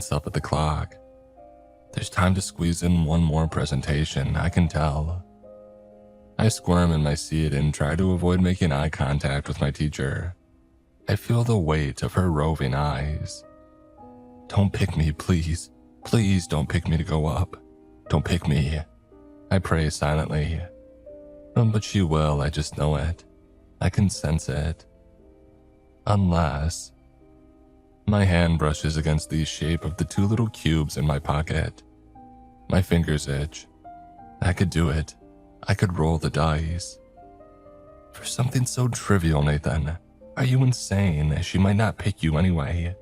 glance up at the clock. There's time to squeeze in one more presentation, I can tell. I squirm in my seat and try to avoid making eye contact with my teacher. I feel the weight of her roving eyes. Don't pick me, please. Please don't pick me to go up. Don't pick me. I pray silently. But she will, I just know it. I can sense it. Unless... My hand brushes against the shape of the two little cubes in my pocket. My fingers itch. I could do it. I could roll the dice. For something so trivial, Nathan. Are you insane? She might not pick you anyway.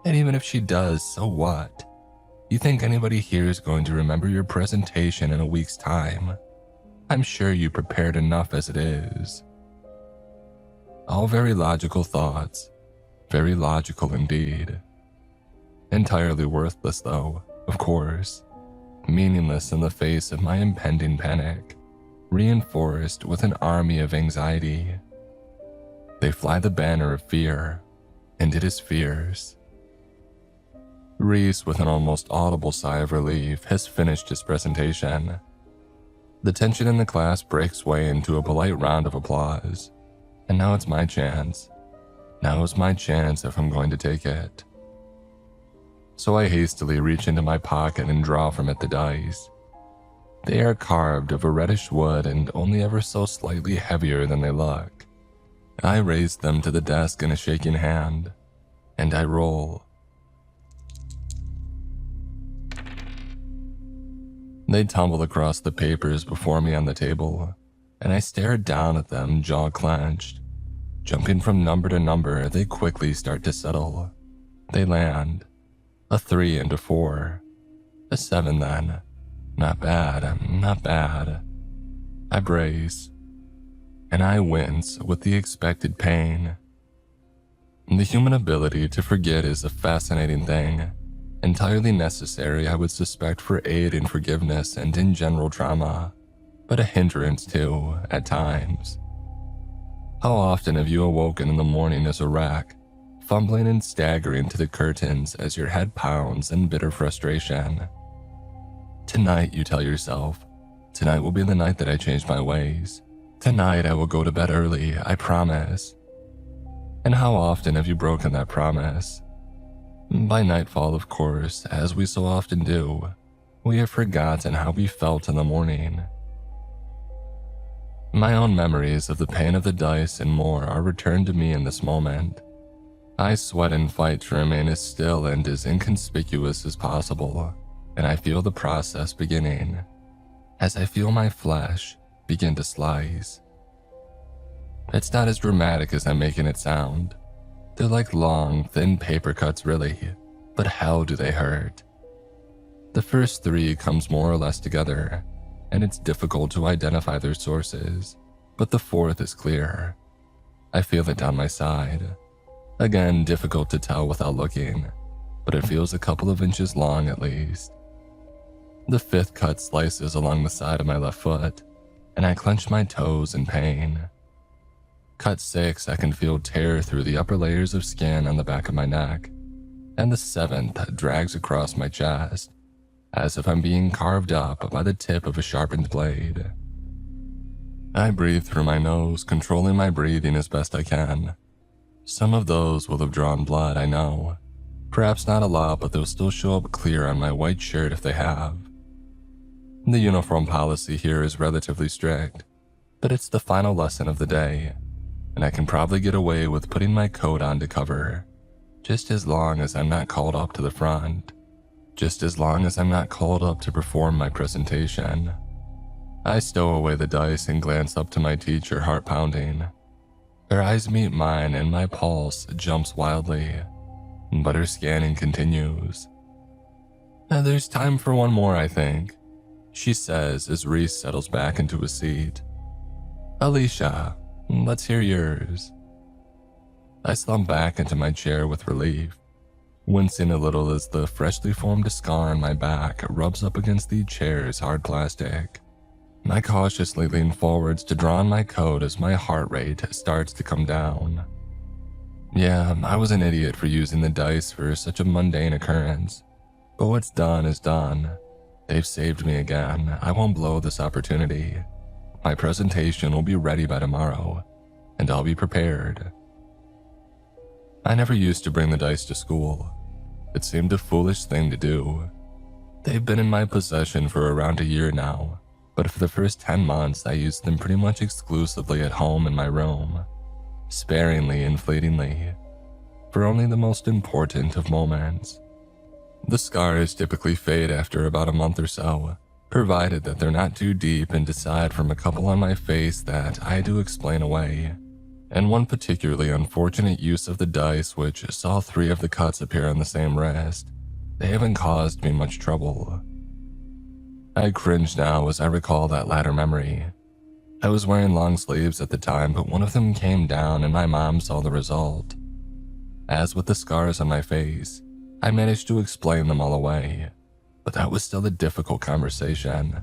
And even if she does, so what? You think anybody here is going to remember your presentation in a week's time? I'm sure you prepared enough as it is. All very logical thoughts. Very logical indeed. Entirely worthless though, of course. Meaningless in the face of my impending panic. Reinforced with an army of anxiety. They fly the banner of fear, and it is fierce. Reese, with an almost audible sigh of relief, has finished his presentation. The tension in the class breaks way into a polite round of applause, and now it's my chance. Now is my chance if I'm going to take it. So I hastily reach into my pocket and draw from it the dice. They are carved of a reddish wood and only ever so slightly heavier than they look. I raise them to the desk in a shaking hand, and I roll. They tumble across the papers before me on the table, and I stare down at them, jaw clenched. Jumping from number to number, they quickly start to settle. They land. A 3 and a 4. A 7 then. Not bad, not bad. I brace, and I wince with the expected pain. The human ability to forget is a fascinating thing, entirely necessary, I would suspect, for aid in forgiveness and in general trauma, but a hindrance too, at times. How often have you awoken in the morning as a wreck, fumbling and staggering to the curtains as your head pounds in bitter frustration? Tonight, you tell yourself, tonight will be the night that I change my ways. Tonight I will go to bed early, I promise. And how often have you broken that promise? By nightfall, of course, as we so often do, we have forgotten how we felt in the morning. My own memories of the pain of the dice and more are returned to me in this moment. I sweat and fight to remain as still and as inconspicuous as possible, and I feel the process beginning, as I feel my flesh begin to slice. It's not as dramatic as I'm making it sound. They're like long, thin paper cuts really, but hell do they hurt. The first 3 comes more or less together, and it's difficult to identify their sources, but the 4th is clear. I feel it down my side. Again, difficult to tell without looking, but it feels a couple of inches long at least. The 5th cut slices along the side of my left foot, and I clench my toes in pain. Cut 6, I can feel tear through the upper layers of skin on the back of my neck, and the 7th drags across my chest, as if I'm being carved up by the tip of a sharpened blade. I breathe through my nose, controlling my breathing as best I can. Some of those will have drawn blood, I know. Perhaps not a lot, but they'll still show up clear on my white shirt if they have. The uniform policy here is relatively strict, but it's the final lesson of the day, and I can probably get away with putting my coat on to cover, just as long as I'm not called up to the front, just as long as I'm not called up to perform my presentation. I stow away the dice and glance up to my teacher, heart pounding. Her eyes meet mine and my pulse jumps wildly, but her scanning continues. There's time for one more, I think, she says as Reese settles back into his seat. Alicia, let's hear yours. I slump back into my chair with relief, wincing a little as the freshly formed scar on my back rubs up against the chair's hard plastic. I cautiously lean forwards to draw on my coat as my heart rate starts to come down. Yeah, I was an idiot for using the dice for such a mundane occurrence, But what's done is done. They've saved me again. I won't blow this opportunity. My presentation will be ready by tomorrow, and I'll be prepared. I never used to bring the dice to school. It seemed a foolish thing to do. They've been in my possession for around a year now, but for the first 10 months I used them pretty much exclusively at home in my room, sparingly and fleetingly, for only the most important of moments. The scars typically fade after about a month or so, provided that they're not too deep, and aside from a couple on my face that I had to explain away, and one particularly unfortunate use of the dice which saw 3 of the cuts appear on the same wrist, they haven't caused me much trouble. I cringe now as I recall that latter memory. I was wearing long sleeves at the time, but one of them came down and my mom saw the result. As with the scars on my face, I managed to explain them all away, but that was still a difficult conversation.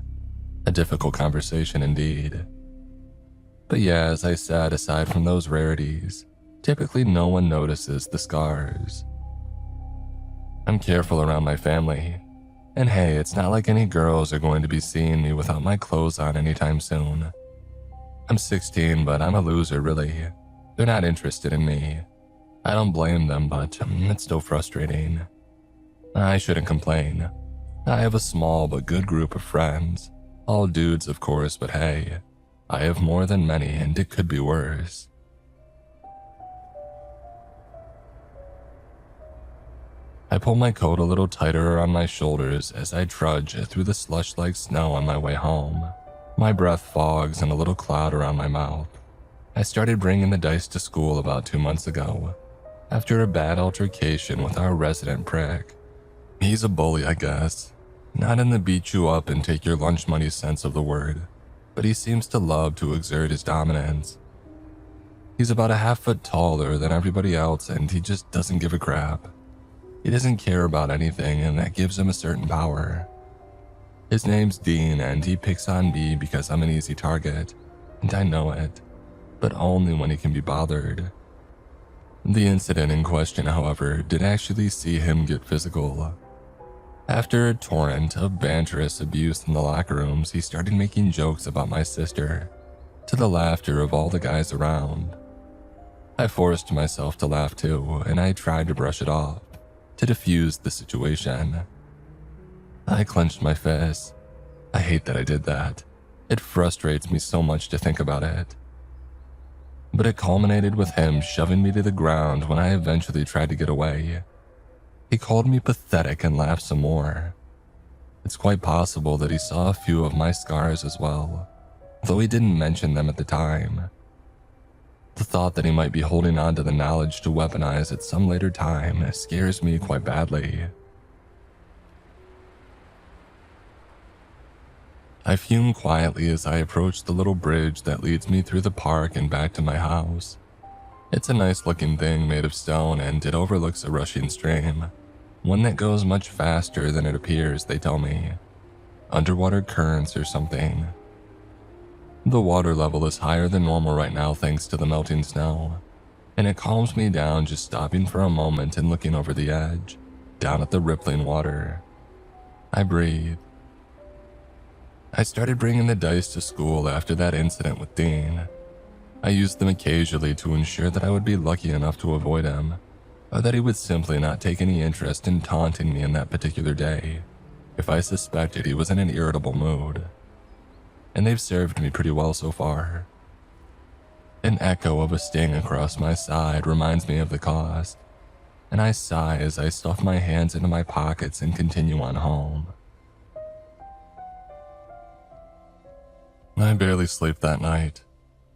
A difficult conversation indeed. But yeah, as I said, aside from those rarities, typically no one notices the scars. I'm careful around my family, and hey, it's not like any girls are going to be seeing me without my clothes on anytime soon. I'm 16, but I'm a loser really. They're not interested in me. I don't blame them, but it's still frustrating. I shouldn't complain. I have a small but good group of friends. All dudes, of course, but hey, I have more than many and it could be worse. I pull my coat a little tighter around my shoulders as I trudge through the slush-like snow on my way home. My breath fogs and a little cloud around my mouth. I started bringing the dice to school about 2 months ago, after a bad altercation with our resident prick. He's a bully, I guess. Not in the beat you up and take your lunch money sense of the word, but he seems to love to exert his dominance. He's about a half-foot taller than everybody else and he just doesn't give a crap. He doesn't care about anything and that gives him a certain power. His name's Dean and he picks on me because I'm an easy target, and I know it, but only when he can be bothered. The incident in question, however, did actually see him get physical. After a torrent of banterous abuse in the locker rooms, he started making jokes about my sister, to the laughter of all the guys around. I forced myself to laugh too, and I tried to brush it off, to diffuse the situation. I clenched my fist. I hate that I did that. It frustrates me so much to think about it. But it culminated with him shoving me to the ground when I eventually tried to get away. He called me pathetic and laughed some more. It's quite possible that he saw a few of my scars as well, though he didn't mention them at the time. The thought that he might be holding on to the knowledge to weaponize at some later time scares me quite badly. I fume quietly as I approach the little bridge that leads me through the park and back to my house. It's a nice looking thing made of stone and it overlooks a rushing stream, one that goes much faster than it appears, they tell me. Underwater currents or something. The water level is higher than normal right now thanks to the melting snow, and it calms me down just stopping for a moment and looking over the edge, down at the rippling water. I breathe. I started bringing the dice to school after that incident with Dean. I used them occasionally to ensure that I would be lucky enough to avoid him, or that he would simply not take any interest in taunting me in that particular day, if I suspected he was in an irritable mood. And they've served me pretty well so far. An echo of a sting across my side reminds me of the cost, and I sigh as I stuff my hands into my pockets and continue on home. I barely sleep that night.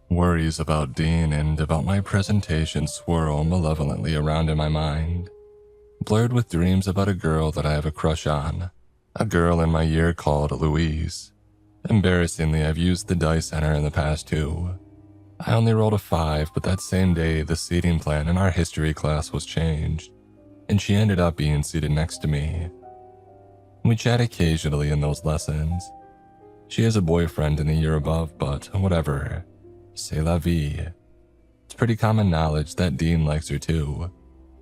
Worries about Dean and about my presentation swirl malevolently around in my mind, blurred with dreams about a girl that I have a crush on, a girl in my year called Louise. Embarrassingly, I've used the dice on her in the past too. I only rolled a 5, but that same day the seating plan in our history class was changed, and she ended up being seated next to me. We chat occasionally in those lessons. She has a boyfriend in the year above, but whatever. C'est la vie. It's pretty common knowledge that Dean likes her too,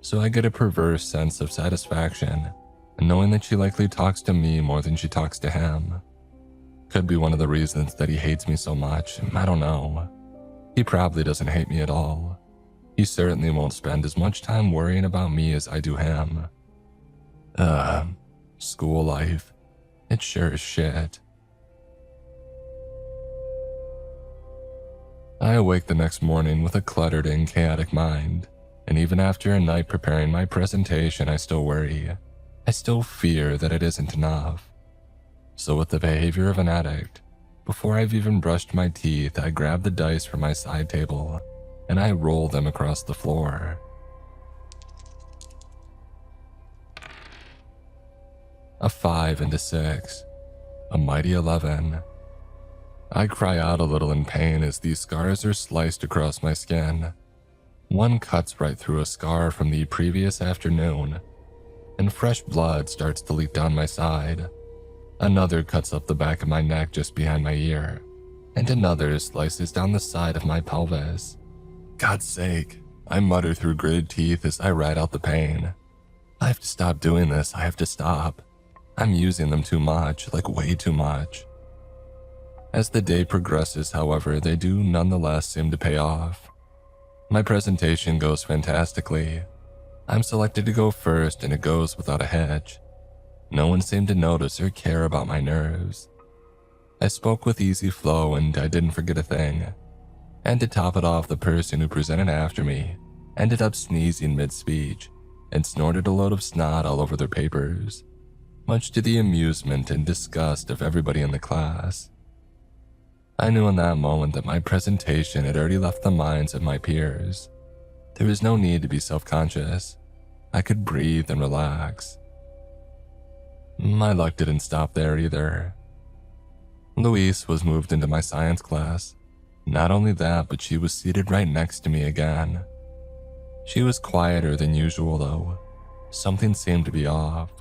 so I get a perverse sense of satisfaction knowing that she likely talks to me more than she talks to him. Could be one of the reasons that he hates me so much, I don't know. He probably doesn't hate me at all. He certainly won't spend as much time worrying about me as I do him. School life. It sure is shit. I awake the next morning with a cluttered and chaotic mind, and even after a night preparing my presentation, I still worry. I still fear that it isn't enough. So with the behavior of an addict, before I've even brushed my teeth, I grab the dice from my side table, and I roll them across the floor. A 5 and a 6. A mighty 11. I cry out a little in pain as these scars are sliced across my skin. One cuts right through a scar from the previous afternoon, and fresh blood starts to leak down my side. Another cuts up the back of my neck just behind my ear, and another slices down the side of my pelvis. God's sake, I mutter through gritted teeth as I ride out the pain. I have to stop doing this, I have to stop. I'm using them too much, like way too much. As the day progresses, however, they do nonetheless seem to pay off. My presentation goes fantastically. I'm selected to go first and it goes without a hitch. No one seemed to notice or care about my nerves. I spoke with easy flow and I didn't forget a thing. And to top it off, the person who presented after me ended up sneezing mid-speech and snorted a load of snot all over their papers, much to the amusement and disgust of everybody in the class. I knew in that moment that my presentation had already left the minds of my peers. There was no need to be self-conscious. I could breathe and relax. My luck didn't stop there either. Louise was moved into my science class. Not only that, but she was seated right next to me again. She was quieter than usual though. Something seemed to be off.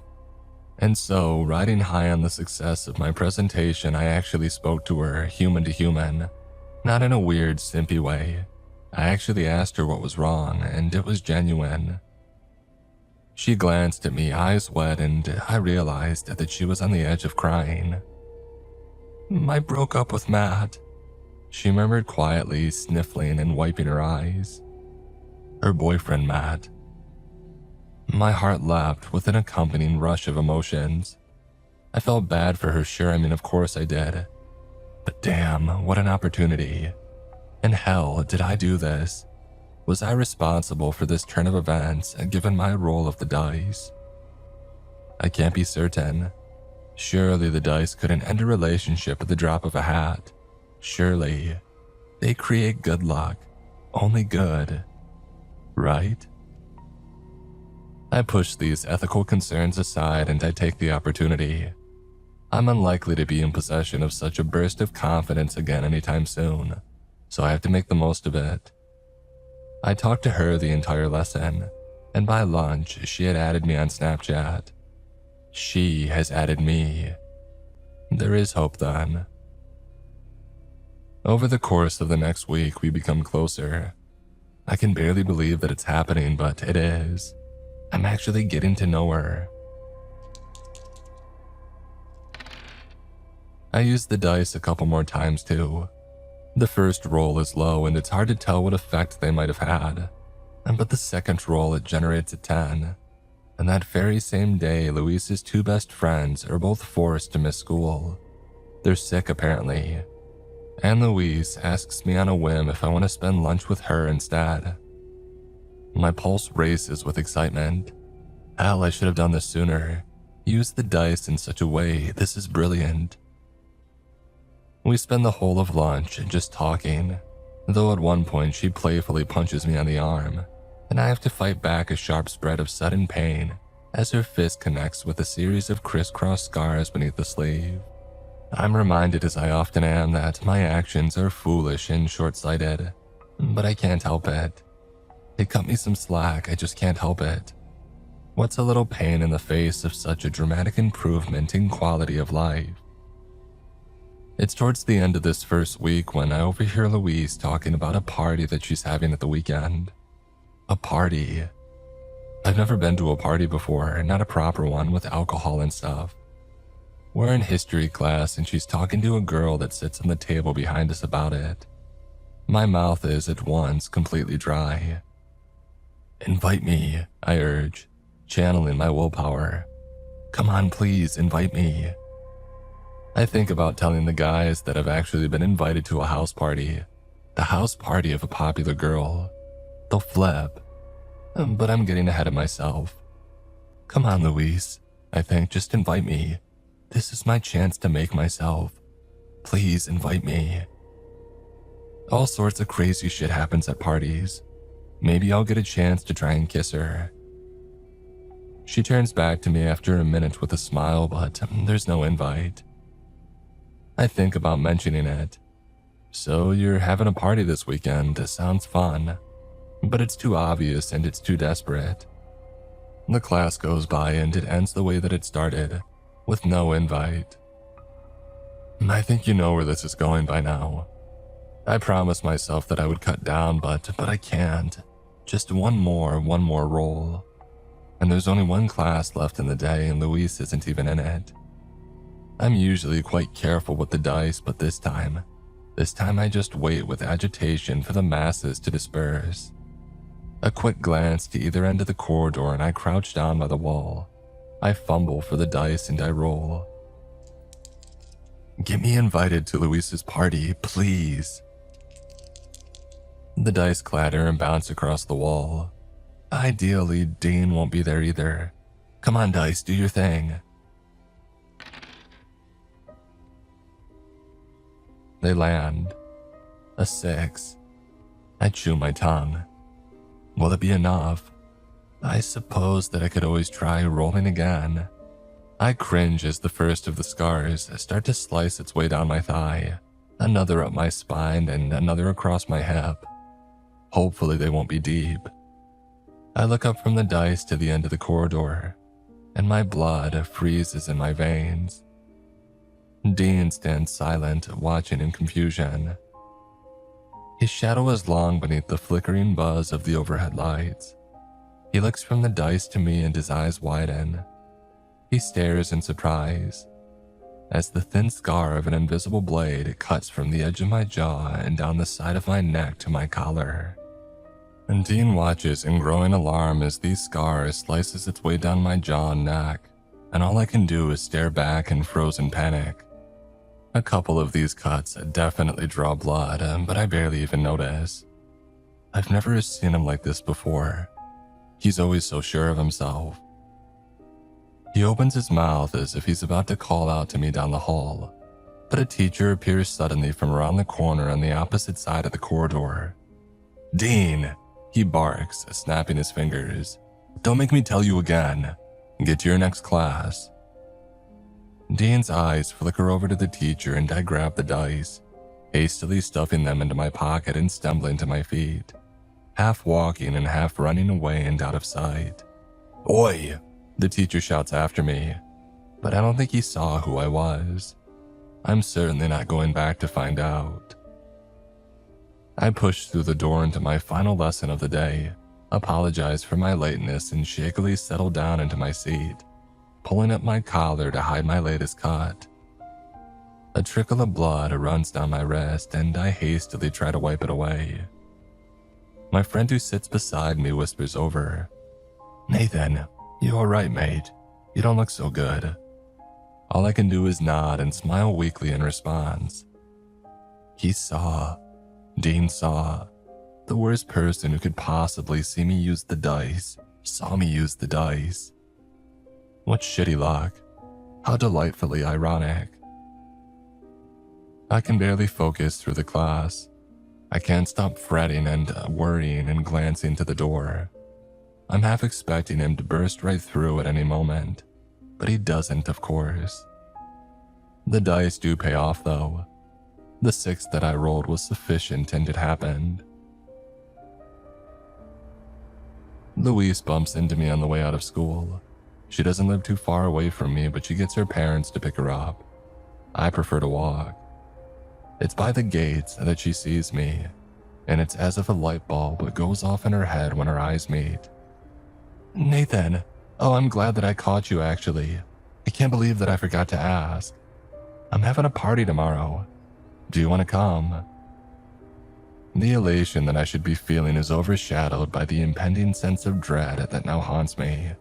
And so, riding high on the success of my presentation, I actually spoke to her human to human. Not in a weird, simpy way. I actually asked her what was wrong, and it was genuine. She glanced at me, eyes wet, and I realized that she was on the edge of crying. I broke up with Matt, she murmured quietly, sniffling and wiping her eyes. Her boyfriend, Matt. My heart leapt with an accompanying rush of emotions. I felt bad for her, sure, of course I did. But damn, what an opportunity. And hell, did I do this? Was I responsible for this turn of events and given my roll of the dice? I can't be certain. Surely the dice couldn't end a relationship at the drop of a hat. Surely. They create good luck. Only good. Right? I push these ethical concerns aside and I take the opportunity. I'm unlikely to be in possession of such a burst of confidence again anytime soon, so I have to make the most of it. I talked to her the entire lesson, and by lunch, she had added me on Snapchat. She has added me. There is hope then. Over the course of the next week, we become closer. I can barely believe that it's happening, but it is. I'm actually getting to know her. I used the dice a couple more times too. The first roll is low and it's hard to tell what effect they might have had. But the second roll, it generates a 10. And that very same day, Louise's two best friends are both forced to miss school. They're sick apparently. And Louise asks me on a whim if I want to spend lunch with her instead. My pulse races with excitement. Hell, I should have done this sooner. Use the dice in such a way, this is brilliant. We spend the whole of lunch just talking, though at one point she playfully punches me on the arm, and I have to fight back a sharp spread of sudden pain as her fist connects with a series of crisscross scars beneath the sleeve. I'm reminded, as I often am, that my actions are foolish and short-sighted, but I can't help it. They cut me some slack, I just can't help it. What's a little pain in the face of such a dramatic improvement in quality of life? It's towards the end of this first week when I overhear Louise talking about a party that she's having at the weekend. A party. I've never been to a party before, not a proper one with alcohol and stuff. We're in history class and she's talking to a girl that sits on the table behind us about it. My mouth is at once completely dry. "Invite me," I urge, channeling my willpower. "Come on, please, invite me." I think about telling the guys that I've actually been invited to a house party, the house party of a popular girl. They'll flip. But I'm getting ahead of myself. "Come on, Luis," I think, "just invite me. This is my chance to make myself. Please invite me." All sorts of crazy shit happens at parties. Maybe I'll get a chance to try and kiss her. She turns back to me after a minute with a smile, but there's no invite. I think about mentioning it. "So you're having a party this weekend, it sounds fun." But it's too obvious and it's too desperate. The class goes by and it ends the way that it started, with no invite. I think you know where this is going by now. I promised myself that I would cut down, but I can't. Just one more roll. And there's only one class left in the day and Luis isn't even in it. I'm usually quite careful with the dice, but this time I just wait with agitation for the masses to disperse. A quick glance to either end of the corridor and I crouch down by the wall. I fumble for the dice and I roll. "Get me invited to Luis's party, please." The dice clatter and bounce across the wall. Ideally, Dean won't be there either. Come on, dice, do your thing. They land. A 6. I chew my tongue. Will it be enough? I suppose that I could always try rolling again. I cringe as the first of the scars start to slice its way down my thigh, another up my spine and another across my hip. Hopefully they won't be deep. I look up from the dice to the end of the corridor, and my blood freezes in my veins. Dean stands silent, watching in confusion. His shadow is long beneath the flickering buzz of the overhead lights. He looks from the dice to me and his eyes widen. He stares in surprise as the thin scar of an invisible blade cuts from the edge of my jaw and down the side of my neck to my collar. And Dean watches in growing alarm as these scars slices its way down my jaw and neck, and all I can do is stare back in frozen panic. A couple of these cuts definitely draw blood, but I barely even notice. I've never seen him like this before. He's always so sure of himself. He opens his mouth as if he's about to call out to me down the hall, but a teacher appears suddenly from around the corner on the opposite side of the corridor. "Dean!" he barks, snapping his fingers. "Don't make me tell you again. Get to your next class." Dean's eyes flicker over to the teacher and I grab the dice, hastily stuffing them into my pocket and stumbling to my feet, half walking and half running away and out of sight. "Oi!" the teacher shouts after me, but I don't think he saw who I was. I'm certainly not going back to find out. I push through the door into my final lesson of the day, apologize for my lateness and shakily settle down into my seat, pulling up my collar to hide my latest cut. A trickle of blood runs down my wrist and I hastily try to wipe it away. My friend who sits beside me whispers over, "Nathan, you alright, mate? You don't look so good." All I can do is nod and smile weakly in response. He saw. Dean saw. The worst person who could possibly see me use the dice saw me use the dice. What shitty luck. How delightfully ironic. I can barely focus through the class. I can't stop fretting and worrying and glancing to the door. I'm half expecting him to burst right through at any moment, but he doesn't, of course. The dice do pay off, though. The 6 that I rolled was sufficient and it happened. Louise bumps into me on the way out of school. She doesn't live too far away from me, but she gets her parents to pick her up. I prefer to walk. It's by the gates that she sees me, and it's as if a light bulb goes off in her head when our eyes meet. Nathan, oh, I'm glad that I caught you actually. I can't believe that I forgot to ask. I'm having a party tomorrow. Do you want to come? The elation that I should be feeling is overshadowed by the impending sense of dread that now haunts me.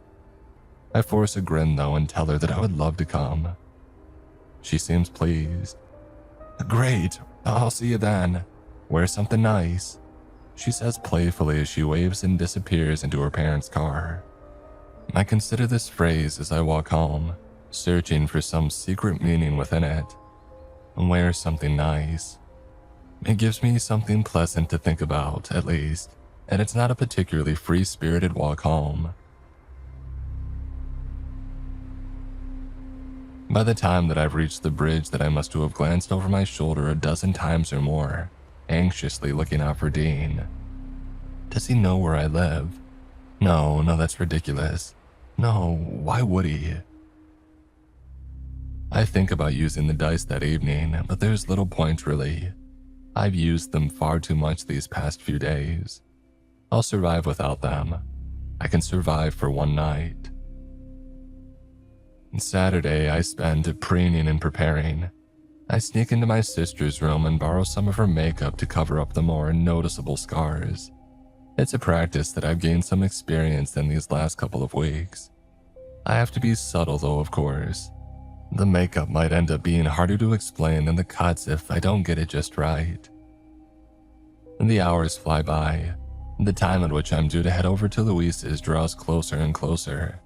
I force a grin though and tell her that I would love to come. She seems pleased. Great, I'll see you then. Wear something nice, she says playfully as she waves and disappears into her parents' car. I consider this phrase as I walk home, searching for some secret meaning within it. Wear something nice. It gives me something pleasant to think about, at least, and it's not a particularly free-spirited walk home. By the time that I've reached the bridge that I must have glanced over my shoulder a dozen times or more, anxiously looking out for Dean. Does he know where I live? No, that's ridiculous. No, why would he? I think about using the dice that evening, but there's little point really. I've used them far too much these past few days. I'll survive without them. I can survive for one night. Saturday, I spend preening and preparing. I sneak into my sister's room and borrow some of her makeup to cover up the more noticeable scars. It's a practice that I've gained some experience in these last couple of weeks. I have to be subtle though, of course. The makeup might end up being harder to explain than the cuts if I don't get it just right. The hours fly by. The time at which I'm due to head over to Luis's draws closer and closer.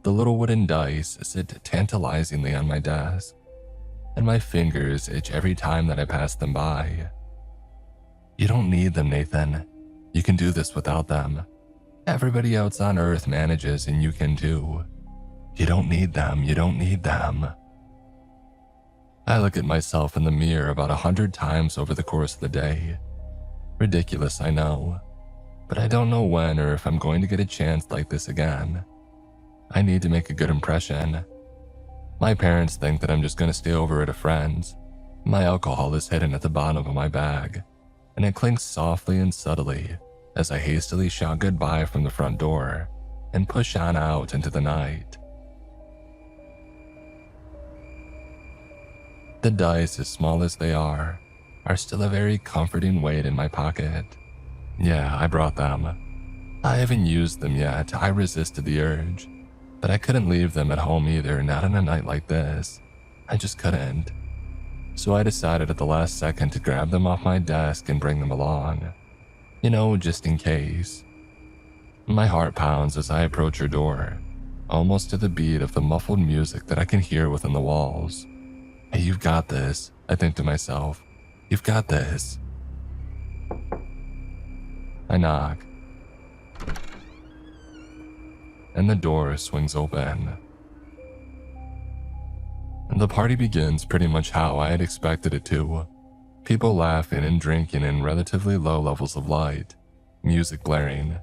The little wooden dice sit tantalizingly on my desk, and my fingers itch every time that I pass them by. You don't need them, Nathan. You can do this without them. Everybody else on Earth manages and you can too. You don't need them, you don't need them. I look at myself in the mirror about 100 times over the course of the day. Ridiculous, I know. But I don't know when or if I'm going to get a chance like this again. I need to make a good impression. My parents think that I'm just going to stay over at a friend's. My alcohol is hidden at the bottom of my bag, and it clinks softly and subtly as I hastily shout goodbye from the front door and push on out into the night. The dice, as small as they are still a very comforting weight in my pocket. Yeah, I brought them. I haven't used them yet. I resisted the urge, but I couldn't leave them at home either, not on a night like this. I just couldn't. So I decided at the last second to grab them off my desk and bring them along. You know, just in case. My heart pounds as I approach her door, almost to the beat of the muffled music that I can hear within the walls. Hey, you've got this, I think to myself. You've got this. I knock, and the door swings open. The party begins pretty much how I had expected it to. People laughing and drinking in relatively low levels of light, music blaring.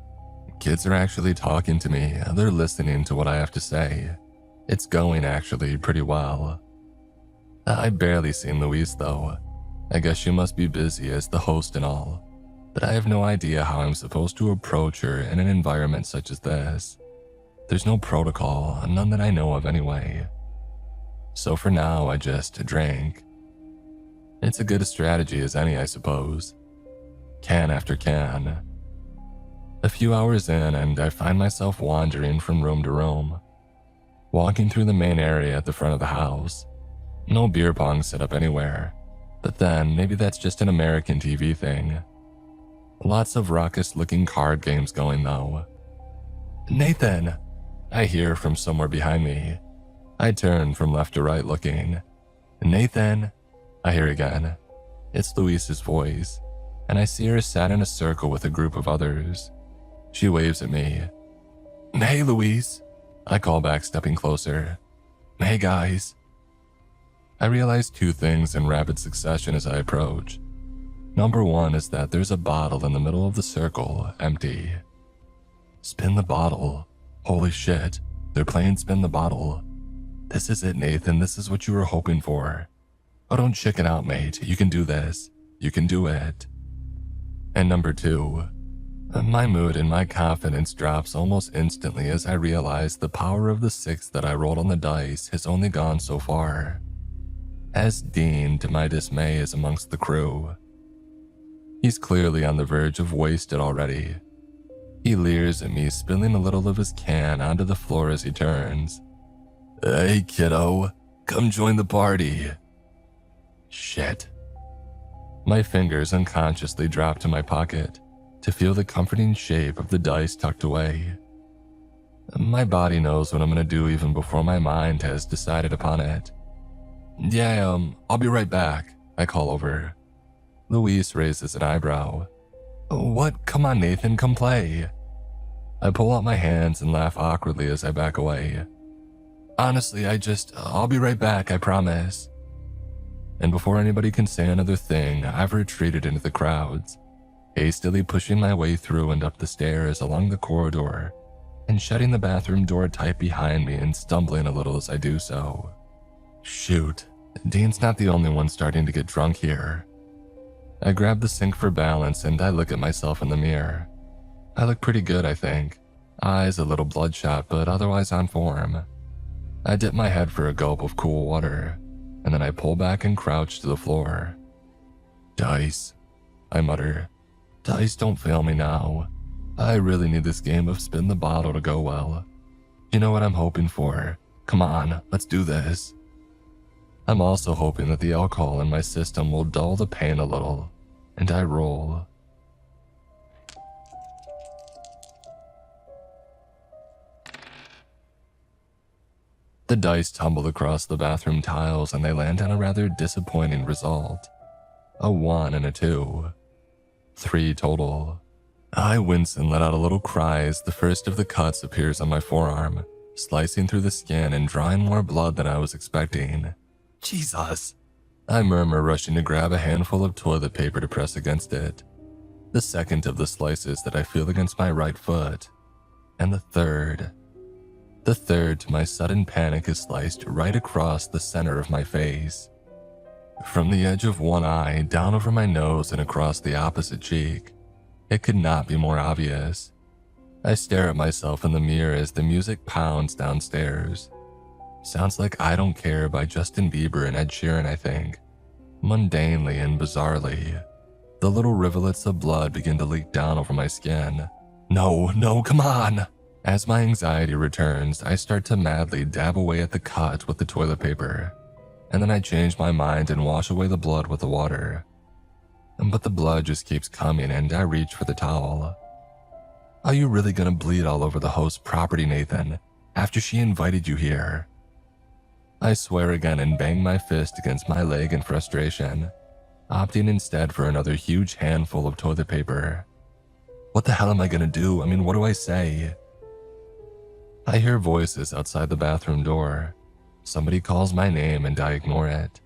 Kids are actually talking to me, they're listening to what I have to say. It's going actually pretty well. I barely seen Louise though. I guess she must be busy as the host and all, but I have no idea how I'm supposed to approach her in an environment such as this. There's no protocol, none that I know of anyway. So for now, I just drank. It's a good strategy as any, I suppose. Can after can. A few hours in, and I find myself wandering from room to room, walking through the main area at the front of the house. No beer pong set up anywhere, but then maybe that's just an American TV thing. Lots of raucous-looking card games going though. Nathan! I hear from somewhere behind me. I turn from left to right looking. Nathan! I hear again. It's Luis's voice, and I see her sat in a circle with a group of others. She waves at me. Hey, Luis! I call back, stepping closer. Hey, guys. I realize two things in rapid succession as I approach. Number one is that there's a bottle in the middle of the circle, empty. Spin the bottle. Holy shit, they're playing Spin the Bottle. This is it, Nathan, this is what you were hoping for. Oh, don't chicken out, mate, you can do this. You can do it. And number two, My mood and my confidence drops almost instantly as I realize the power of the 6 that I rolled on the dice has only gone so far. As Dean, to my dismay, is amongst the crew. He's clearly on the verge of wasted already. He leers at me, spilling a little of his can onto the floor as he turns. "Hey, kiddo, come join the party." Shit. My fingers unconsciously drop to my pocket to feel the comforting shape of the dice tucked away. My body knows what I'm gonna do even before my mind has decided upon it. "Yeah, I'll be right back," I call over. Luis raises an eyebrow. "What? Come on, Nathan, come play." I pull out my hands and laugh awkwardly as I back away. "Honestly, I'll be right back, I promise." And before anybody can say another thing, I've retreated into the crowds, hastily pushing my way through and up the stairs along the corridor, and shutting the bathroom door tight behind me and stumbling a little as I do so. Shoot, Dean's not the only one starting to get drunk here. I grab the sink for balance and I look at myself in the mirror. I look pretty good, I think. Eyes a little bloodshot, but otherwise on form. I dip my head for a gulp of cool water, and then I pull back and crouch to the floor. "Dice," I mutter. "Dice, don't fail me now. I really need this game of spin the bottle to go well. You know what I'm hoping for? Come on, let's do this." I'm also hoping that the alcohol in my system will dull the pain a little, and I roll. The dice tumble across the bathroom tiles and they land on a rather disappointing result. A 1 and a 2. 3 total. I wince and let out a little cry as the first of the cuts appears on my forearm, slicing through the skin and drawing more blood than I was expecting. Jesus! I murmur, rushing to grab a handful of toilet paper to press against it. The second of the slices that I feel against my right foot. And the third. The third, to my sudden panic, is sliced right across the center of my face. From the edge of one eye, down over my nose, and across the opposite cheek. It could not be more obvious. I stare at myself in the mirror as the music pounds downstairs. Sounds like "I Don't Care" by Justin Bieber and Ed Sheeran, I think. Mundanely and bizarrely. The little rivulets of blood begin to leak down over my skin. No, come on! As my anxiety returns, I start to madly dab away at the cut with the toilet paper, and then I change my mind and wash away the blood with the water. But the blood just keeps coming and I reach for the towel. "Are you really gonna bleed all over the host's property, Nathan, after she invited you here?" I swear again and bang my fist against my leg in frustration, opting instead for another huge handful of toilet paper. What the hell am I gonna do? What do I say? I hear voices outside the bathroom door. Somebody calls my name and I ignore it.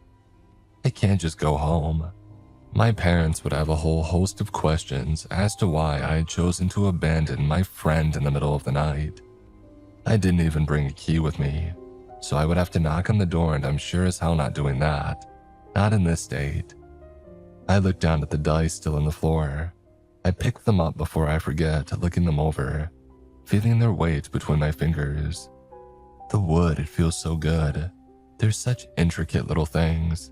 I can't just go home. My parents would have a whole host of questions as to why I had chosen to abandon my friend in the middle of the night. I didn't even bring a key with me, so I would have to knock on the door, and I'm sure as hell not doing that. Not in this state. I look down at the dice still on the floor. I pick them up before I forget, looking them over, feeling their weight between my fingers. The wood, it feels so good. They're such intricate little things.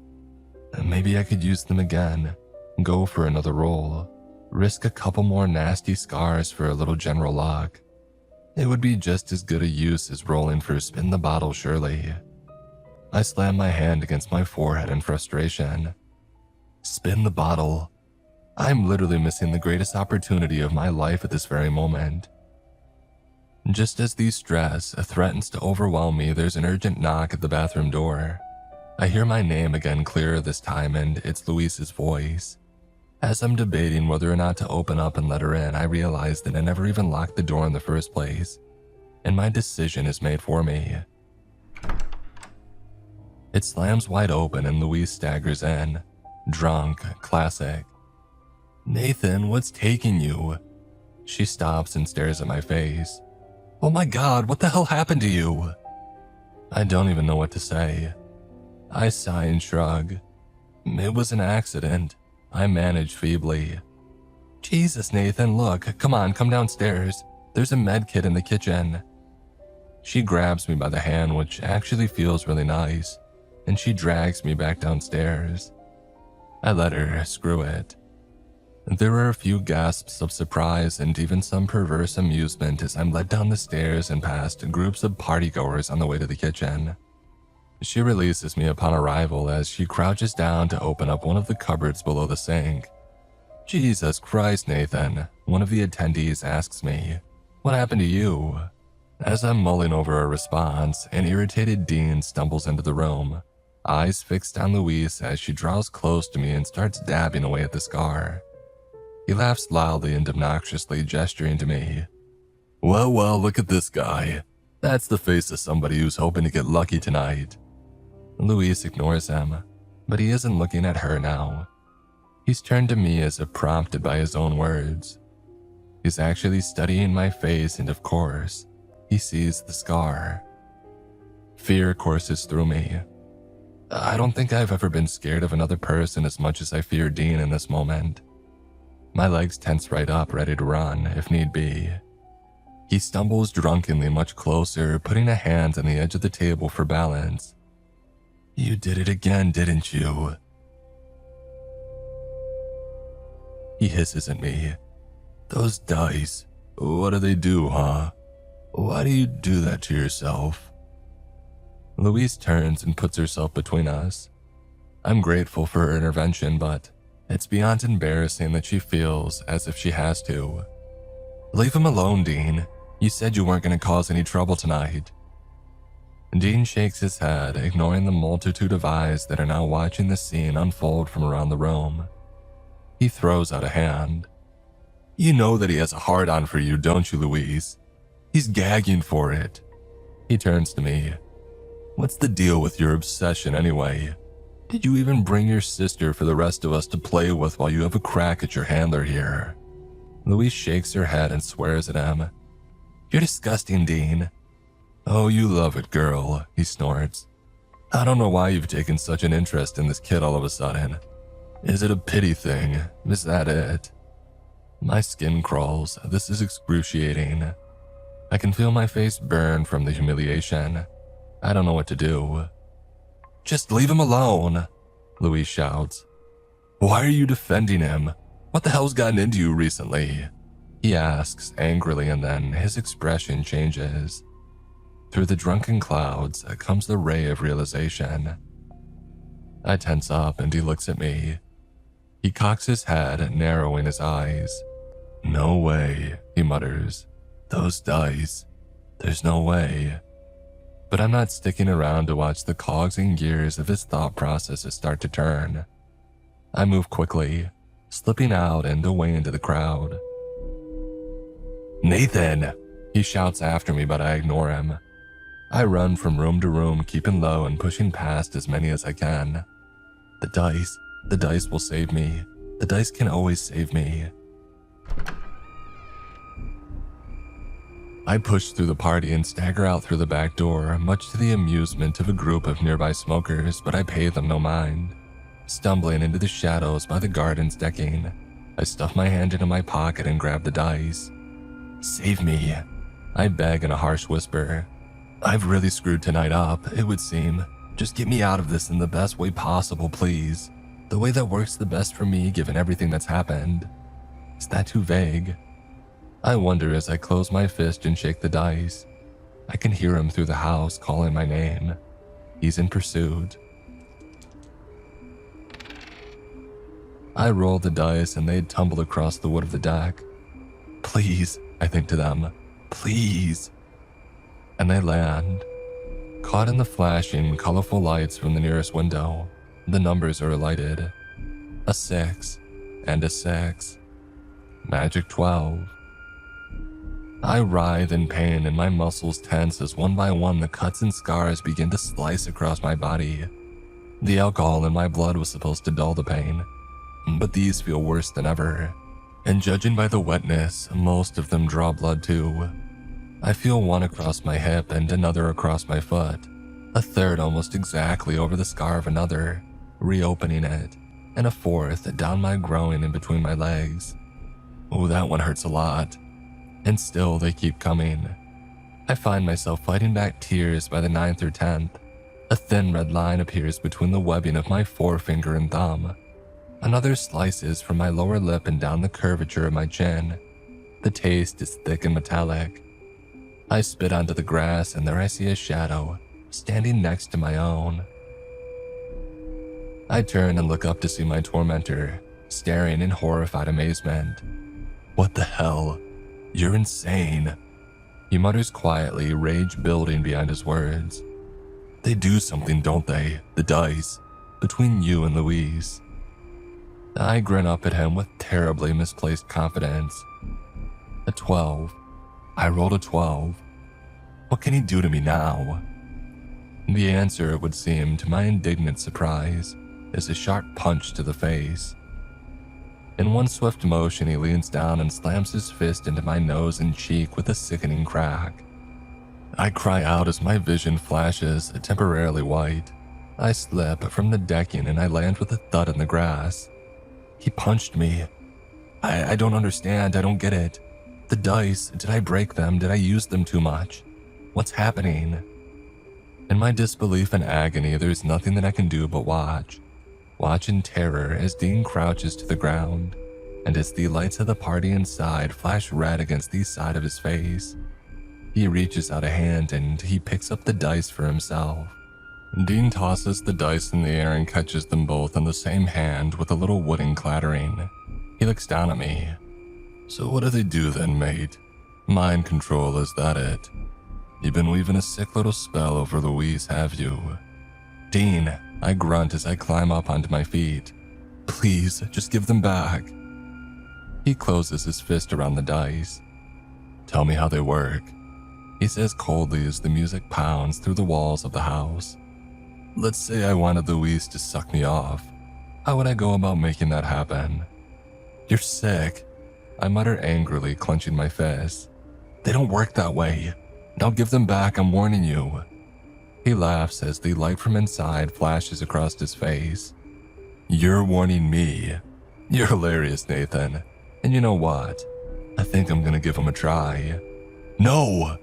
Maybe I could use them again, go for another roll, risk a couple more nasty scars for a little general luck. It would be just as good a use as rolling for spin the bottle, surely. I slam my hand against my forehead in frustration. Spin the bottle. I'm literally missing the greatest opportunity of my life at this very moment. Just as the stress threatens to overwhelm me, there's an urgent knock at the bathroom door. I hear my name again clearer this time, and it's Luis's voice. As I'm debating whether or not to open up and let her in, I realize that I never even locked the door in the first place, and my decision is made for me. It slams wide open and Luis staggers in, drunk, classic. "Nathan, what's taking you?" She stops and stares at my face. "Oh my God, what the hell happened to you?" I don't even know what to say. I sigh and shrug. "It was an accident," I manage feebly. Jesus, Nathan, look, come on, come downstairs. There's a med kit in the kitchen. She grabs me by the hand, which actually feels really nice, and she drags me back downstairs. I let her, screw it. There were a few gasps of surprise and even some perverse amusement as I'm led down the stairs and past groups of partygoers on the way to the kitchen. She releases me upon arrival as she crouches down to open up one of the cupboards below the sink. Jesus Christ, Nathan, one of the attendees asks me, what happened to you? As I'm mulling over a response, an irritated Dean stumbles into the room, eyes fixed on Louise as she draws close to me and starts dabbing away at the scar. He laughs loudly and obnoxiously, gesturing to me. Well, look at this guy. That's the face of somebody who's hoping to get lucky tonight. Louise ignores him, but he isn't looking at her now. He's turned to me as if prompted by his own words. He's actually studying my face, and of course, he sees the scar. Fear courses through me. I don't think I've ever been scared of another person as much as I fear Dean in this moment. My legs tense right up, ready to run, if need be. He stumbles drunkenly much closer, putting a hand on the edge of the table for balance. You did it again, didn't you? He hisses at me. Those dice, what do they do, huh? Why do you do that to yourself? Louise turns and puts herself between us. I'm grateful for her intervention, but it's beyond embarrassing that she feels as if she has to. Leave him alone, Dean. You said you weren't going to cause any trouble tonight. Dean shakes his head, ignoring the multitude of eyes that are now watching the scene unfold from around the room. He throws out a hand. You know that he has a hard-on for you, don't you, Louise? He's gagging for it. He turns to me. What's the deal with your obsession anyway? Did you even bring your sister for the rest of us to play with while you have a crack at your handler here? Louise shakes her head and swears at him. You're disgusting, Dean. Oh, you love it, girl, he snorts. I don't know why you've taken such an interest in this kid all of a sudden. Is it a pity thing? Is that it? My skin crawls. This is excruciating. I can feel my face burn from the humiliation. I don't know what to do. Just leave him alone, Louise shouts. Why are you defending him? What the hell's gotten into you recently? He asks angrily, and then his expression changes. Through the drunken clouds comes the ray of realization. I tense up and he looks at me. He cocks his head, narrowing his eyes. No way, he mutters. Those dice. There's no way. But I'm not sticking around to watch the cogs and gears of his thought processes start to turn. I move quickly, slipping out and away into the crowd. Nathan! He shouts after me, but I ignore him. I run from room to room, keeping low and pushing past as many as I can. The dice will save me. The dice can always save me. I push through the party and stagger out through the back door, much to the amusement of a group of nearby smokers, but I pay them no mind. Stumbling into the shadows by the garden's decking, I stuff my hand into my pocket and grab the dice. Save me, I beg in a harsh whisper. I've really screwed tonight up, it would seem. Just get me out of this in the best way possible, please. The way that works the best for me given everything that's happened. Is that too vague? I wonder as I close my fist and shake the dice. I can hear him through the house calling my name. He's in pursuit. I roll the dice and they tumble across the wood of the deck. Please, I think to them. Please. And they land. Caught in the flashing, colorful lights from the nearest window, the numbers are lighted. A 6 and a 6. Magic 12. I writhe in pain and my muscles tense as one by one the cuts and scars begin to slice across my body. The alcohol in my blood was supposed to dull the pain, but these feel worse than ever. And judging by the wetness, most of them draw blood too. I feel one across my hip and another across my foot, a third almost exactly over the scar of another, reopening it, and a fourth down my groin in between my legs. Oh, that one hurts a lot. And still they keep coming. I find myself fighting back tears by the 9th or 10th. A thin red line appears between the webbing of my forefinger and thumb. Another slices from my lower lip and down the curvature of my chin. The taste is thick and metallic. I spit onto the grass and there I see a shadow, standing next to my own. I turn and look up to see my tormentor, staring in horrified amazement. What the hell? You're insane. He mutters quietly, rage building behind his words. They do something, don't they? The dice. Between you and Louise. I grin up at him with terribly misplaced confidence. A 12. I rolled a 12. What can he do to me now? The answer, it would seem, to my indignant surprise, is a sharp punch to the face. In one swift motion, he leans down and slams his fist into my nose and cheek with a sickening crack. I cry out as my vision flashes temporarily white. I slip from the decking and I land with a thud in the grass. He punched me. I don't understand. I don't get it. The dice, did I break them? Did I use them too much? What's happening? In my disbelief and agony, there's nothing that I can do but watch. Watch in terror as Dean crouches to the ground, and as the lights of the party inside flash red against the side of his face. He reaches out a hand and he picks up the dice for himself. Dean tosses the dice in the air and catches them both in the same hand with a little wooden clattering. He looks down at me. So what do they do then, mate? Mind control, is that it? You've been weaving a sick little spell over Louise, have you? Dean, I grunt as I climb up onto my feet. Please, just give them back. He closes his fist around the dice. Tell me how they work, he says coldly as the music pounds through the walls of the house. Let's say I wanted Louise to suck me off. How would I go about making that happen? You're sick, I mutter angrily, clenching my fist. They don't work that way. Now give them back, I'm warning you. He laughs as the light from inside flashes across his face. You're warning me? You're hilarious, Nathan. And you know what? I think I'm gonna give him a try. No!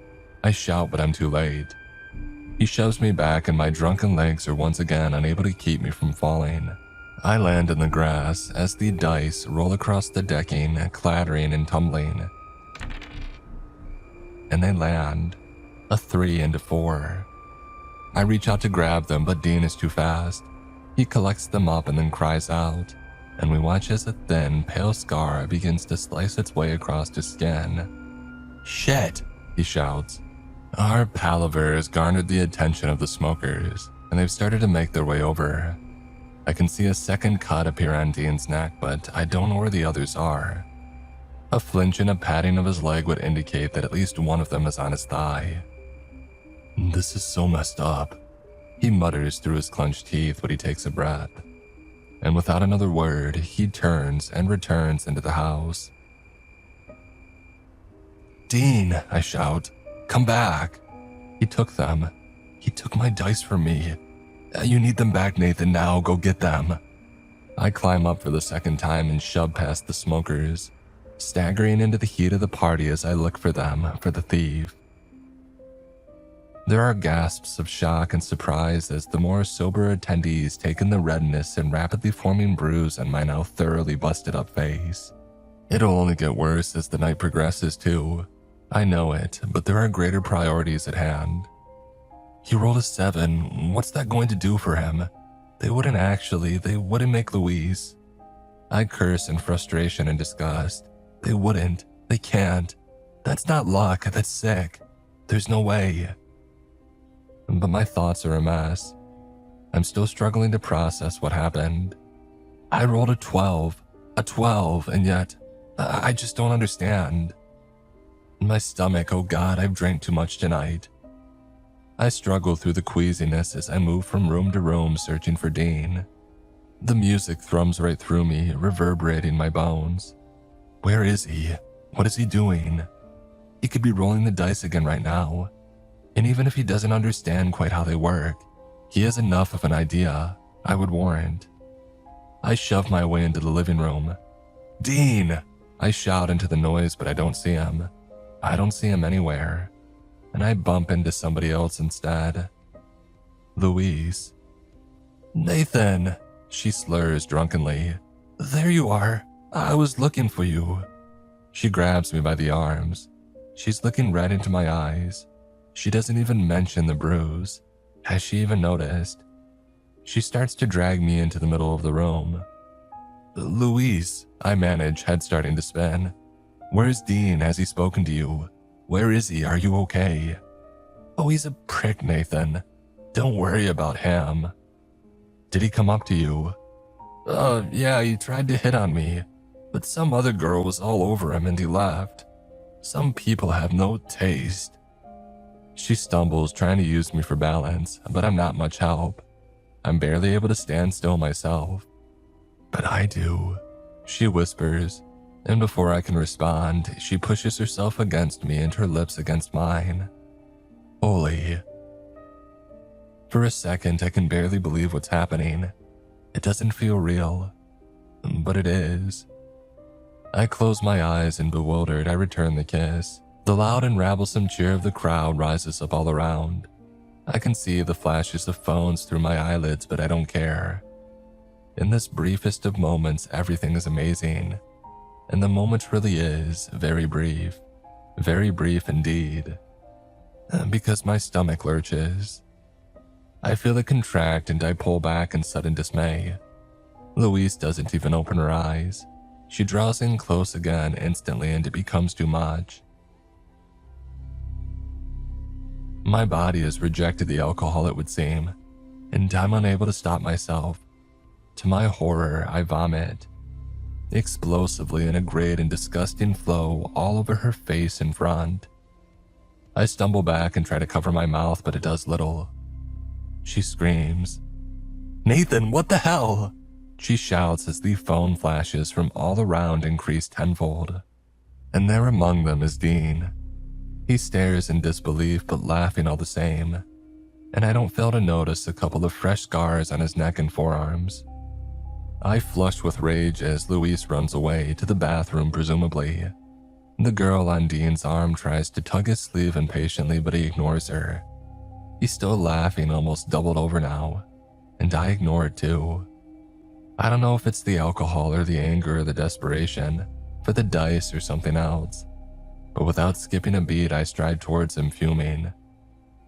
I shout, but I'm too late. He shoves me back and my drunken legs are once again unable to keep me from falling. I land in the grass as the dice roll across the decking, clattering and tumbling. And they land. A 3 and a 4. I reach out to grab them, but Dean is too fast. He collects them up and then cries out, and we watch as a thin, pale scar begins to slice its way across his skin. Shit, he shouts. Our palaver has garnered the attention of the smokers, and they've started to make their way over. I can see a second cut appear on Dean's neck, but I don't know where the others are. A flinch and a patting of his leg would indicate that at least one of them is on his thigh. This is so messed up, he mutters through his clenched teeth when he takes a breath. And without another word, he turns and returns into the house. Dean, I shout, come back. He took them. He took my dice from me. You need them back, Nathan, now, go get them. I climb up for the second time and shove past the smokers, staggering into the heat of the party as I look for them, for the thief. There are gasps of shock and surprise as the more sober attendees take in the redness and rapidly forming bruise on my now thoroughly busted up face. It'll only get worse as the night progresses too. I know it, but there are greater priorities at hand. He rolled a 7, what's that going to do for him? They wouldn't make Louise. I curse in frustration and disgust. They wouldn't, they can't. That's not luck, that's sick. There's no way. But my thoughts are a mess. I'm still struggling to process what happened. I rolled a 12, and yet, I just don't understand. My stomach, oh God, I've drank too much tonight. I struggle through the queasiness as I move from room to room searching for Dean. The music thrums right through me, reverberating my bones. Where is he? What is he doing? He could be rolling the dice again right now. And even if he doesn't understand quite how they work, he has enough of an idea, I would warrant. I shove my way into the living room. Dean! I shout into the noise, but I don't see him. I don't see him anywhere. And I bump into somebody else instead. Louise. "Nathan," she slurs drunkenly. "There you are. I was looking for you." She grabs me by the arms. She's looking right into my eyes. She doesn't even mention the bruise. Has she even noticed? She starts to drag me into the middle of the room. "Louise," I manage, head starting to spin. "Where's Dean? Has he spoken to you? Where is he? Are you okay?" "Oh, he's a prick, Nathan. Don't worry about him." "Did he come up to you?" Yeah, he tried to hit on me, but some other girl was all over him and he left. Some people have no taste." She stumbles, trying to use me for balance, but I'm not much help. I'm barely able to stand still myself. "But I do," she whispers, and before I can respond, she pushes herself against me and her lips against mine. Holy. For a second, I can barely believe what's happening. It doesn't feel real, but it is. I close my eyes and bewildered, I return the kiss. The loud and rabblesome cheer of the crowd rises up all around. I can see the flashes of phones through my eyelids, but I don't care. In this briefest of moments, everything is amazing. And the moment really is very brief indeed. Because my stomach lurches. I feel it contract and I pull back in sudden dismay. Louise doesn't even open her eyes. She draws in close again instantly and it becomes too much. My body has rejected the alcohol, it would seem, and I'm unable to stop myself. To my horror, I vomit. Explosively in a great and disgusting flow all over her face and front. I stumble back and try to cover my mouth, but it does little. She screams, "Nathan, what the hell?" She shouts as the phone flashes from all around increase tenfold. And there among them is Dean. He stares in disbelief but laughing all the same. And I don't fail to notice a couple of fresh scars on his neck and forearms. I flush with rage as Louise runs away to the bathroom presumably. The girl on Dean's arm tries to tug his sleeve impatiently, but he ignores her. He's still laughing, almost doubled over now, and I ignore it too. I don't know if it's the alcohol or the anger or the desperation, for the dice or something else, but without skipping a beat, I stride towards him fuming.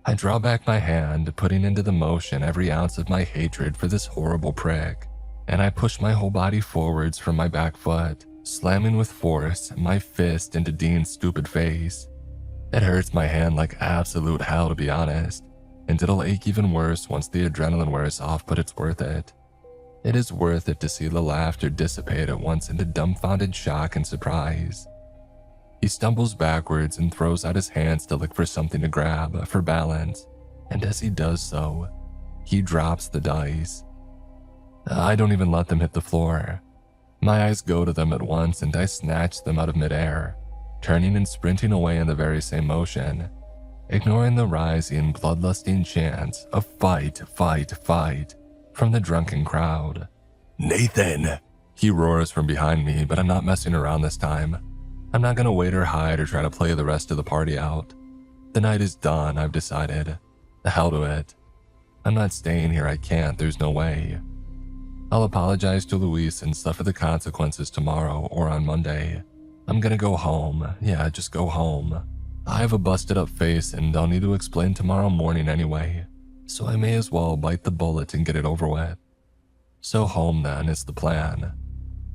I draw back my hand, putting into the motion every ounce of my hatred for this horrible prick, and I push my whole body forwards from my back foot, slamming with force my fist into Dean's stupid face. It hurts my hand like absolute hell, to be honest, and it'll ache even worse once the adrenaline wears off, but it's worth it. It is worth it to see the laughter dissipate at once into dumbfounded shock and surprise. He stumbles backwards and throws out his hands to look for something to grab for balance, and as he does so, he drops the dice. I don't even let them hit the floor. My eyes go to them at once and I snatch them out of midair, turning and sprinting away in the very same motion, ignoring the rising, bloodlusting chants of fight, fight, fight from the drunken crowd. "Nathan!" he roars from behind me, but I'm not messing around this time. I'm not gonna wait or hide or try to play the rest of the party out. The night is done, I've decided. The hell to it. I'm not staying here, I can't, there's no way. I'll apologize to Louise and suffer the consequences tomorrow or on Monday. I'm gonna go home. Yeah, just go home. I have a busted up face and I'll need to explain tomorrow morning anyway, so I may as well bite the bullet and get it over with. So home then is the plan.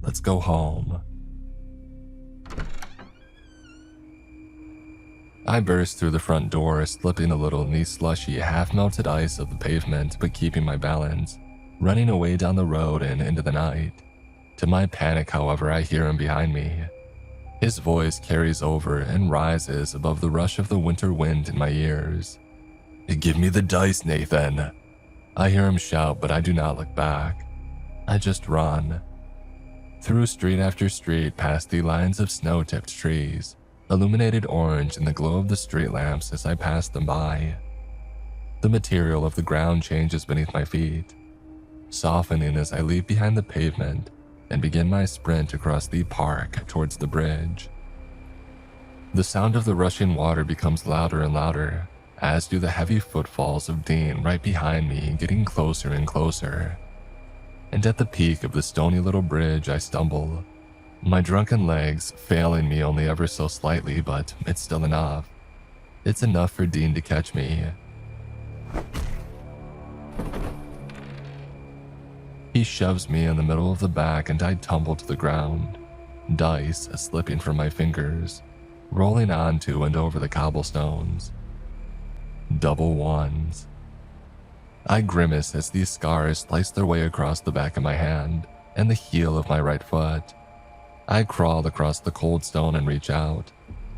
Let's go home. I burst through the front door, slipping a little in the slushy, half-melted ice of the pavement but keeping my balance, running away down the road and into the night. To my panic, however, I hear him behind me. His voice carries over and rises above the rush of the winter wind in my ears. "Give me the dice, Nathan." I hear him shout, but I do not look back. I just run. Through street after street, past the lines of snow-tipped trees, illuminated orange in the glow of the street lamps as I pass them by. The material of the ground changes beneath my feet, softening as I leap behind the pavement and begin my sprint across the park towards the bridge. The sound of the rushing water becomes louder and louder, as do the heavy footfalls of Dean right behind me, getting closer and closer. And at the peak of the stony little bridge, I stumble, my drunken legs failing me only ever so slightly, but it's still enough. It's enough for Dean to catch me. He shoves me in the middle of the back and I tumble to the ground, dice slipping from my fingers, rolling onto and over the cobblestones. Double ones. I grimace as these scars slice their way across the back of my hand and the heel of my right foot. I crawl across the cold stone and reach out,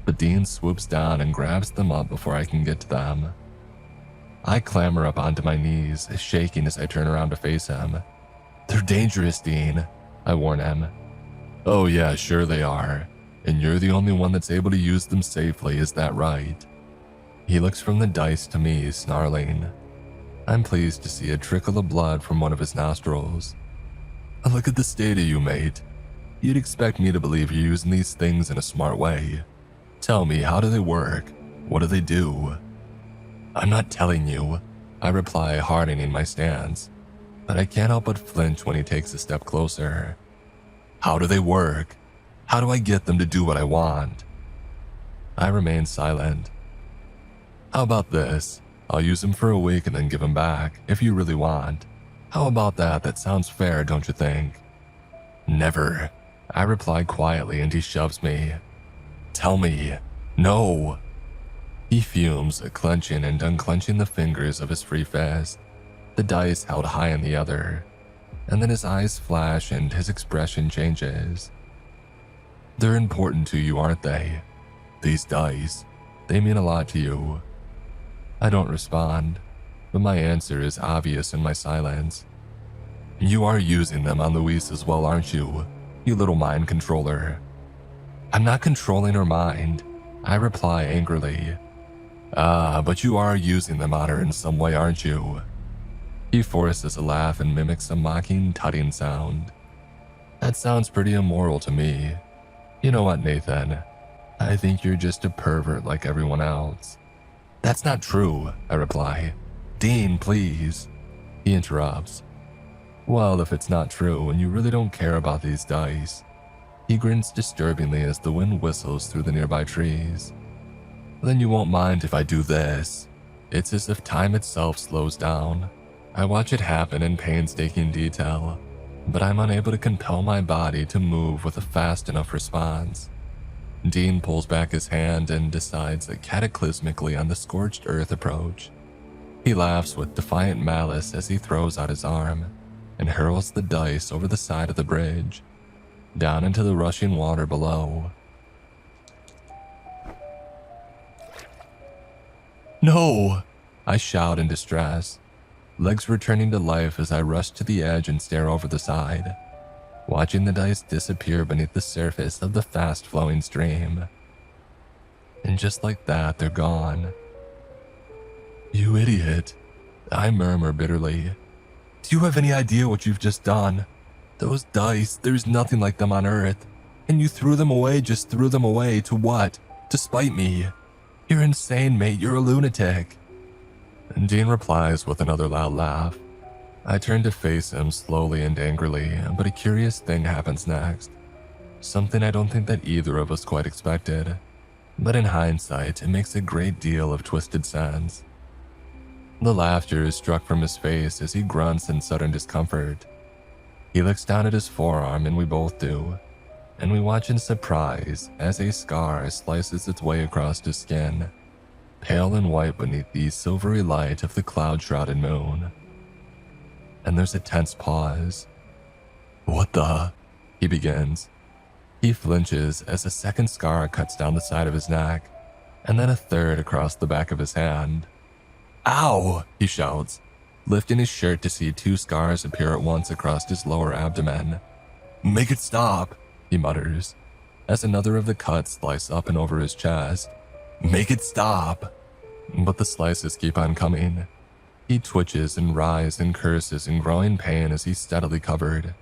but Dean swoops down and grabs them up before I can get to them. I clamber up onto my knees, shaking as I turn around to face him. "They're dangerous, Dean," I warn him. "Oh yeah, sure they are. And you're the only one that's able to use them safely, is that right?" He looks from the dice to me, snarling. I'm pleased to see a trickle of blood from one of his nostrils. "Look at the state of you, mate. You'd expect me to believe you're using these things in a smart way. Tell me, how do they work? What do they do?" "I'm not telling you," I reply, hardening my stance, but I can't help but flinch when he takes a step closer. "How do they work? How do I get them to do what I want?" I remain silent. "How about this? I'll use them for a week and then give them back, if you really want. How about that? That sounds fair, don't you think?" "Never," I reply quietly, and he shoves me. "Tell me. No." He fumes, clenching and unclenching the fingers of his free fist, the dice held high in the other, and then his eyes flash and his expression changes. "They're important to you, aren't they? These dice, they mean a lot to you." I don't respond, but my answer is obvious in my silence. "You are using them on Louise as well, aren't you? You little mind controller." "I'm not controlling her mind," I reply angrily. "Ah, but you are using them on her in some way, aren't you?" He forces a laugh and mimics a mocking, tutting sound. "That sounds pretty immoral to me. You know what, Nathan? I think you're just a pervert like everyone else." "That's not true," I reply. "Dean, please." He interrupts. "Well, if it's not true and you really don't care about these dice." He grins disturbingly as the wind whistles through the nearby trees. "Then you won't mind if I do this." It's as if time itself slows down. I watch it happen in painstaking detail, but I'm unable to compel my body to move with a fast enough response. Dean pulls back his hand and decides cataclysmically on the scorched earth approach. He laughs with defiant malice as he throws out his arm and hurls the dice over the side of the bridge, down into the rushing water below. "No!" I shout in distress, legs returning to life as I rush to the edge and stare over the side, watching the dice disappear beneath the surface of the fast-flowing stream. And just like that, they're gone. "You idiot," I murmur bitterly. "Do you have any idea what you've just done? Those dice, there's nothing like them on Earth. And you threw them away, just threw them away. To what? To spite me. You're insane, mate. You're a lunatic." And Dean replies with another loud laugh. I turn to face him slowly and angrily, but a curious thing happens next. Something I don't think that either of us quite expected. But in hindsight, it makes a great deal of twisted sense. The laughter is struck from his face as he grunts in sudden discomfort. He looks down at his forearm, and we both do, and we watch in surprise as a scar slices its way across his skin, pale and white beneath the silvery light of the cloud-shrouded moon. And there's a tense pause. "What the?" he begins. He flinches as a second scar cuts down the side of his neck, and then a third across the back of his hand. "Ow!" he shouts, lifting his shirt to see two scars appear at once across his lower abdomen. "Make it stop," he mutters, as another of the cuts slice up and over his chest. "Make it stop." But the slices keep on coming. He twitches and writhes and curses in growing pain as he's steadily covered.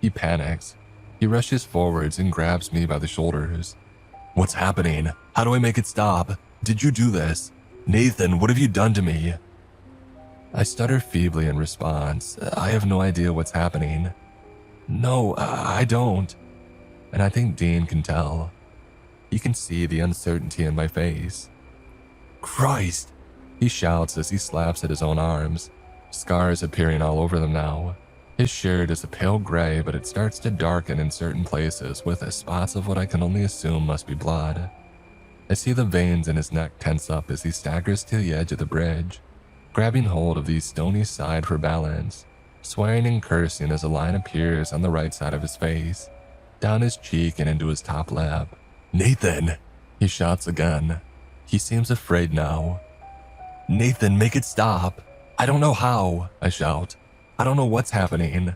He panics. He rushes forwards and grabs me by the shoulders. "What's happening? How do I make it stop? Did you do this? Nathan, what have you done to me?" I stutter feebly in response. I have no idea what's happening. "No, I don't." And I think Dean can tell. He can see the uncertainty in my face. "Christ!" he shouts as he slaps at his own arms, scars appearing all over them now. His shirt is a pale gray, but it starts to darken in certain places with spots of what I can only assume must be blood. I see the veins in his neck tense up as he staggers to the edge of the bridge, grabbing hold of the stony side for balance, swearing and cursing as a line appears on the right side of his face, down his cheek and into his top lip. "Nathan!" he shouts again. He seems afraid now. "Nathan, make it stop!" "I don't know how," I shout. "I don't know what's happening."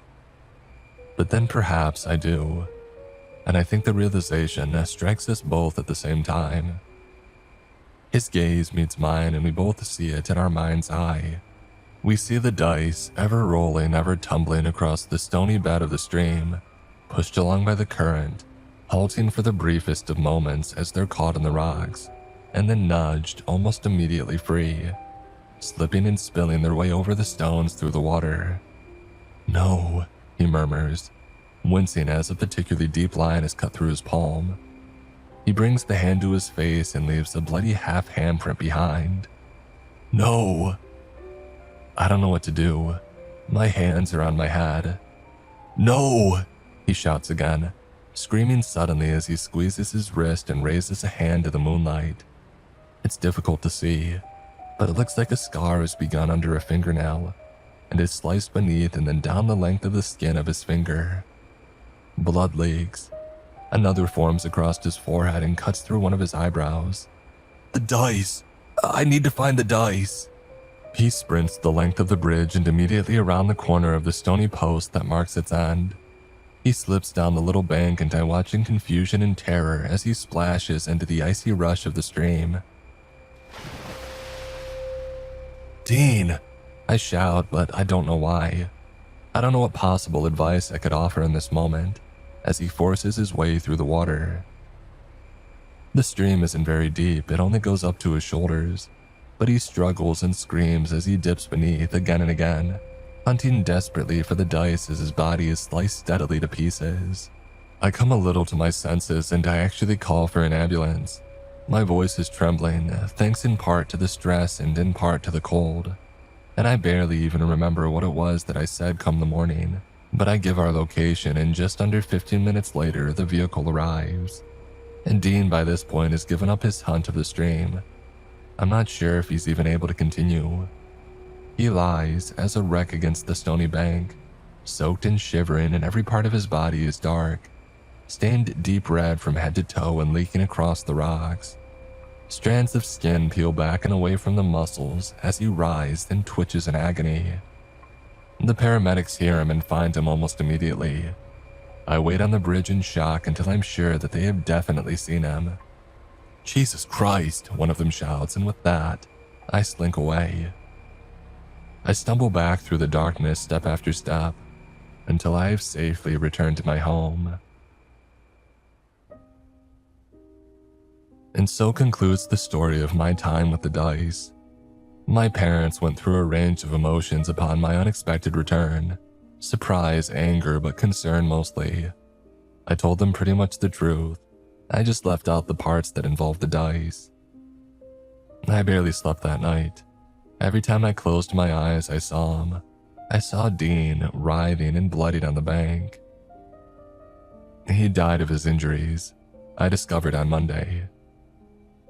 But then perhaps I do. And I think the realization strikes us both at the same time. His gaze meets mine and we both see it in our mind's eye. We see the dice, ever rolling, ever tumbling across the stony bed of the stream, pushed along by the current, halting for the briefest of moments as they're caught in the rocks, and then nudged almost immediately free, slipping and spilling their way over the stones through the water. "No," he murmurs, wincing as a particularly deep line is cut through his palm. He brings the hand to his face and leaves a bloody half handprint behind. "No." I don't know what to do. My hands are on my head. "No," he shouts again, screaming suddenly as he squeezes his wrist and raises a hand to the moonlight. It's difficult to see, but it looks like a scar has begun under a fingernail and is sliced beneath and then down the length of the skin of his finger. Blood leaks. Another forms across his forehead and cuts through one of his eyebrows. "The dice! I need to find the dice!" He sprints the length of the bridge and immediately around the corner of the stony post that marks its end. He slips down the little bank and I watch in confusion and terror as he splashes into the icy rush of the stream. "Dean!" I shout, but I don't know why. I don't know what possible advice I could offer in this moment, as he forces his way through the water. The stream isn't very deep, it only goes up to his shoulders, but he struggles and screams as he dips beneath again and again, hunting desperately for the dice as his body is sliced steadily to pieces. I come a little to my senses and I actually call for an ambulance. My voice is trembling, thanks in part to the stress and in part to the cold. And I barely even remember what it was that I said come the morning, but I give our location and just under 15 minutes later the vehicle arrives. And Dean by this point has given up his hunt of the stream. I'm not sure if he's even able to continue. He lies as a wreck against the stony bank, soaked and shivering, and every part of his body is dark, stained deep red from head to toe and leaking across the rocks. Strands of skin peel back and away from the muscles as he writhes and twitches in agony. The paramedics hear him and find him almost immediately. I wait on the bridge in shock until I'm sure that they have definitely seen him. "Jesus Christ," one of them shouts, and with that, I slink away. I stumble back through the darkness step after step until I have safely returned to my home. And so concludes the story of my time with the dice. My parents went through a range of emotions upon my unexpected return. Surprise, anger, but concern mostly. I told them pretty much the truth. I just left out the parts that involved the dice. I barely slept that night. Every time I closed my eyes, I saw him. I saw Dean writhing and bloodied on the bank. He died of his injuries, I discovered on Monday.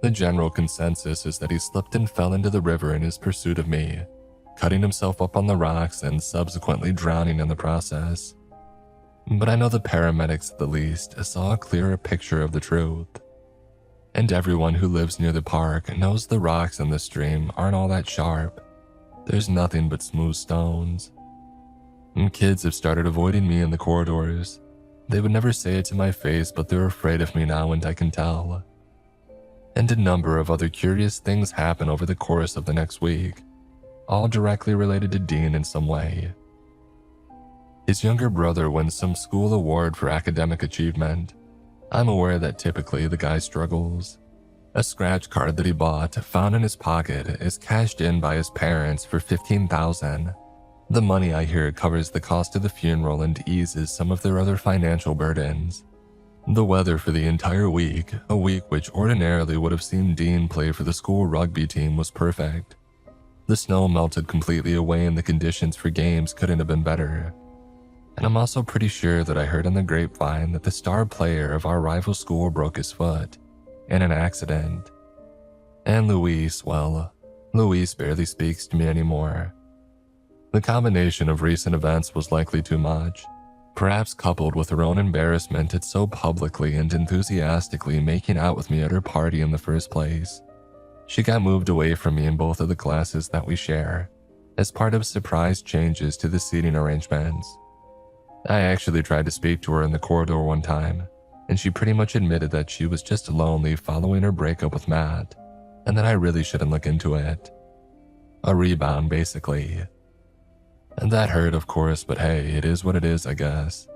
The general consensus is that he slipped and fell into the river in his pursuit of me, cutting himself up on the rocks and subsequently drowning in the process. But I know the paramedics at the least saw a clearer picture of the truth. And everyone who lives near the park knows the rocks in the stream aren't all that sharp. There's nothing but smooth stones. And kids have started avoiding me in the corridors. They would never say it to my face, but they're afraid of me now and I can tell. And a number of other curious things happen over the course of the next week, all directly related to Dean in some way. His younger brother wins some school award for academic achievement. I'm aware that typically the guy struggles. A scratch card that he bought, found in his pocket, is cashed in by his parents for $15,000. The money, I hear, covers the cost of the funeral and eases some of their other financial burdens. The weather for the entire week, a week which ordinarily would have seen Dean play for the school rugby team, was perfect. The snow melted completely away and the conditions for games couldn't have been better. And I'm also pretty sure that I heard on the grapevine that the star player of our rival school broke his foot in an accident. And Luis, well, Luis barely speaks to me anymore. The combination of recent events was likely too much, perhaps coupled with her own embarrassment at so publicly and enthusiastically making out with me at her party in the first place. She got moved away from me in both of the classes that we share, as part of surprise changes to the seating arrangements. I actually tried to speak to her in the corridor one time, and she pretty much admitted that she was just lonely following her breakup with Matt, and that I really shouldn't look into it. A rebound, basically. And that hurt, of course, but hey, it is what it is, I guess.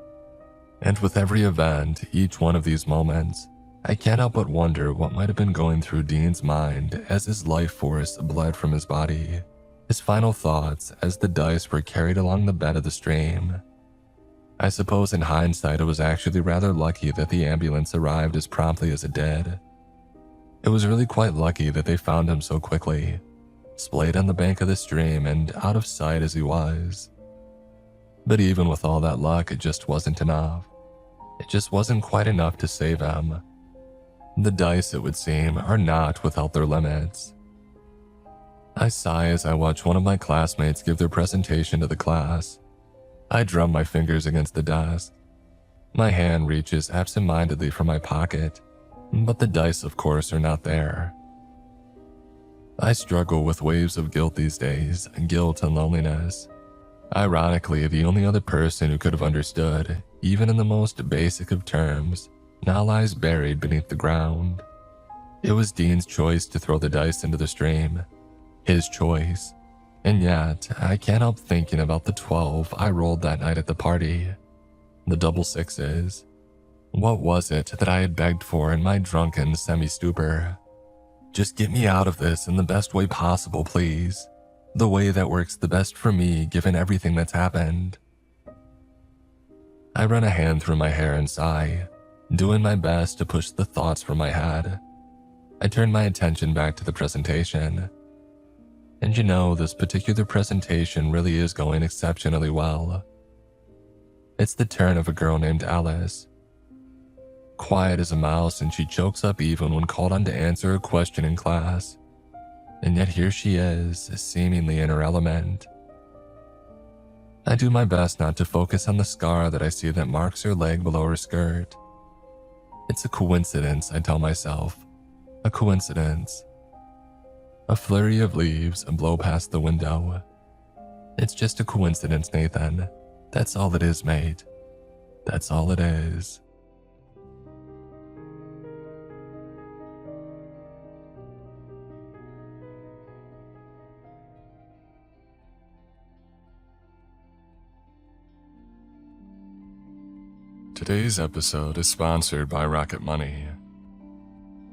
And with every event, each one of these moments, I can't help but wonder what might have been going through Dean's mind as his life force bled from his body, his final thoughts as the dice were carried along the bed of the stream. I suppose in hindsight it was actually rather lucky that the ambulance arrived as promptly as it did. It was really quite lucky that they found him so quickly, splayed on the bank of the stream and out of sight as he was. But even with all that luck, it just wasn't enough. It just wasn't quite enough to save him. The dice, it would seem, are not without their limits. I sigh as I watch one of my classmates give their presentation to the class. I drum my fingers against the desk. My hand reaches absent-mindedly for my pocket, but the dice, of course, are not there. I struggle with waves of guilt these days, guilt and loneliness. Ironically, the only other person who could have understood, even in the most basic of terms, now lies buried beneath the ground. It was Dean's choice to throw the dice into the stream. His choice. And yet, I can't help thinking about the 12 I rolled that night at the party. The double sixes. What was it that I had begged for in my drunken semi-stupor? Just get me out of this in the best way possible, please. The way that works the best for me, given everything that's happened. I run a hand through my hair and sigh, doing my best to push the thoughts from my head. I turn my attention back to the presentation. And you know, this particular presentation really is going exceptionally well. It's the turn of a girl named Alice. Quiet as a mouse, and she chokes up even when called on to answer a question in class. And yet here she is, seemingly in her element. I do my best not to focus on the scar that I see that marks her leg below her skirt. It's a coincidence, I tell myself. A coincidence. A flurry of leaves blow past the window. It's just a coincidence, Nathan. That's all it is, mate. That's all it is. Today's episode is sponsored by Rocket Money.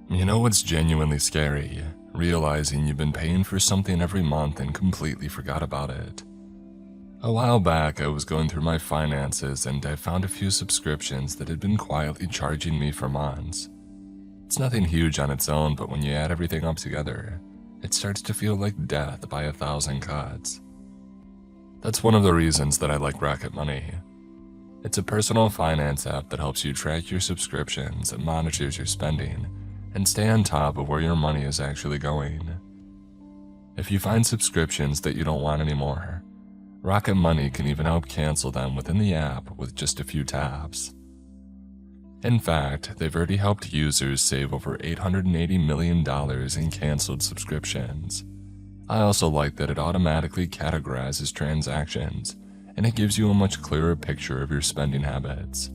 You know what's genuinely scary? Realizing you've been paying for something every month and completely forgot about it. A while back, I was going through my finances and I found a few subscriptions that had been quietly charging me for months. It's nothing huge on its own, but when you add everything up together, it starts to feel like death by 1,000 cuts. That's one of the reasons that I like Rocket Money. It's a personal finance app that helps you track your subscriptions and monitors your spending, and stay on top of where your money is actually going. If you find subscriptions that you don't want anymore, Rocket Money can even help cancel them within the app with just a few taps. In fact, they've already helped users save over $880 million in canceled subscriptions. I also like that it automatically categorizes transactions, and it gives you a much clearer picture of your spending habits.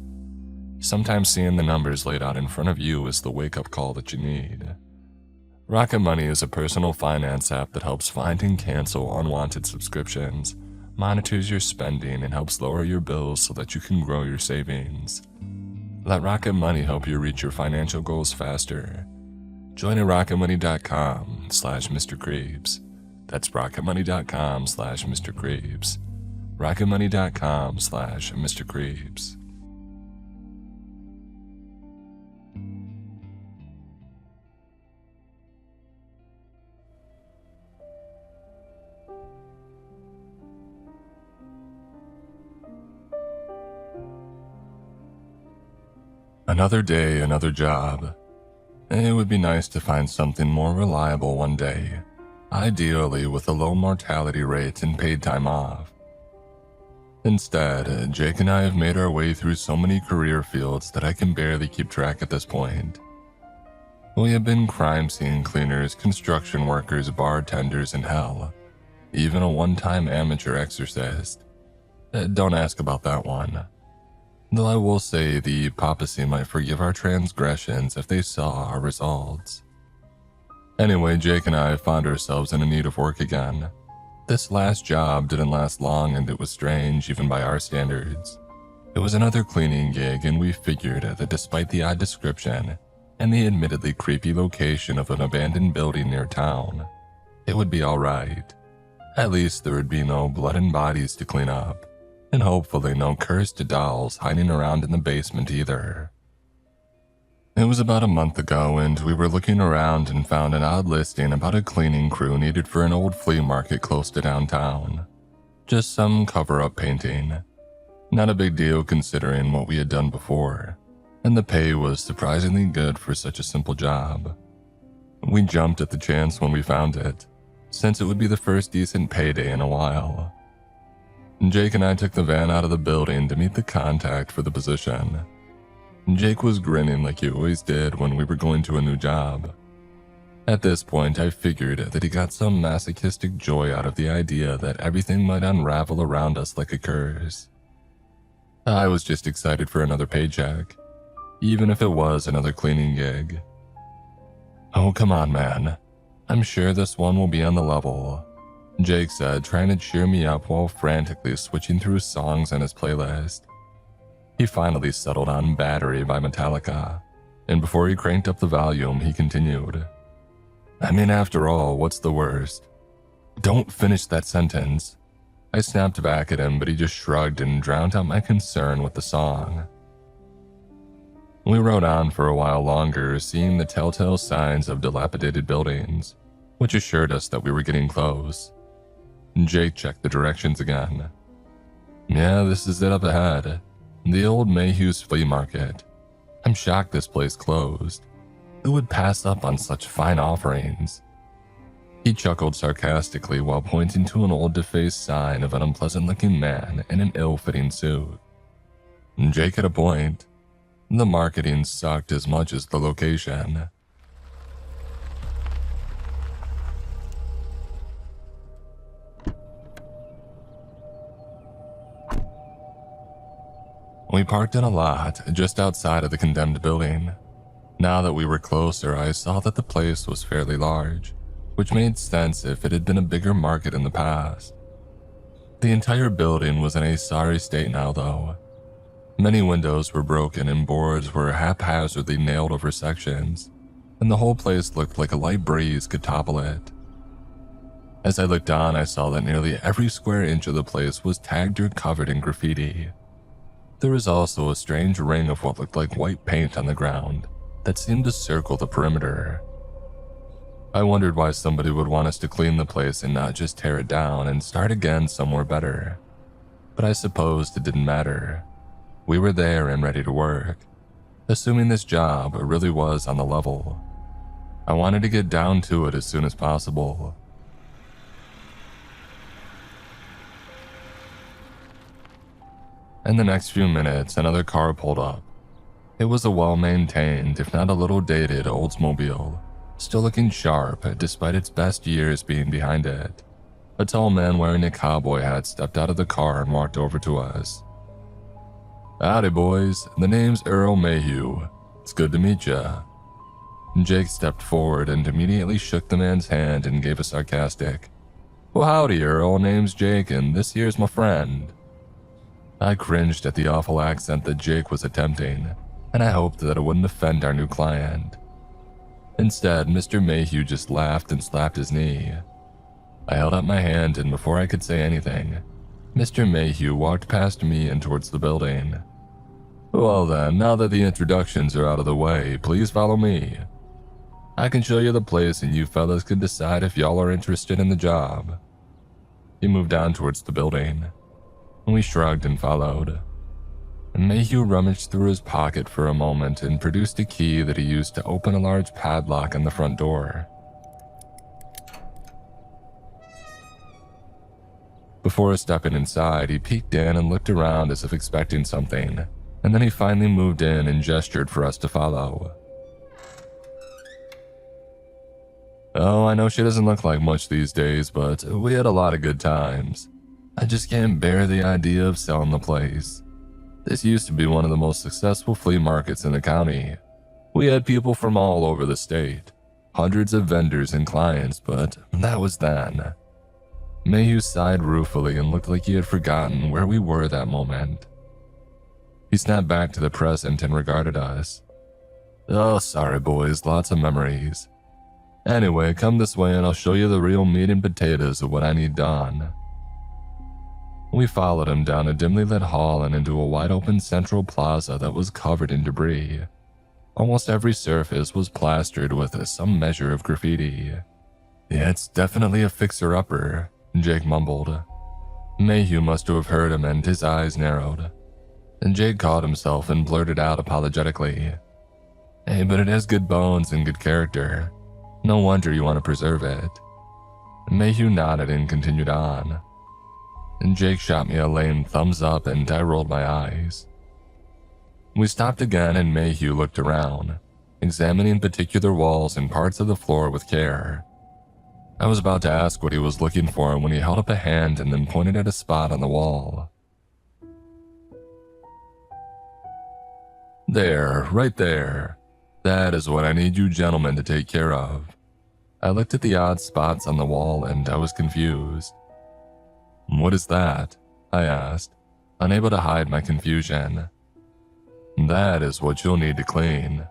Sometimes seeing the numbers laid out in front of you is the wake-up call that you need. Rocket Money is a personal finance app that helps find and cancel unwanted subscriptions, monitors your spending, and helps lower your bills so that you can grow your savings. Let Rocket Money help you reach your financial goals faster. Join at rocketmoney.com/Mr. Creeps. That's rocketmoney.com/Mr. Creeps. rocketmoney.com/Mr. Creeps. Another day, another job. It would be nice to find something more reliable one day, ideally with a low mortality rate and paid time off. Instead, Jake and I have made our way through so many career fields that I can barely keep track at this point. We have been crime scene cleaners, construction workers, bartenders, and hell, even a one-time amateur exorcist. Don't ask about that one. Though I will say the papacy might forgive our transgressions if they saw our results. Anyway, Jake and I found ourselves in need of work again. This last job didn't last long and it was strange even by our standards. It was another cleaning gig and we figured that despite the odd description and the admittedly creepy location of an abandoned building near town, it would be alright. At least there would be no blood and bodies to clean up. And hopefully no cursed dolls hiding around in the basement either. It was about a month ago and we were looking around and found an odd listing about a cleaning crew needed for an old flea market close to downtown. Just some cover-up painting. Not a big deal considering what we had done before, and the pay was surprisingly good for such a simple job. We jumped at the chance when we found it, since it would be the first decent payday in a while. Jake and I took the van out of the building to meet the contact for the position. Jake was grinning like he always did when we were going to a new job. At this point, I figured that he got some masochistic joy out of the idea that everything might unravel around us like a curse. I was just excited for another paycheck, even if it was another cleaning gig. "Oh, come on, man. I'm sure this one will be on the level," Jake said, trying to cheer me up while frantically switching through songs on his playlist. He finally settled on Battery by Metallica, and before he cranked up the volume, he continued. "I mean, after all, what's the worst?" "Don't finish that sentence." I snapped back at him, but he just shrugged and drowned out my concern with the song. We rode on for a while longer, seeing the telltale signs of dilapidated buildings, which assured us that we were getting close. Jake checked the directions again. "Yeah, this is it up ahead. The old Mayhew's flea market. I'm shocked this place closed. Who would pass up on such fine offerings?" He chuckled sarcastically while pointing to an old defaced sign of an unpleasant-looking man in an ill-fitting suit. Jake had a point. The marketing sucked as much as the location. We parked in a lot just outside of the condemned building. Now that we were closer, I saw that the place was fairly large, which made sense if it had been a bigger market in the past. The entire building was in a sorry state now, though. Many windows were broken and boards were haphazardly nailed over sections, and the whole place looked like a light breeze could topple it. As I looked on, I saw that nearly every square inch of the place was tagged or covered in graffiti. There was also a strange ring of what looked like white paint on the ground that seemed to circle the perimeter. I wondered why somebody would want us to clean the place and not just tear it down and start again somewhere better. But I supposed it didn't matter. We were there and ready to work, assuming this job really was on the level. I wanted to get down to it as soon as possible. In the next few minutes, another car pulled up. It was a well-maintained, if not a little dated, Oldsmobile, still looking sharp despite its best years being behind it. A tall man wearing a cowboy hat stepped out of the car and walked over to us. "Howdy, boys. The name's Earl Mayhew. It's good to meet ya." Jake stepped forward and immediately shook the man's hand and gave a sarcastic, Well, howdy, Earl. Name's Jake, and this here's my friend. I cringed at the awful accent that Jake was attempting, and I hoped that it wouldn't offend our new client. Instead, Mr. Mayhew just laughed and slapped his knee. I held out my hand, and before I could say anything, Mr. Mayhew walked past me and towards the building. Well then, now that the introductions are out of the way, please follow me. I can show you the place and you fellas can decide if y'all are interested in the job. He moved on towards the building, and we shrugged and followed. Mayhew rummaged through his pocket for a moment and produced a key that he used to open a large padlock on the front door. Before stepping inside, he peeked in and looked around as if expecting something, and then he finally moved in and gestured for us to follow. Oh, I know she doesn't look like much these days, but we had a lot of good times. I just can't bear the idea of selling the place. This used to be one of the most successful flea markets in the county. We had people from all over the state, hundreds of vendors and clients, but that was then. Mayhew sighed ruefully and looked like he had forgotten where we were that moment. He snapped back to the present and regarded us. Oh, sorry boys, lots of memories. Anyway, come this way and I'll show you the real meat and potatoes of what I need done. We followed him down a dimly lit hall and into a wide open central plaza that was covered in debris. Almost every surface was plastered with some measure of graffiti. Yeah, it's definitely a fixer-upper, Jake mumbled. Mayhew must have heard him and his eyes narrowed. And Jake caught himself and blurted out apologetically. Hey, but it has good bones and good character. No wonder you want to preserve it. Mayhew nodded and continued on. And Jake shot me a lame thumbs up and I rolled my eyes. We stopped again and Mayhew looked around, examining particular walls and parts of the floor with care. I was about to ask what he was looking for when he held up a hand and then pointed at a spot on the wall. There, right there. That is what I need you gentlemen to take care of. I looked at the odd spots on the wall and I was confused. What is that? I asked, unable to hide my confusion. That is what you'll need to clean.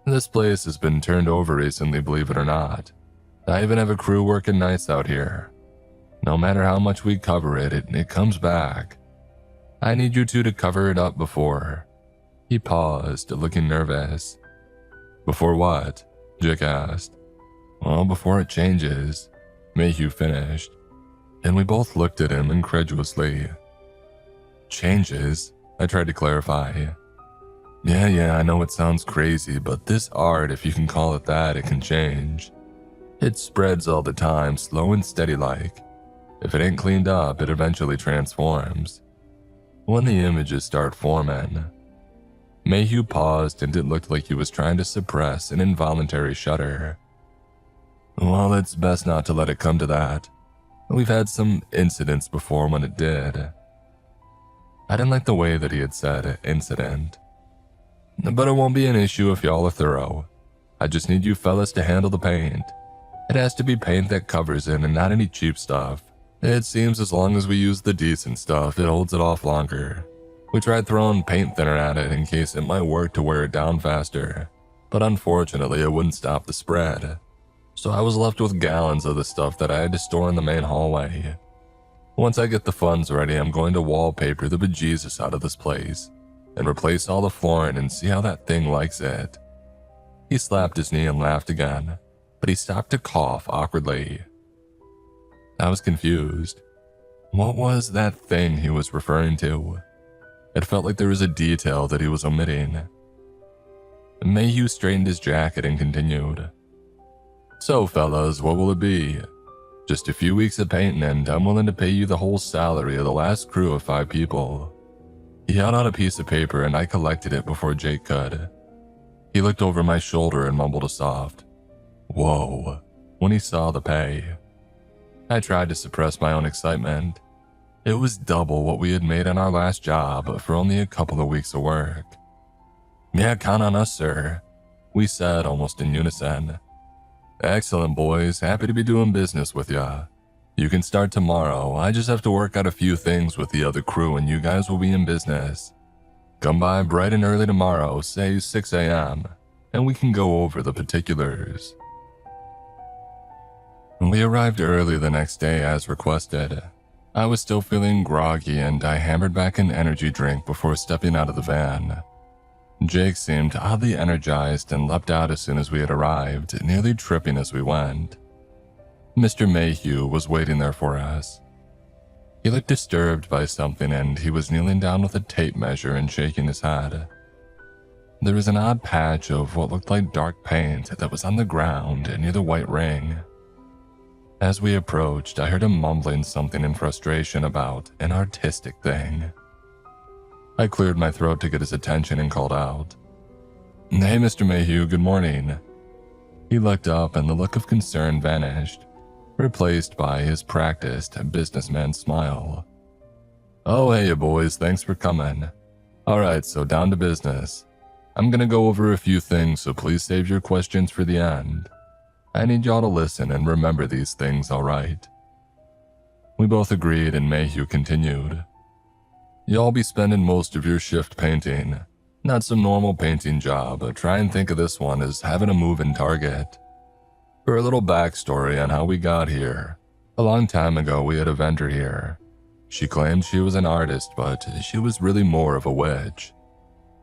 This place has been turned over recently, believe it or not. I even have a crew working nights out here. No matter how much we cover it, it comes back. I need you two to cover it up before. He paused, looking nervous. Before what? Jake asked. Well, before it changes, Mayhew finished, and we both looked at him incredulously. Changes? I tried to clarify. Yeah, I know it sounds crazy, but this art, if you can call it that, it can change. It spreads all the time, slow and steady like. If it ain't cleaned up, it eventually transforms. When the images start forming. Mayhew paused and it looked like he was trying to suppress an involuntary shudder. Well, it's best not to let it come to that. We've had some incidents before when it did. I didn't like the way that he had said incident. But it won't be an issue if y'all are thorough. I just need you fellas to handle the paint. It has to be paint that covers it and not any cheap stuff. It seems as long as we use the decent stuff, it holds it off longer. We tried throwing paint thinner at it in case it might work to wear it down faster, but unfortunately it wouldn't stop the spread. So I was left with gallons of the stuff that I had to store in the main hallway. Once I get the funds ready, I'm going to wallpaper the bejesus out of this place and replace all the flooring and see how that thing likes it. He slapped his knee and laughed again, but he stopped to cough awkwardly. I was confused. What was that thing he was referring to? It felt like there was a detail that he was omitting. Mayhew straightened his jacket and continued. So fellas, what will it be? Just a few weeks of painting and I'm willing to pay you the whole salary of the last crew of 5 people. He held out a piece of paper and I collected it before Jake could. He looked over my shoulder and mumbled a soft, "Whoa," when he saw the pay. I tried to suppress my own excitement. It was double what we had made on our last job for only a couple of weeks of work. Yeah, count on us, sir, we said almost in unison. Excellent, boys. Happy to be doing business with ya. You can start tomorrow. I just have to work out a few things with the other crew and you guys will be in business. Come by bright and early tomorrow, say 6 a.m., and we can go over the particulars. We arrived early the next day as requested. I was still feeling groggy and I hammered back an energy drink before stepping out of the van. Jake seemed oddly energized and leapt out as soon as we had arrived, nearly tripping as we went. Mr. Mayhew was waiting there for us. He looked disturbed by something and he was kneeling down with a tape measure and shaking his head. There was an odd patch of what looked like dark paint that was on the ground near the white ring. As we approached, I heard him mumbling something in frustration about an artistic thing. I cleared my throat to get his attention and called out, "Hey, Mr. Mayhew, good morning." He looked up and the look of concern vanished, replaced by his practiced businessman smile. "Oh, hey, boys, thanks for coming. Alright, so down to business. I'm gonna go over a few things, so please save your questions for the end. I need y'all to listen and remember these things, alright?" We both agreed and Mayhew continued. "Y'all be spending most of your shift painting. Not some normal painting job, but try and think of this one as having a moving target. For a little backstory on how we got here, a long time ago we had a vendor here. She claimed she was an artist, but she was really more of a witch.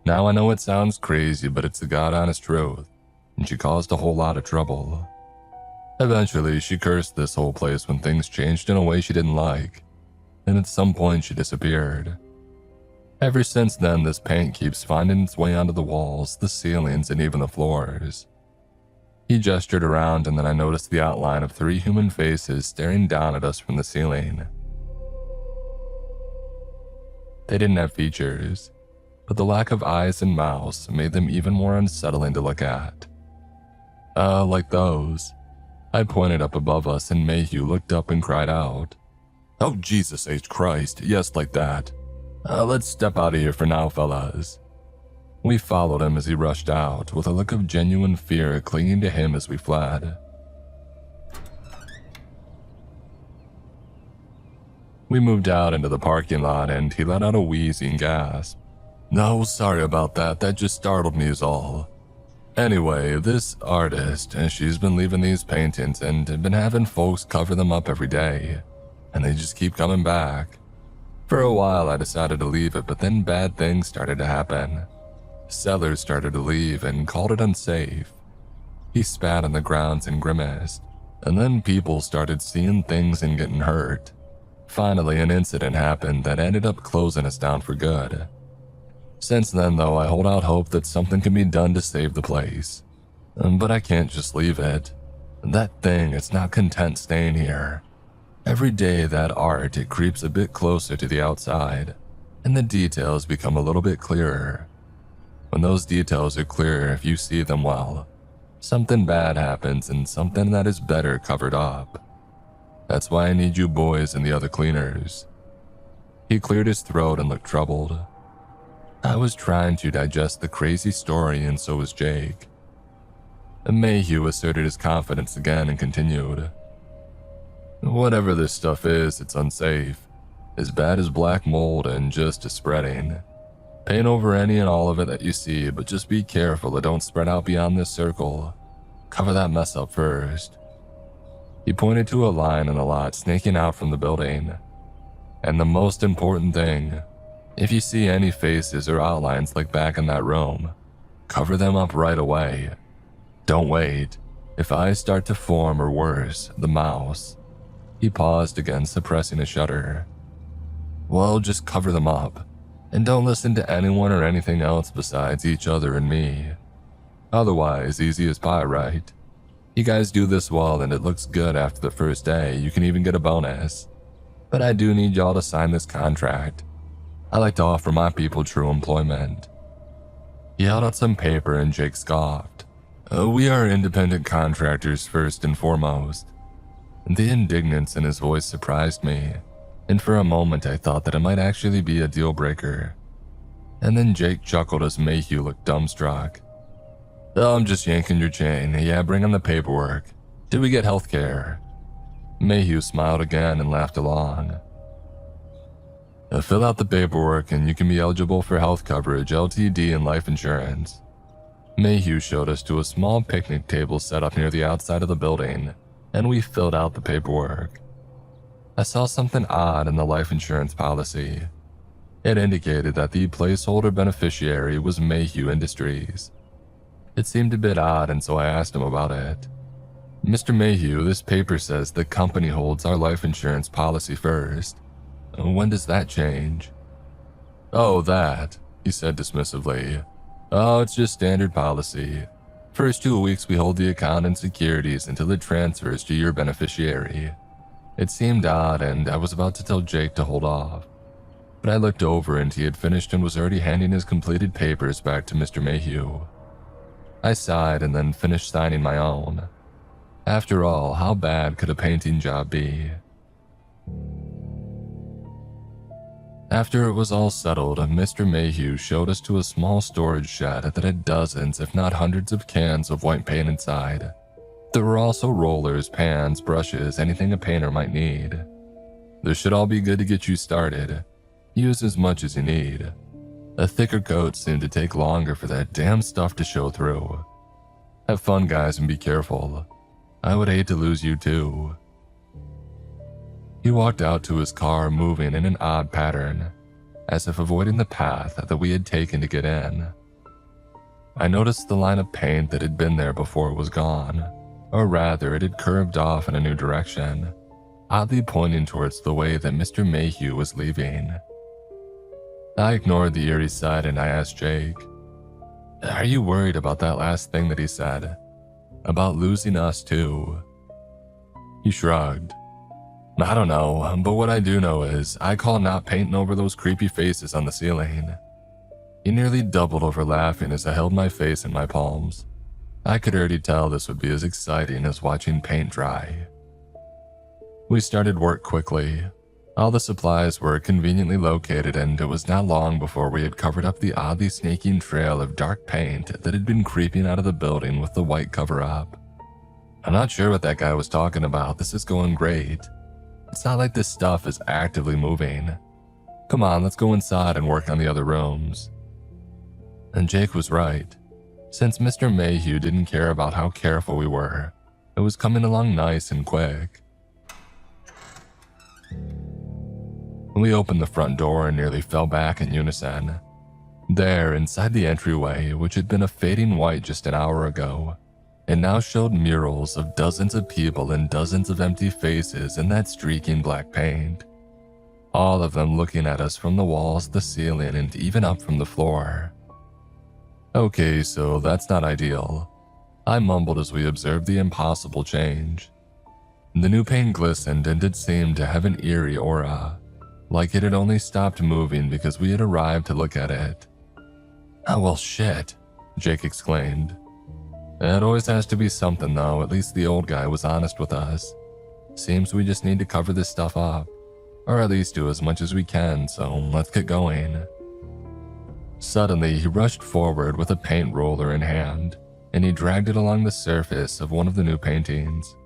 Now I know it sounds crazy, but it's the God-honest truth, and she caused a whole lot of trouble. Eventually, she cursed this whole place when things changed in a way she didn't like, and at some point she disappeared. Ever since then, this paint keeps finding its way onto the walls, the ceilings, and even the floors." He gestured around and then I noticed the outline of 3 human faces staring down at us from the ceiling. They didn't have features, but the lack of eyes and mouths made them even more unsettling to look at. Like those." I pointed up above us and Mayhew looked up and cried out, "Oh, Jesus H. Christ, yes, like that. Let's step out of here for now, fellas." We followed him as he rushed out, with a look of genuine fear clinging to him as we fled. We moved out into the parking lot and he let out a wheezing gasp. "No, sorry about that, that just startled me is all. Anyway, this artist, she's been leaving these paintings and been having folks cover them up every day, and they just keep coming back. For a while I decided to leave it, but then bad things started to happen. Sellers started to leave and called it unsafe." He spat on the grounds and grimaced, and then people started seeing things and getting hurt. Finally, an incident happened that ended up closing us down for good. Since then, though, I hold out hope that something can be done to save the place. But I can't just leave it. That thing is not content staying here. Every day that art, it creeps a bit closer to the outside, and the details become a little bit clearer. When those details are clear, if you see them well, something bad happens and something that is better covered up. That's why I need you boys and the other cleaners." He cleared his throat and looked troubled. I was trying to digest the crazy story and so was Jake. Mayhew asserted his confidence again and continued. "Whatever this stuff is, it's unsafe. As bad as black mold and just as spreading. Paint over any and all of it that you see, but just be careful it don't spread out beyond this circle. Cover that mess up first." He pointed to a line in the lot snaking out from the building. "And the most important thing, if you see any faces or outlines like back in that room, cover them up right away. Don't wait. If eyes start to form or worse, the mouse." He paused again, suppressing a shudder. "Well, just cover them up. And don't listen to anyone or anything else besides each other and me. Otherwise, easy as pie, right? You guys do this well and it looks good after the first day, you can even get a bonus. But I do need y'all to sign this contract. I like to offer my people true employment." He held out some paper and Jake scoffed. We are independent contractors first and foremost." The indignance in his voice surprised me, and for a moment I thought that it might actually be a deal breaker. And then Jake chuckled as Mayhew looked dumbstruck. "Oh, I'm just yanking your chain. Yeah, bring him the paperwork. Did we get healthcare?" Mayhew smiled again and laughed along. Fill out the paperwork and you can be eligible for health coverage, LTD, and life insurance. Mayhew showed us to a small picnic table set up near the outside of the building, and we filled out the paperwork. I saw something odd in the life insurance policy. It indicated that the placeholder beneficiary was Mayhew Industries. It seemed a bit odd, and so I asked him about it. Mr. Mayhew, this paper says the company holds our life insurance policy first. When does that change? Oh, that, he said dismissively. Oh, it's just standard policy. First 2 weeks we hold the account and securities until it transfers to your beneficiary. It seemed odd, and I was about to tell Jake to hold off. But I looked over and he had finished and was already handing his completed papers back to Mr. Mayhew. I sighed and then finished signing my own. After all, how bad could a painting job be? After it was all settled, Mr. Mayhew showed us to a small storage shed that had dozens, if not hundreds, of cans of white paint inside. There were also rollers, pans, brushes, anything a painter might need. This should all be good to get you started. Use as much as you need. A thicker coat seemed to take longer for that damn stuff to show through. Have fun, guys, and be careful. I would hate to lose you too. He walked out to his car, moving in an odd pattern, as if avoiding the path that we had taken to get in. I noticed the line of paint that had been there before it was gone, or rather it had curved off in a new direction, oddly pointing towards the way that Mr. Mayhew was leaving. I ignored the eerie sight and I asked Jake, "Are you worried about that last thing that he said? About losing us too?" He shrugged. "I don't know, but what I do know is I call not painting over those creepy faces on the ceiling." He nearly doubled over laughing as I held my face in my palms. I could already tell this would be as exciting as watching paint dry. We started work quickly. All the supplies were conveniently located, and it was not long before we had covered up the oddly snaking trail of dark paint that had been creeping out of the building with the white cover-up. I'm not sure what that guy was talking about. This is going great. It's not like this stuff is actively moving. Come on, let's go inside and work on the other rooms. And Jake was right. Since Mr. Mayhew didn't care about how careful we were, it was coming along nice and quick. We opened the front door and nearly fell back in unison. There, inside the entryway, which had been a fading white just an hour ago, it now showed murals of dozens of people and dozens of empty faces in that streaking black paint. All of them looking at us from the walls, the ceiling, and even up from the floor. Okay, so that's not ideal. I mumbled as we observed the impossible change. The new paint glistened and it seemed to have an eerie aura, like it had only stopped moving because we had arrived to look at it. "Oh well, shit," Jake exclaimed. It always has to be something though, at least the old guy was honest with us. Seems we just need to cover this stuff up, or at least do as much as we can, so let's get going. Suddenly, he rushed forward with a paint roller in hand, and he dragged it along the surface of one of the new paintings.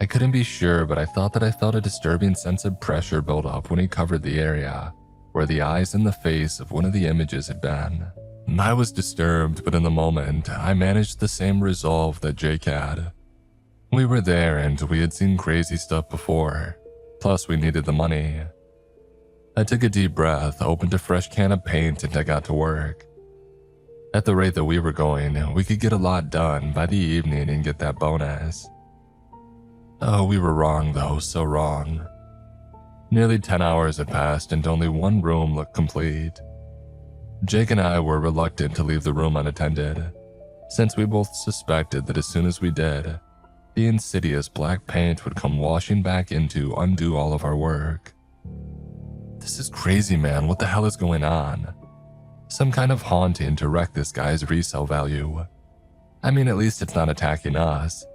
I couldn't be sure, but I thought that I felt a disturbing sense of pressure build up when he covered the area where the eyes and the face of one of the images had been. I was disturbed, but in the moment, I managed the same resolve that Jake had. We were there and we had seen crazy stuff before, plus we needed the money. I took a deep breath, opened a fresh can of paint, and I got to work. At the rate that we were going, we could get a lot done by the evening and get that bonus. Oh, we were wrong though, so wrong. Nearly 10 hours had passed and only one room looked complete. Jake and I were reluctant to leave the room unattended, since we both suspected that as soon as we did, the insidious black paint would come washing back in to undo all of our work. This is crazy, man. What the hell is going on? Some kind of haunting to wreck this guy's resale value. I mean, at least it's not attacking us,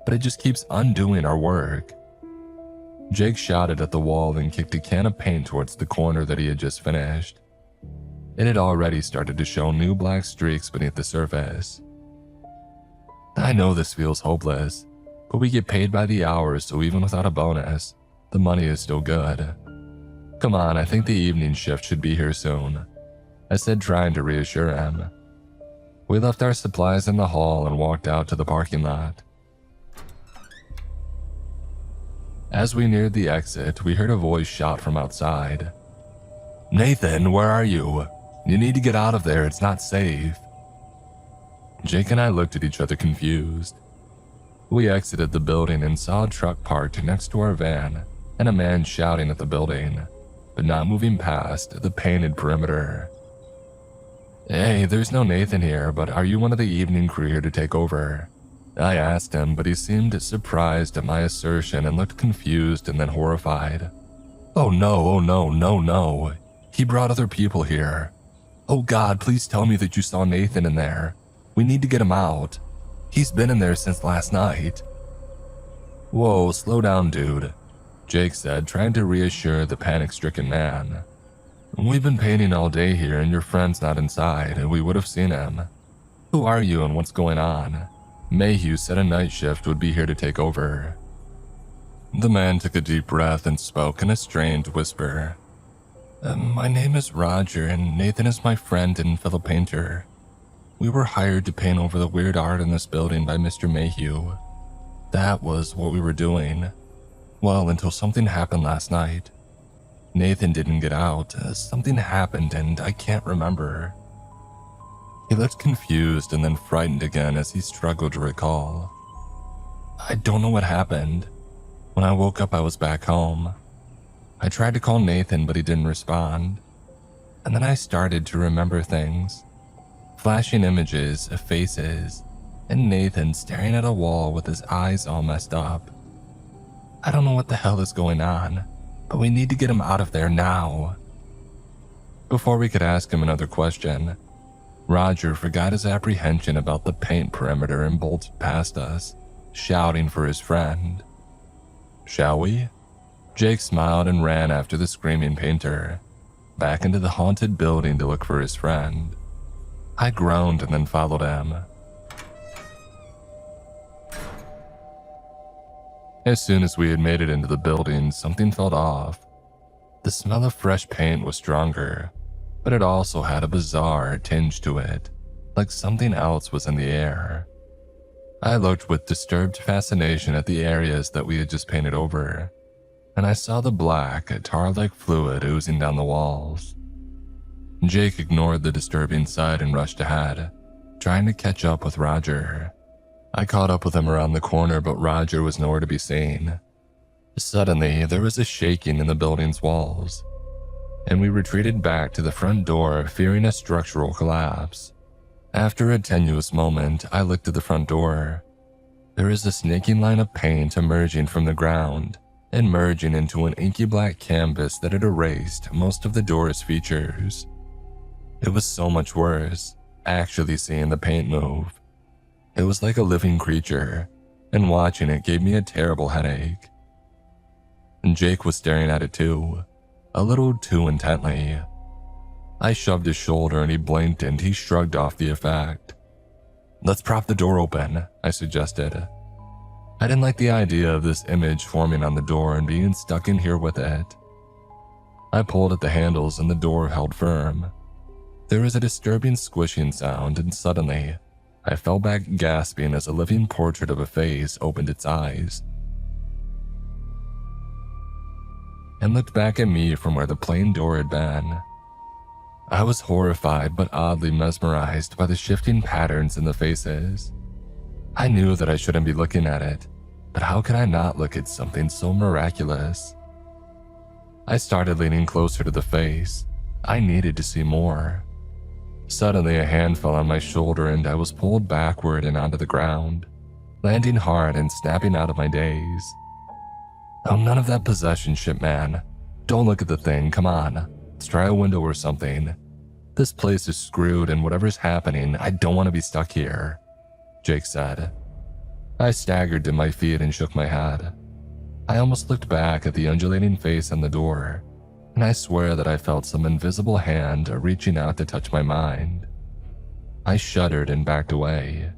but it just keeps undoing our work. Jake shouted at the wall and kicked a can of paint towards the corner that he had just finished. It had already started to show new black streaks beneath the surface. I know this feels hopeless, but we get paid by the hour, so even without a bonus, the money is still good. Come on, I think the evening shift should be here soon, I said, trying to reassure him. We left our supplies in the hall and walked out to the parking lot. As we neared the exit, we heard a voice shout from outside. "Nathan, where are you? You need to get out of there, it's not safe." Jake and I looked at each other confused. We exited the building and saw a truck parked next to our van and a man shouting at the building, but not moving past the painted perimeter. "Hey, there's no Nathan here, but are you one of the evening crew here to take over?" I asked him, but he seemed surprised at my assertion and looked confused and then horrified. Oh no, no. He brought other people here. Oh God, please tell me that you saw Nathan in there. We need to get him out. He's been in there since last night." "Whoa, slow down, dude," Jake said, trying to reassure the panic-stricken man. "We've been painting all day here and your friend's not inside, and we would have seen him. Who are you and what's going on? Mayhew said a night shift would be here to take over." The man took a deep breath and spoke in a strained whisper. My name is Roger, and Nathan is my friend and fellow painter. We were hired to paint over the weird art in this building by Mr. Mayhew. That was what we were doing. Well, until something happened last night. Nathan didn't get out. Something happened and I can't remember." He looked confused and then frightened again as he struggled to recall. "I don't know what happened. When I woke up, I was back home. I tried to call Nathan, but he didn't respond. And then I started to remember things. Flashing images of faces, and Nathan staring at a wall with his eyes all messed up. I don't know what the hell is going on, but we need to get him out of there now." Before we could ask him another question, Roger forgot his apprehension about the paint perimeter and bolted past us, shouting for his friend. "Shall we?" Jake smiled and ran after the screaming painter, back into the haunted building to look for his friend. I groaned and then followed him. As soon as we had made it into the building, something felt off. The smell of fresh paint was stronger, but it also had a bizarre tinge to it, like something else was in the air. I looked with disturbed fascination at the areas that we had just painted over, and I saw the black, tar-like fluid oozing down the walls. Jake ignored the disturbing sight and rushed ahead, trying to catch up with Roger. I caught up with him around the corner, but Roger was nowhere to be seen. Suddenly, there was a shaking in the building's walls, and we retreated back to the front door, fearing a structural collapse. After a tenuous moment, I looked at the front door. There is a snaking line of paint emerging from the ground and merging into an inky black canvas that had erased most of the door's features. It was so much worse, actually seeing the paint move. It was like a living creature, and watching it gave me a terrible headache. And Jake was staring at it too, a little too intently. I shoved his shoulder and he blinked and he shrugged off the effect. "Let's prop the door open," I suggested. I didn't like the idea of this image forming on the door and being stuck in here with it. I pulled at the handles and the door held firm. There was a disturbing squishing sound, and suddenly, I fell back gasping as a living portrait of a face opened its eyes and looked back at me from where the plain door had been. I was horrified but oddly mesmerized by the shifting patterns in the faces. I knew that I shouldn't be looking at it, but how could I not look at something so miraculous? I started leaning closer to the face. I needed to see more. Suddenly, a hand fell on my shoulder and I was pulled backward and onto the ground, landing hard and snapping out of my daze. Oh, none of that possession shit, man. Don't look at the thing, come on. Let's try a window or something. This place is screwed and whatever's happening, I don't want to be stuck here, Jake said. I staggered to my feet and shook my head. I almost looked back at the undulating face on the door, and I swear that I felt some invisible hand reaching out to touch my mind. I shuddered and backed away.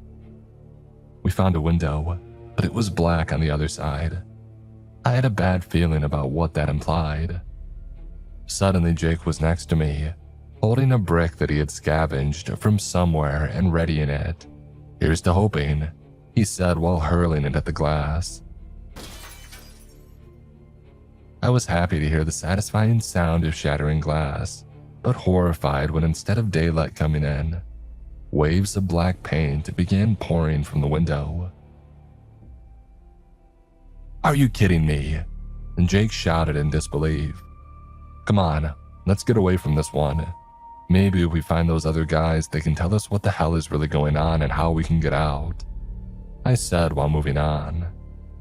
We found a window. but it was black on the other side. I had a bad feeling about what that implied. Suddenly, Jake was next to me, holding a brick that he had scavenged from somewhere and readying it. "Here's to hoping," he said while hurling it at the glass. I was happy to hear the satisfying sound of shattering glass, but horrified when instead of daylight coming in, waves of black paint began pouring from the window. "Are you kidding me?" And Jake shouted in disbelief. "Come on, let's get away from this one. Maybe if we find those other guys, they can tell us what the hell is really going on and how we can get out," I said while moving on.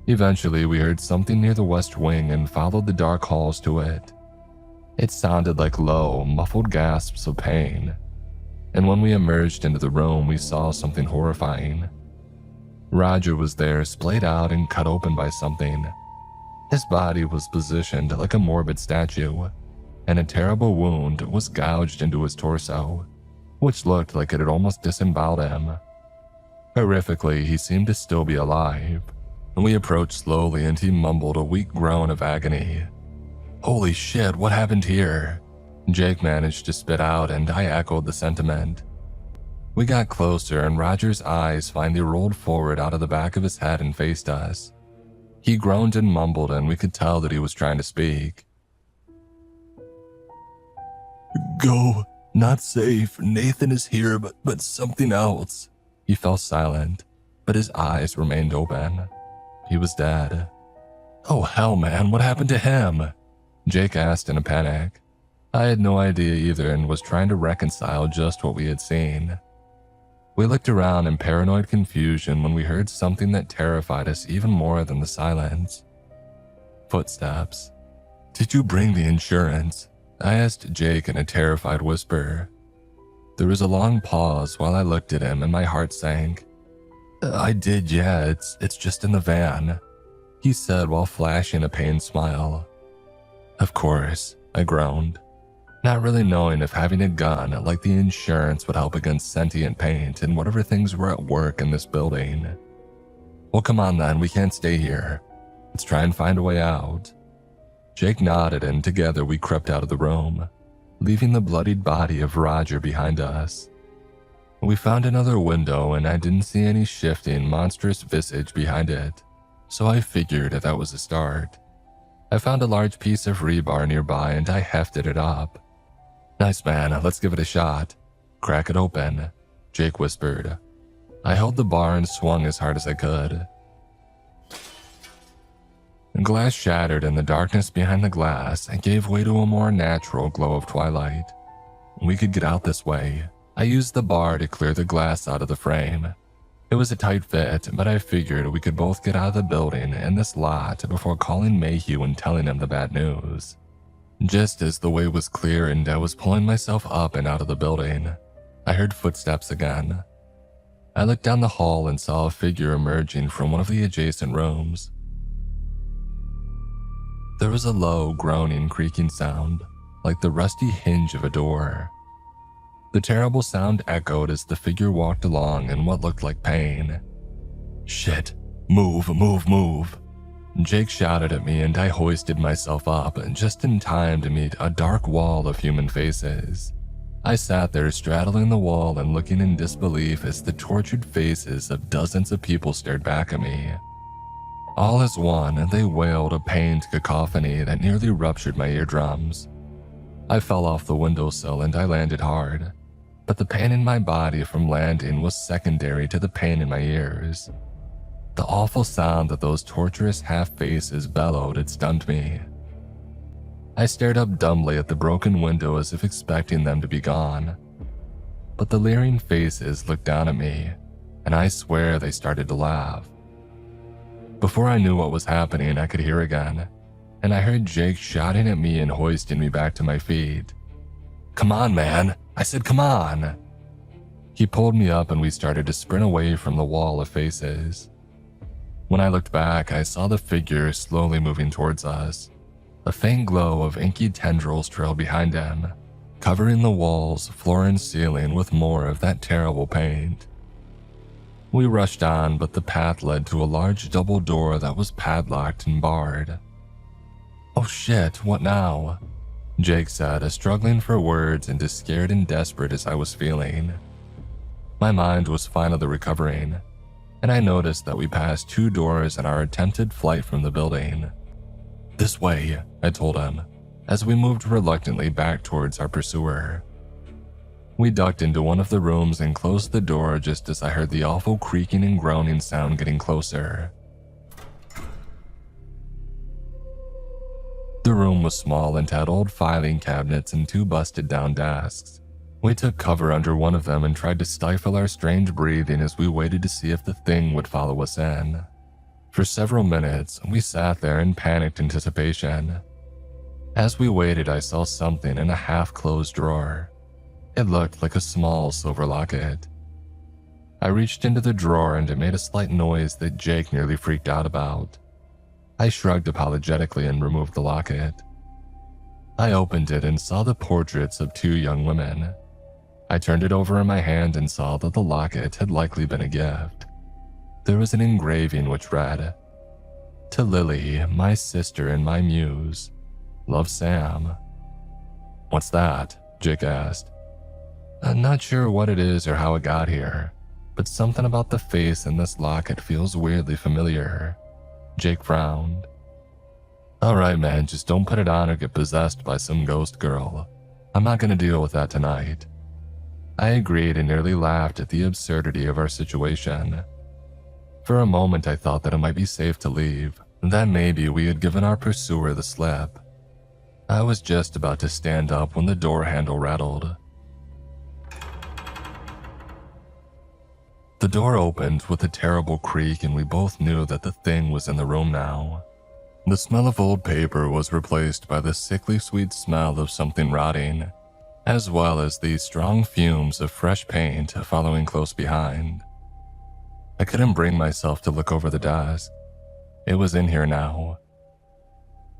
Eventually, we heard something near the west wing and followed the dark halls to it. It sounded like low, muffled gasps of pain, and when we emerged into the room, we saw something horrifying. Roger was there, splayed out and cut open by something. His body was positioned like a morbid statue, and a terrible wound was gouged into his torso, which looked like it had almost disemboweled him. Horrifically, he seemed to still be alive, and we approached slowly and he mumbled a weak groan of agony. "Holy shit, what happened here?" Jake managed to spit out, and I echoed the sentiment. We got closer and Roger's eyes finally rolled forward out of the back of his head and faced us. He groaned and mumbled, and we could tell that he was trying to speak. "Go, not safe. Nathan is here, but something else." He fell silent, but his eyes remained open. He was dead. "Oh hell, man, what happened to him?" Jake asked in a panic. I had no idea either and was trying to reconcile just what we had seen. We looked around in paranoid confusion when we heard something that terrified us even more than the silence. Footsteps. "Did you bring the insurance?" I asked Jake in a terrified whisper. There was a long pause while I looked at him and my heart sank. "I did, yeah, it's just in the van," he said while flashing a pained smile. "Of course," I groaned, not really knowing if having a gun like the insurance would help against sentient paint and whatever things were at work in this building. "Well, come on then, we can't stay here. Let's try and find a way out." Jake nodded and together we crept out of the room, leaving the bloodied body of Roger behind us. We found another window and I didn't see any shifting, monstrous visage behind it, so I figured that was a start. I found a large piece of rebar nearby and I hefted it up. "Nice, man, let's give it a shot. Crack it open," Jake whispered. I held the bar and swung as hard as I could. The glass shattered and the darkness behind the glass gave way to a more natural glow of twilight. We could get out this way. I used the bar to clear the glass out of the frame. It was a tight fit, but I figured we could both get out of the building and this lot before calling Mayhew and telling him the bad news. Just as the way was clear and I was pulling myself up and out of the building, I heard footsteps again. I looked down the hall and saw a figure emerging from one of the adjacent rooms. There was a low, groaning, creaking sound, like the rusty hinge of a door. The terrible sound echoed as the figure walked along in what looked like pain. "Shit, move, move, move." Jake shouted at me and I hoisted myself up just in time to meet a dark wall of human faces. I sat there straddling the wall and looking in disbelief as the tortured faces of dozens of people stared back at me. All as one, they wailed a pained cacophony that nearly ruptured my eardrums. I fell off the windowsill and I landed hard, but the pain in my body from landing was secondary to the pain in my ears. The awful sound that those torturous half-faces bellowed had stunned me. I stared up dumbly at the broken window as if expecting them to be gone. But the leering faces looked down at me, and I swear they started to laugh. Before I knew what was happening, I could hear again, and I heard Jake shouting at me and hoisting me back to my feet. "Come on, man," I said, "come on." He pulled me up and we started to sprint away from the wall of faces. When I looked back, I saw the figure slowly moving towards us. A faint glow of inky tendrils trailed behind him, covering the walls, floor, and ceiling with more of that terrible paint. We rushed on, but the path led to a large double door that was padlocked and barred. "Oh shit, what now?" Jake said, struggling for words and as scared and desperate as I was feeling. My mind was finally recovering, and I noticed that we passed 2 doors in our attempted flight from the building. "This way," I told him, as we moved reluctantly back towards our pursuer. We ducked into one of the rooms and closed the door just as I heard the awful creaking and groaning sound getting closer. The room was small and had old filing cabinets and 2 busted down desks. We took cover under one of them and tried to stifle our strange breathing as we waited to see if the thing would follow us in. For several minutes, we sat there in panicked anticipation. As we waited, I saw something in a half-closed drawer. It looked like a small silver locket. I reached into the drawer and it made a slight noise that Jake nearly freaked out about. I shrugged apologetically and removed the locket. I opened it and saw the portraits of 2 young women. I turned it over in my hand and saw that the locket had likely been a gift. There was an engraving which read, "To Lily, my sister and my muse. Love, Sam." "What's that?" Jake asked. "I'm not sure what it is or how it got here, but something about the face in this locket feels weirdly familiar." Jake frowned. "Alright man, just don't put it on or get possessed by some ghost girl. I'm not gonna deal with that tonight." I agreed and nearly laughed at the absurdity of our situation. For a moment I thought that it might be safe to leave, that maybe we had given our pursuer the slip. I was just about to stand up when the door handle rattled. The door opened with a terrible creak and we both knew that the thing was in the room now. The smell of old paper was replaced by the sickly sweet smell of something rotting, as well as the strong fumes of fresh paint following close behind. I couldn't bring myself to look over the desk. It was in here now.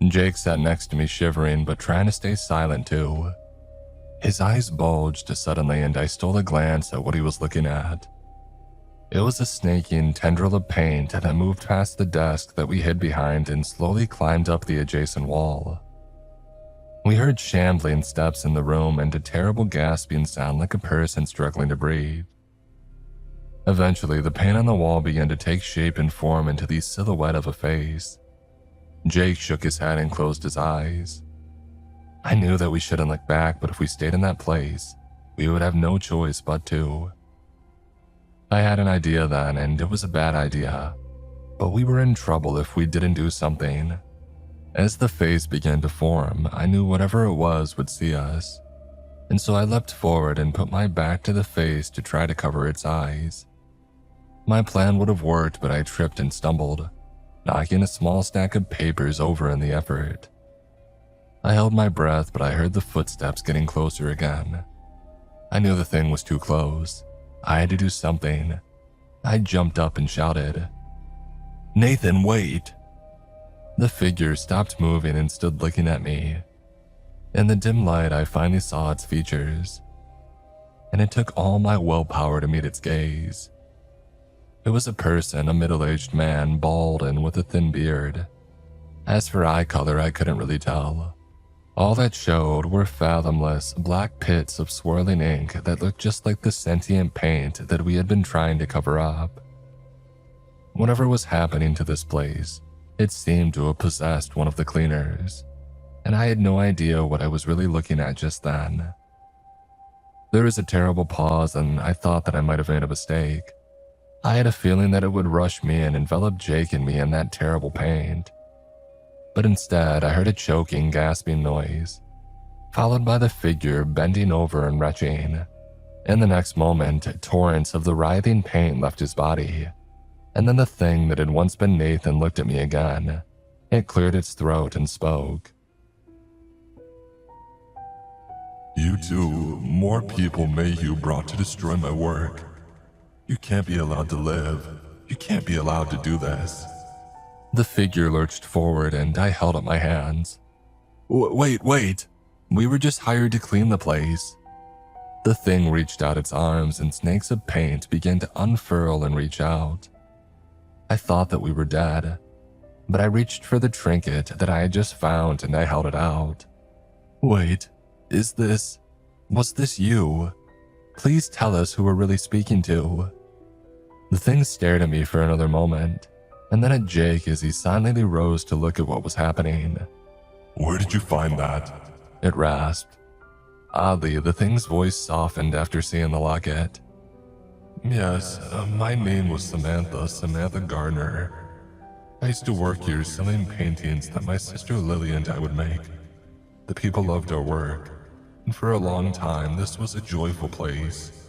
Jake sat next to me shivering but trying to stay silent too. His eyes bulged suddenly and I stole a glance at what he was looking at. It was a snaking tendril of paint that moved past the desk that we hid behind and slowly climbed up the adjacent wall. We heard shambling steps in the room and a terrible gasping sound like a person struggling to breathe. Eventually, the paint on the wall began to take shape and form into the silhouette of a face. Jake shook his head and closed his eyes. I knew that we shouldn't look back, but if we stayed in that place, we would have no choice but to. I had an idea then, and it was a bad idea, but we were in trouble if we didn't do something. As the face began to form, I knew whatever it was would see us, and so I leapt forward and put my back to the face to try to cover its eyes. My plan would have worked, but I tripped and stumbled, knocking a small stack of papers over in the effort. I held my breath, but I heard the footsteps getting closer again. I knew the thing was too close. I had to do something. I jumped up and shouted, "Nathan, wait!" The figure stopped moving and stood looking at me. In the dim light, I finally saw its features, and it took all my willpower to meet its gaze. It was a person, a middle-aged man, bald and with a thin beard. As for eye color, I couldn't really tell. All that showed were fathomless black pits of swirling ink that looked just like the sentient paint that we had been trying to cover up. Whatever was happening to this place, it seemed to have possessed one of the cleaners, and I had no idea what I was really looking at just then. There was a terrible pause and I thought that I might have made a mistake. I had a feeling that it would rush me and envelop Jake and me in that terrible paint. But instead, I heard a choking, gasping noise, followed by the figure bending over and retching. In the next moment, torrents of the writhing paint left his body, and then the thing that had once been Nathan looked at me again. It cleared its throat and spoke. "You two, more people Mayhew brought to destroy my work. You can't be allowed to live. You can't be allowed to do this." The figure lurched forward and I held up my hands. Wait. We were just hired to clean the place." The thing reached out its arms and snakes of paint began to unfurl and reach out. I thought that we were dead, but I reached for the trinket that I had just found and I held it out. Wait, was this you? Please tell us who we're really speaking to. The thing stared at me for another moment, and then at Jake as he silently rose to look at what was happening. Where did you find that? It rasped. Oddly, the thing's voice softened after seeing the locket. Yes, my name was Samantha Garner. I used to work here selling paintings that my sister Lily and I would make. The people loved our work, and for a long time this was a joyful place.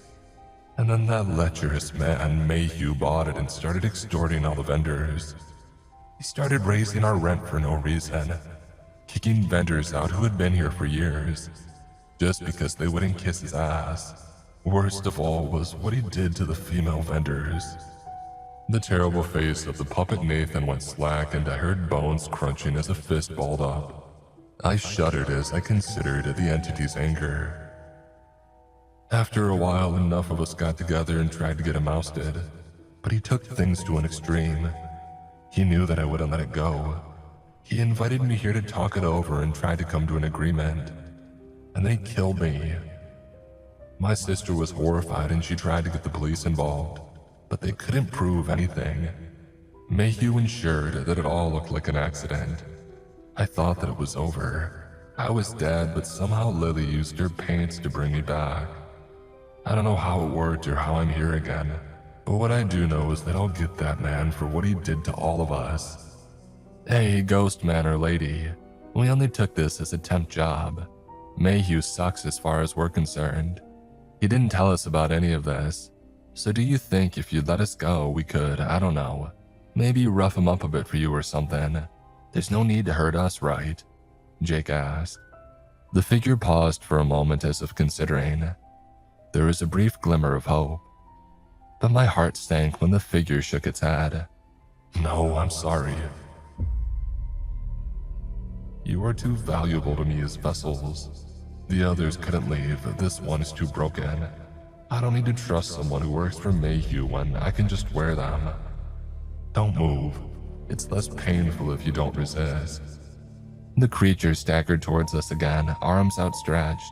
And then that lecherous man, Mayhew, bought it and started extorting all the vendors. He started raising our rent for no reason, kicking vendors out who had been here for years, just because they wouldn't kiss his ass. Worst of all was what he did to the female vendors. The terrible face of the puppet Nathan went slack and I heard bones crunching as a fist balled up. I shuddered as I considered the entity's anger. After a while, enough of us got together and tried to get him ousted, but he took things to an extreme. He knew that I wouldn't let it go. He invited me here to talk it over and tried to come to an agreement, and they killed me. My sister was horrified and she tried to get the police involved, but they couldn't prove anything. Mayhew ensured that it all looked like an accident. I thought that it was over. I was dead, but somehow Lily used her paints to bring me back. I don't know how it worked or how I'm here again, but what I do know is that I'll get that man for what he did to all of us. Hey, ghost man or lady, we only took this as a temp job. Mayhew sucks as far as we're concerned. He didn't tell us about any of this, so do you think if you'd let us go, we could, I don't know, maybe rough him up a bit for you or something? There's no need to hurt us, right? Jake asked. The figure paused for a moment as if considering. There was a brief glimmer of hope, but my heart sank when the figure shook its head. No, I'm sorry. You are too valuable to me as vessels. The others couldn't leave, this one is too broken. I don't need to trust someone who works for Mayhew when I can just wear them. Don't move. It's less painful if you don't resist. The creature staggered towards us again, arms outstretched,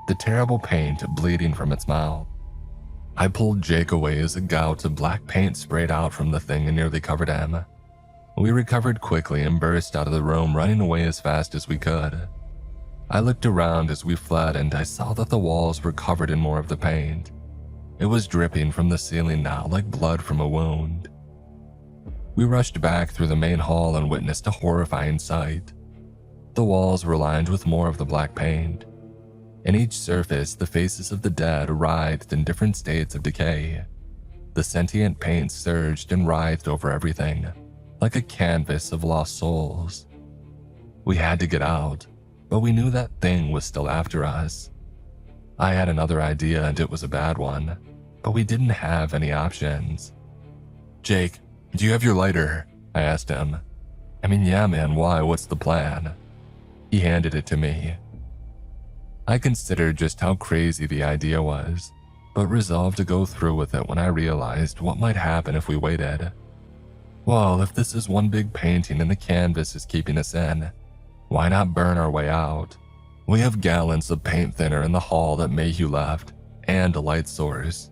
the terrible paint bleeding from its mouth. I pulled Jake away as a gout of black paint sprayed out from the thing and nearly covered him. We recovered quickly and burst out of the room, running away as fast as we could. I looked around as we fled and I saw that the walls were covered in more of the paint. It was dripping from the ceiling now like blood from a wound. We rushed back through the main hall and witnessed a horrifying sight. The walls were lined with more of the black paint. In each surface, the faces of the dead writhed in different states of decay. The sentient paint surged and writhed over everything, like a canvas of lost souls. We had to get out, but we knew that thing was still after us. I had another idea and it was a bad one, but we didn't have any options. Jake, do you have your lighter? I asked him. I mean, yeah man, why? What's the plan? He handed it to me. I considered just how crazy the idea was, but resolved to go through with it when I realized what might happen if we waited. Well, if this is one big painting and the canvas is keeping us in, why not burn our way out? We have gallons of paint thinner in the hall that Mayhew left, and a light source.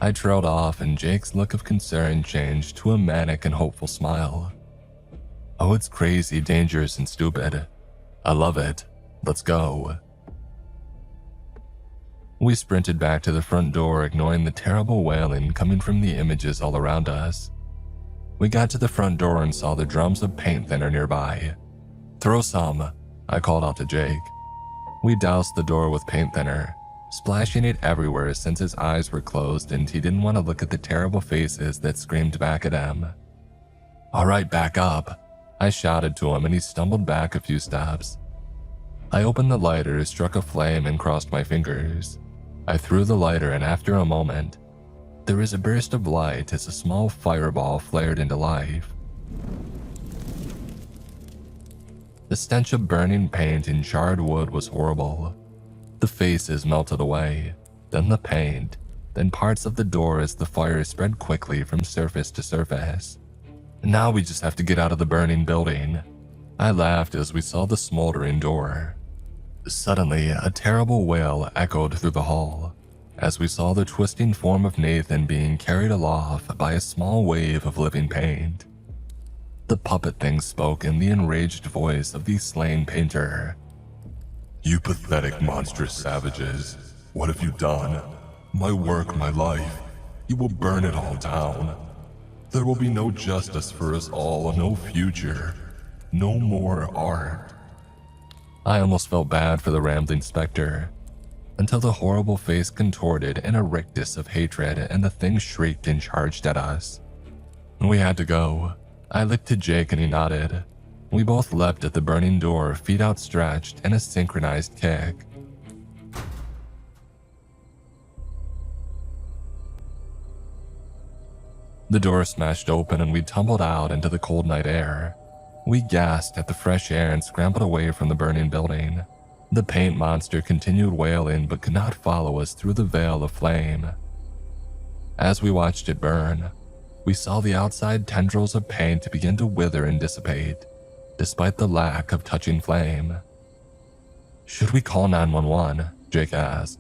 I trailed off and Jake's look of concern changed to a manic and hopeful smile. Oh, it's crazy, dangerous, and stupid. I love it. Let's go. We sprinted back to the front door, ignoring the terrible wailing coming from the images all around us. We got to the front door and saw the drums of paint thinner nearby. Throw some, I called out to Jake. We doused the door with paint thinner, splashing it everywhere since his eyes were closed and he didn't want to look at the terrible faces that screamed back at him. All right, back up, I shouted to him and he stumbled back a few steps. I opened the lighter, struck a flame, and crossed my fingers. I threw the lighter and after a moment, there was a burst of light as a small fireball flared into life. The stench of burning paint and charred wood was horrible. The faces melted away, then the paint, then parts of the door as the fire spread quickly from surface to surface. Now we just have to get out of the burning building. I laughed as we saw the smoldering door. Suddenly, a terrible wail echoed through the hall, as we saw the twisting form of Nathan being carried aloft by a small wave of living paint. The puppet thing spoke in the enraged voice of the slain painter. You pathetic, monstrous savages. What have you done? My work, my life. You will burn it all down. There will be no justice for us all, no future. No more art. I almost felt bad for the rambling specter, until the horrible face contorted in a rictus of hatred and the thing shrieked and charged at us. We had to go. I looked to Jake and he nodded. We both leapt at the burning door, feet outstretched in a synchronized kick. The door smashed open and we tumbled out into the cold night air. We gasped at the fresh air and scrambled away from the burning building. The paint monster continued wailing but could not follow us through the veil of flame. As we watched it burn, we saw the outside tendrils of paint begin to wither and dissipate, despite the lack of touching flame. "Should we call 911?" Jake asked.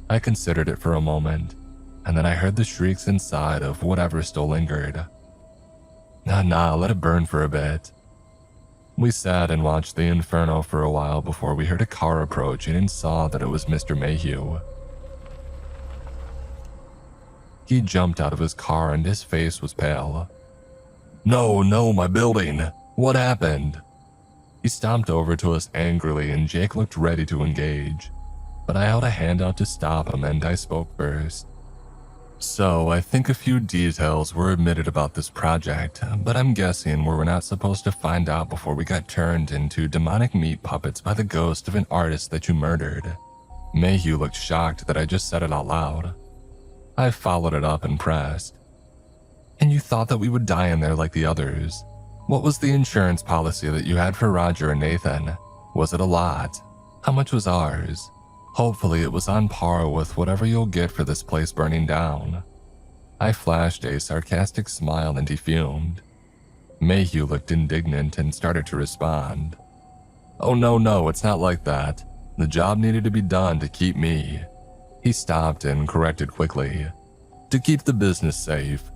I considered it for a moment, and then I heard the shrieks inside of whatever still lingered. Nah, let it burn for a bit. We sat and watched the inferno for a while before we heard a car approaching and saw that it was Mr. Mayhew. He jumped out of his car and his face was pale. No, my building! What happened?" He stomped over to us angrily and Jake looked ready to engage, but I held a hand out to stop him and I spoke first. "So, I think a few details were omitted about this project, but I'm guessing we were not supposed to find out before we got turned into demonic meat puppets by the ghost of an artist that you murdered." Mayhew looked shocked that I just said it out loud. I followed it up and pressed. "And you thought that we would die in there like the others? What was the insurance policy that you had for Roger and Nathan? Was it a lot? How much was ours? Hopefully it was on par with whatever you'll get for this place burning down." I flashed a sarcastic smile and he fumed. Mayhew looked indignant and started to respond. "Oh no, it's not like that. The job needed to be done to keep me." He stopped and corrected quickly. "To keep the business safe.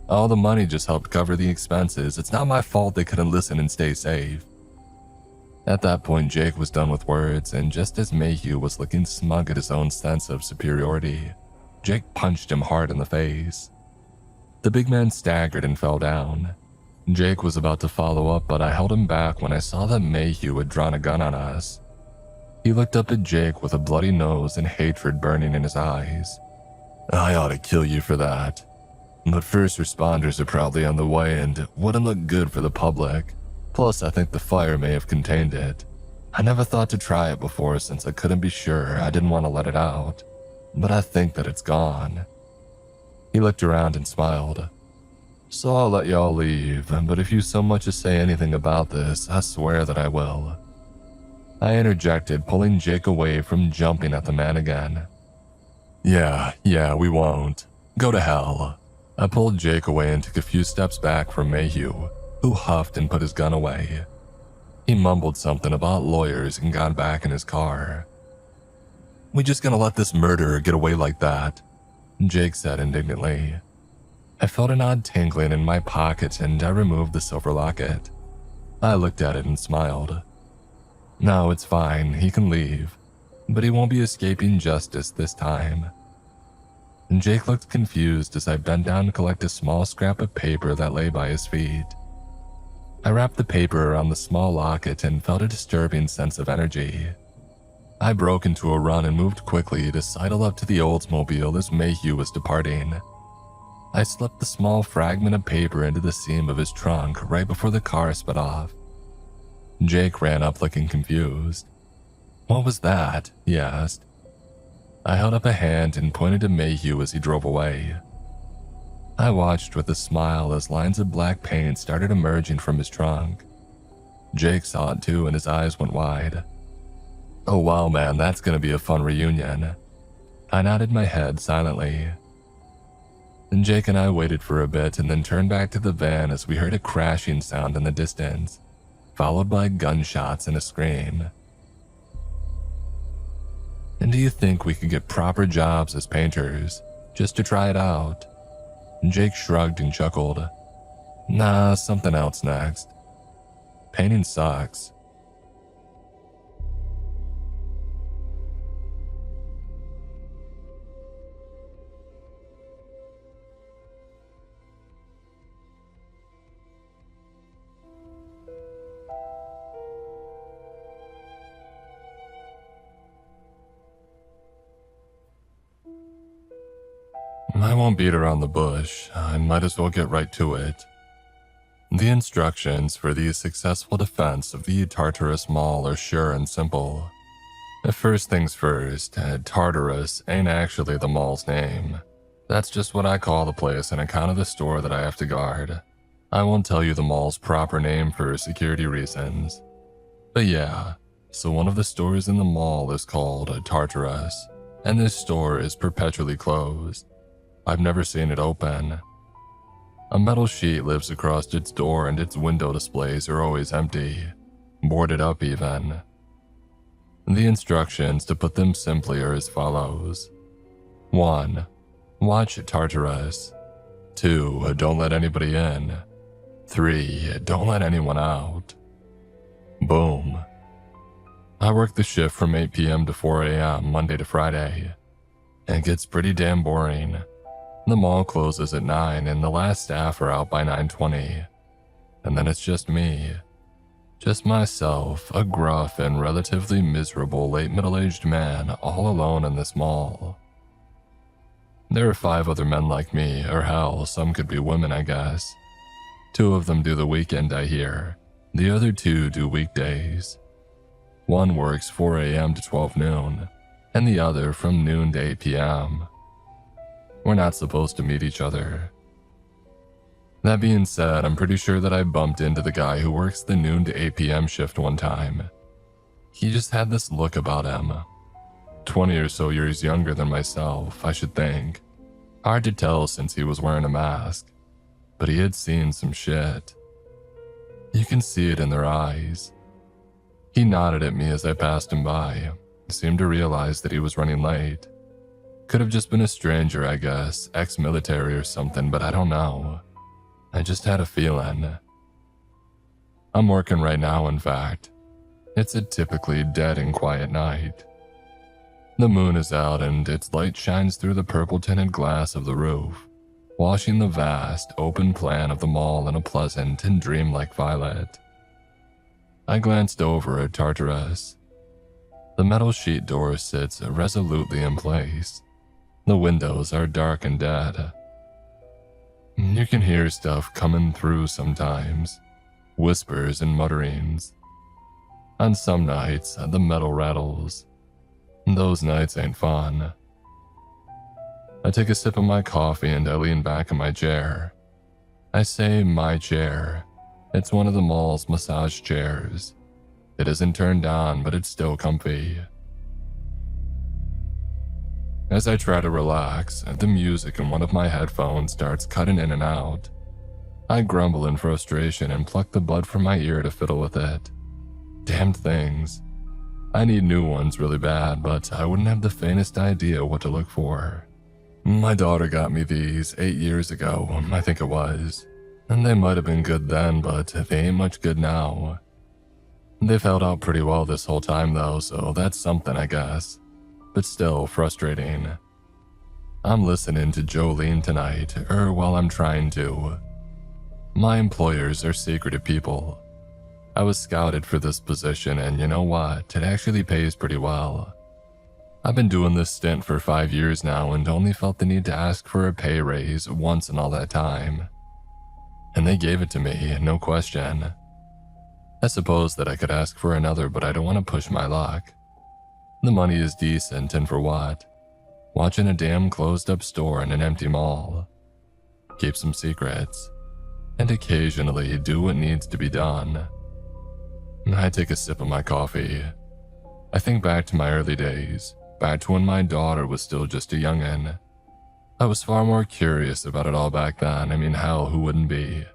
All the money just helped cover the expenses. It's not my fault they couldn't listen and stay safe." At that point, Jake was done with words, and just as Mayhew was looking smug at his own sense of superiority, Jake punched him hard in the face. The big man staggered and fell down. Jake was about to follow up, but I held him back when I saw that Mayhew had drawn a gun on us. He looked up at Jake with a bloody nose and hatred burning in his eyes. "I ought to kill you for that. But first responders are probably on the way and wouldn't look good for the public. Plus, I think the fire may have contained it. I never thought to try it before since I couldn't be sure. I didn't want to let it out. But I think that it's gone." He looked around and smiled. "So I'll let y'all leave, but if you so much as say anything about this, I swear that I will." I interjected, pulling Jake away from jumping at the man again. Yeah, we won't. Go to hell." I pulled Jake away and took a few steps back from Mayhew, who huffed and put his gun away. He mumbled something about lawyers and got back in his car. "We just gonna let this murderer get away like that?" Jake said indignantly. I felt an odd tingling in my pocket and I removed the silver locket. I looked at it and smiled. "No, it's fine, he can leave, but he won't be escaping justice this time." Jake looked confused as I bent down to collect a small scrap of paper that lay by his feet. I wrapped the paper around the small locket and felt a disturbing sense of energy. I broke into a run and moved quickly to sidle up to the Oldsmobile as Mayhew was departing. I slipped the small fragment of paper into the seam of his trunk right before the car sped off. Jake ran up looking confused. "What was that?" he asked. I held up a hand and pointed to Mayhew as he drove away. I watched with a smile as lines of black paint started emerging from his trunk. Jake saw it too and his eyes went wide. "Oh wow man, that's gonna be a fun reunion." I nodded my head silently. And Jake and I waited for a bit and then turned back to the van as we heard a crashing sound in the distance, followed by gunshots and a scream. And do you think we could get proper jobs as painters, just to try it out? Jake shrugged and chuckled. Nah, something else next. Painting sucks. I won't beat around the bush. I might as well get right to it. The instructions for the successful defense of the Tartarus Mall are sure and simple. First things first, Tartarus ain't actually the mall's name. That's just what I call the place on account of the store that I have to guard. I won't tell you the mall's proper name for security reasons. But yeah, so one of the stores in the mall is called Tartarus, and this store is perpetually closed. I've never seen it open. A metal sheet lives across its door and its window displays are always empty, boarded up even. The instructions, to put them simply, are as follows. 1. Watch Tartarus. 2. Don't let anybody in. 3. Don't let anyone out. Boom. I work the shift from 8 p.m. to 4 a.m. Monday to Friday. It gets pretty damn boring. The mall closes at 9 and the last staff are out by 9:20. And then it's just me. Just myself, a gruff and relatively miserable late middle-aged man all alone in this mall. There are 5 other men like me, or hell, some could be women, I guess. 2 of them do the weekend, I hear. The other 2 do weekdays. One works 4 a.m. to 12 noon, and the other from noon to 8 p.m. We're not supposed to meet each other. That being said, I'm pretty sure that I bumped into the guy who works the noon to 8 p.m. shift one time. He just had this look about him. 20 or so years younger than myself, I should think. Hard to tell since he was wearing a mask, but he had seen some shit. You can see it in their eyes. He nodded at me as I passed him by, seemed to realize that he was running late. Could have just been a stranger, I guess, ex-military or something, but I don't know. I just had a feeling. I'm working right now, in fact. It's a typically dead and quiet night. The moon is out and its light shines through the purple-tinted glass of the roof, washing the vast, open plan of the mall in a pleasant and dreamlike violet. I glanced over at Tartarus. The metal sheet door sits resolutely in place. The windows are dark and dead. You can hear stuff coming through sometimes, whispers and mutterings. On some nights, the metal rattles. Those nights ain't fun. I take a sip of my coffee and I lean back in my chair. I say my chair. It's one of the mall's massage chairs. It isn't turned on, but it's still comfy. As I try to relax, the music in one of my headphones starts cutting in and out. I grumble in frustration and pluck the bud from my ear to fiddle with it. Damned things. I need new ones really bad, but I wouldn't have the faintest idea what to look for. My daughter got me these 8 years ago, I think it was. And they might have been good then, but they ain't much good now. They've held out pretty well this whole time though, so that's something, I guess. But still frustrating. I'm listening to Jolene tonight, or while I'm trying to. My employers are secretive people. I was scouted for this position and you know what, it actually pays pretty well. I've been doing this stint for 5 years now and only felt the need to ask for a pay raise once in all that time. And they gave it to me, no question. I suppose that I could ask for another, but I don't want to push my luck. The money is decent, and for what? Watching a damn closed-up store in an empty mall. Keep some secrets. And occasionally do what needs to be done. I take a sip of my coffee. I think back to my early days, back to when my daughter was still just a youngin'. I was far more curious about it all back then. I mean, hell, who wouldn't be?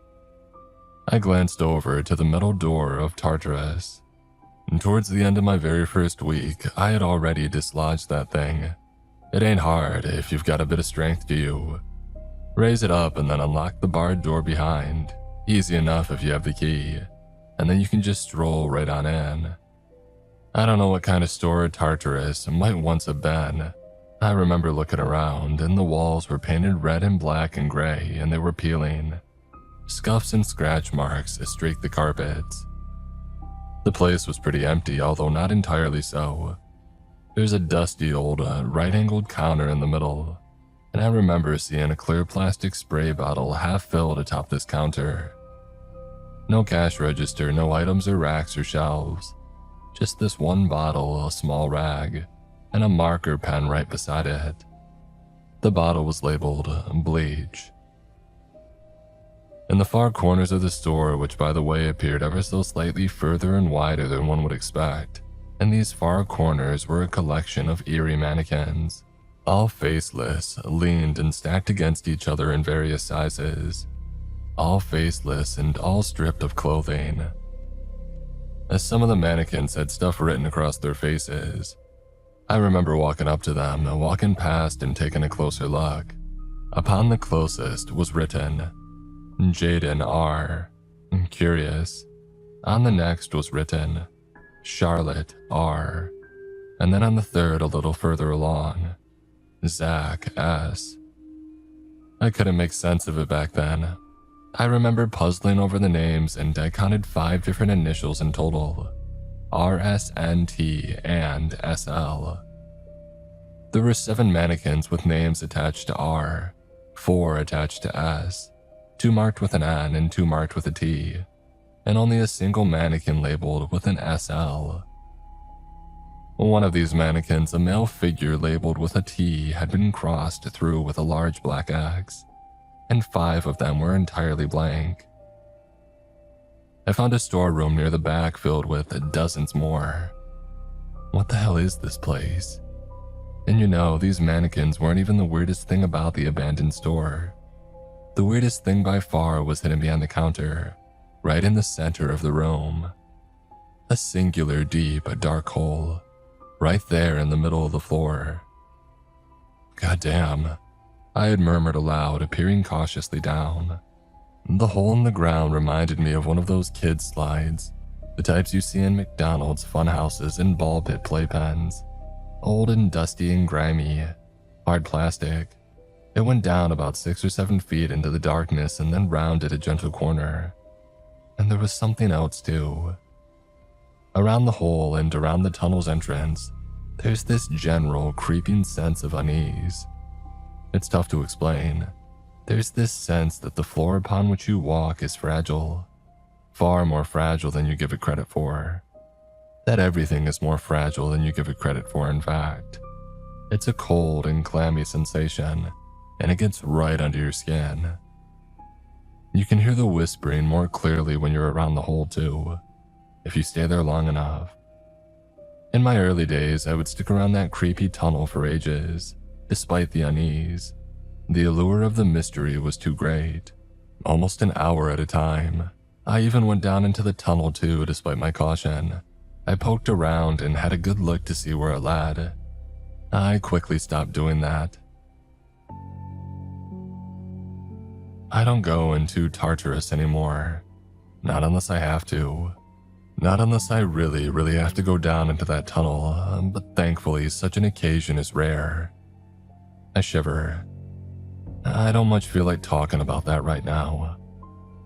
I glanced over to the metal door of Tartarus, and towards the end of my very first week, I had already dislodged that thing. It ain't hard if you've got a bit of strength to you. Raise it up and then unlock the barred door behind. Easy enough if you have the key, and then you can just stroll right on in. I don't know what kind of store Tartarus might once have been. I remember looking around, and the walls were painted red and black and gray, and they were peeling. Scuffs and scratch marks streaked the carpets. The place was pretty empty, although not entirely so. There's a dusty old right-angled counter in the middle, and I remember seeing a clear plastic spray bottle half filled atop this counter. No cash register, no items or racks or shelves. Just this one bottle, a small rag, and a marker pen right beside it. The bottle was labeled bleach. In the far corners of the store, which by the way appeared ever so slightly further and wider than one would expect, in these far corners were a collection of eerie mannequins, all faceless, leaned and stacked against each other in various sizes. All faceless and all stripped of clothing. As some of the mannequins had stuff written across their faces, I remember walking up to them, walking past and taking a closer look. Upon the closest was written, Jaden R. Curious. On the next was written, Charlotte R. And then on the third, a little further along, Zach S. I couldn't make sense of it back then. I remember puzzling over the names, and I counted 5 different initials in total, RSNT and SL. There were 7 mannequins with names attached to R, 4 attached to S, 2 marked with an N and 2 marked with a T, and only a single mannequin labeled with an SL. One of these mannequins, a male figure labeled with a T, had been crossed through with a large black X, and 5 of them were entirely blank. I found a storeroom near the back filled with dozens more. What the hell is this place? And you know, these mannequins weren't even the weirdest thing about the abandoned store. The weirdest thing by far was hidden behind the counter, right in the center of the room. A singular, deep, dark hole, right there in the middle of the floor. Goddamn, I had murmured aloud, peering cautiously down. The hole in the ground reminded me of one of those kids' slides, the types you see in McDonald's funhouses and ball pit playpens. Old and dusty and grimy, hard plastic. It went down about 6 or 7 feet into the darkness and then rounded a gentle corner. And there was something else too. Around the hole and around the tunnel's entrance, there's this general creeping sense of unease. It's tough to explain. There's this sense that the floor upon which you walk is fragile, far more fragile than you give it credit for. That everything is more fragile than you give it credit for, in fact. It's a cold and clammy sensation, and it gets right under your skin. You can hear the whispering more clearly when you're around the hole too, if you stay there long enough. In my early days, I would stick around that creepy tunnel for ages, despite the unease. The allure of the mystery was too great. Almost an hour at a time. I even went down into the tunnel too, despite my caution. I poked around and had a good look to see where it led. I quickly stopped doing that. I don't go into Tartarus anymore. Not unless I have to. Not unless I really have to go down into that tunnel, but thankfully such an occasion is rare. I shiver. I don't much feel like talking about that right now.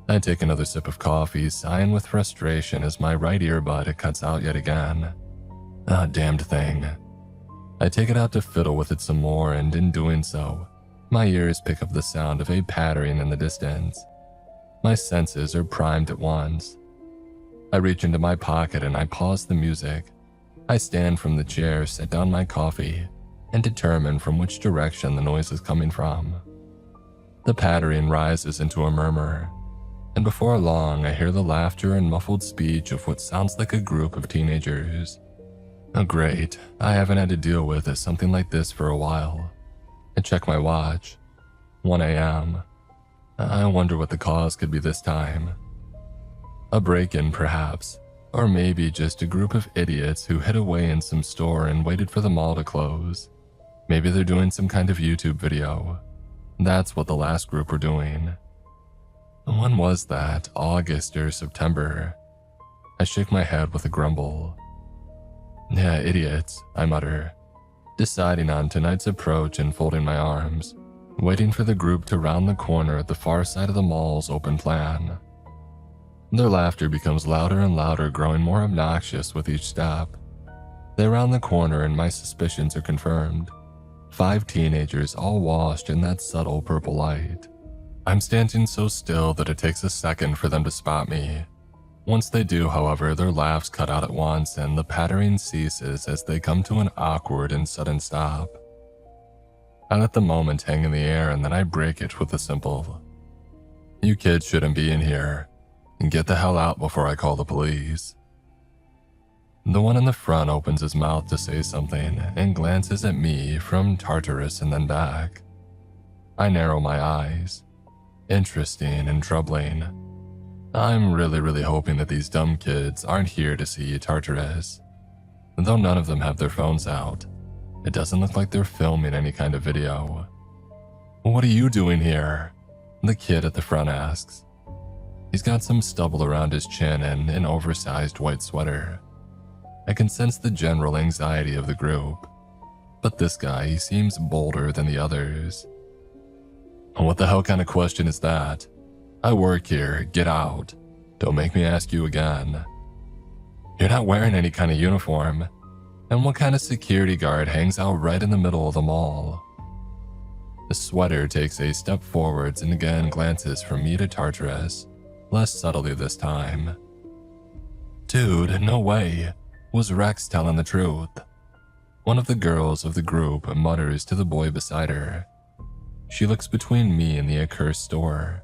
I take another sip of coffee, sighing with frustration as my right earbud cuts out yet again. Ah, damned thing. I take it out to fiddle with it some more, and in doing so, my ears pick up the sound of a pattering in the distance. My senses are primed at once. I reach into my pocket and I pause the music. I stand from the chair, set down my coffee, and determine from which direction the noise is coming from. The pattering rises into a murmur, and before long I hear the laughter and muffled speech of what sounds like a group of teenagers. Oh great, I haven't had to deal with something like this for a while. I check my watch. 1 a.m. I wonder what the cause could be this time. A break-in perhaps, or maybe just a group of idiots who hid away in some store and waited for the mall to close. Maybe they're doing some kind of YouTube video. That's what the last group were doing. When was that? August or September? I shake my head with a grumble. Yeah, idiots, I mutter, deciding on tonight's approach and folding my arms, waiting for the group to round the corner at the far side of the mall's open plan. Their laughter becomes louder and louder, growing more obnoxious with each step. They round the corner and my suspicions are confirmed. 5 teenagers, all washed in that subtle purple light. I'm standing so still that it takes a second for them to spot me. Once they do, however, their laughs cut out at once and the pattering ceases as they come to an awkward and sudden stop. I let the moment hang in the air and then I break it with a simple, "You kids shouldn't be in here. Get the hell out before I call the police." The one in the front opens his mouth to say something and glances at me from Tartarus and then back. I narrow my eyes. Interesting and troubling. I'm really hoping that these dumb kids aren't here to see Tartarus. Though none of them have their phones out, it doesn't look like they're filming any kind of video. "What are you doing here?" the kid at the front asks. He's got some stubble around his chin and an oversized white sweater. I can sense the general anxiety of the group, but this guy, he seems bolder than the others. "What the hell kind of question is that? I work here, get out. Don't make me ask you again. You're not wearing any kind of uniform, and what kind of security guard hangs out right in the middle of the mall?" The sweater takes a step forwards and again glances from me to Tartarus, less subtly this time. "Dude, no way. Was Rex telling the truth?" One of the girls of the group mutters to the boy beside her. She looks between me and the accursed store.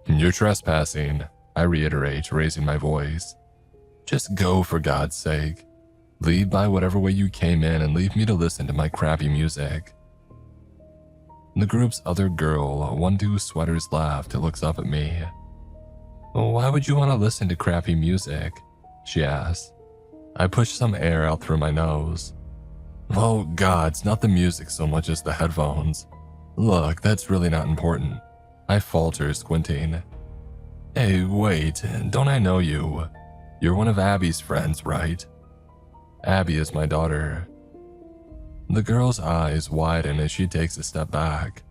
"You're trespassing," I reiterate, raising my voice. "Just go, for God's sake. Leave by whatever way you came in and leave me to listen to my crappy music." The group's other girl, one whose sweater's left, looks up at me. "Why would you want to listen to crappy music?" she asks. I push some air out through my nose. "Oh God, it's not the music so much as the headphones. Look, that's really not important," I falter, squinting. "Hey, wait, don't I know you? You're one of Abby's friends, right?" "Abby is my daughter." The girl's eyes widen as she takes a step back.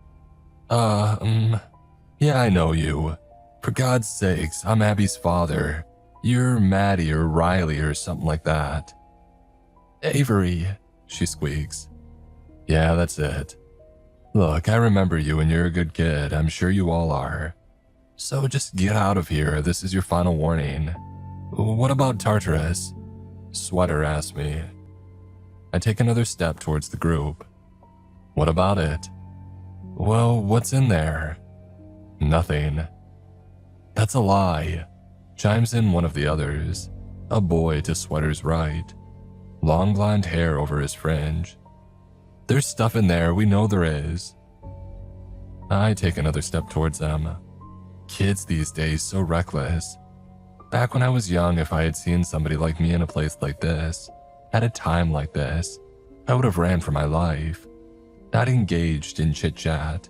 Yeah, I know you. For God's sakes, I'm Abby's father. You're Maddie or Riley or something like that." "Avery," she squeaks. "Yeah, that's it. Look, I remember you and you're a good kid. I'm sure you all are. So just get out of here. This is your final warning." "What about Tartarus?" Sweater asks me. I take another step towards the group. "What about it?" "Well, what's in there?" "Nothing." "That's a lie," chimes in one of the others, a boy to Sweater's right. Long blonde hair over his fringe. "There's stuff in there, we know there is." I take another step towards them. Kids these days so reckless. Back when I was young, if I had seen somebody like me in a place like this, at a time like this, I would have ran for my life, not engaged in chit-chat.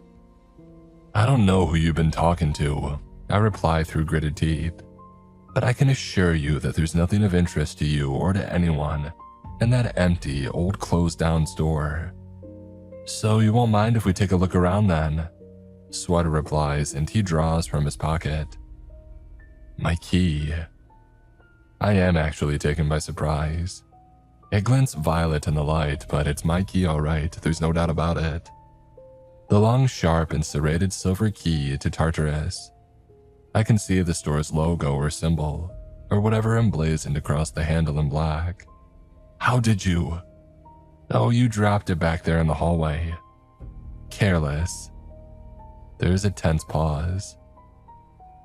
"I don't know who you've been talking to," I reply through gritted teeth, "but I can assure you that there's nothing of interest to you or to anyone in that empty, old closed-down store. So you won't mind if we take a look around then?" Sweater replies, and he draws from his pocket. My key. I am actually taken by surprise. It glints violet in the light, but it's my key all right, there's no doubt about it. The long, sharp, and serrated silver key to Tartarus. I can see the store's logo or symbol, or whatever emblazoned across the handle in black. "How did you?" "Oh, you dropped it back there in the hallway." "Careless." There's a tense pause.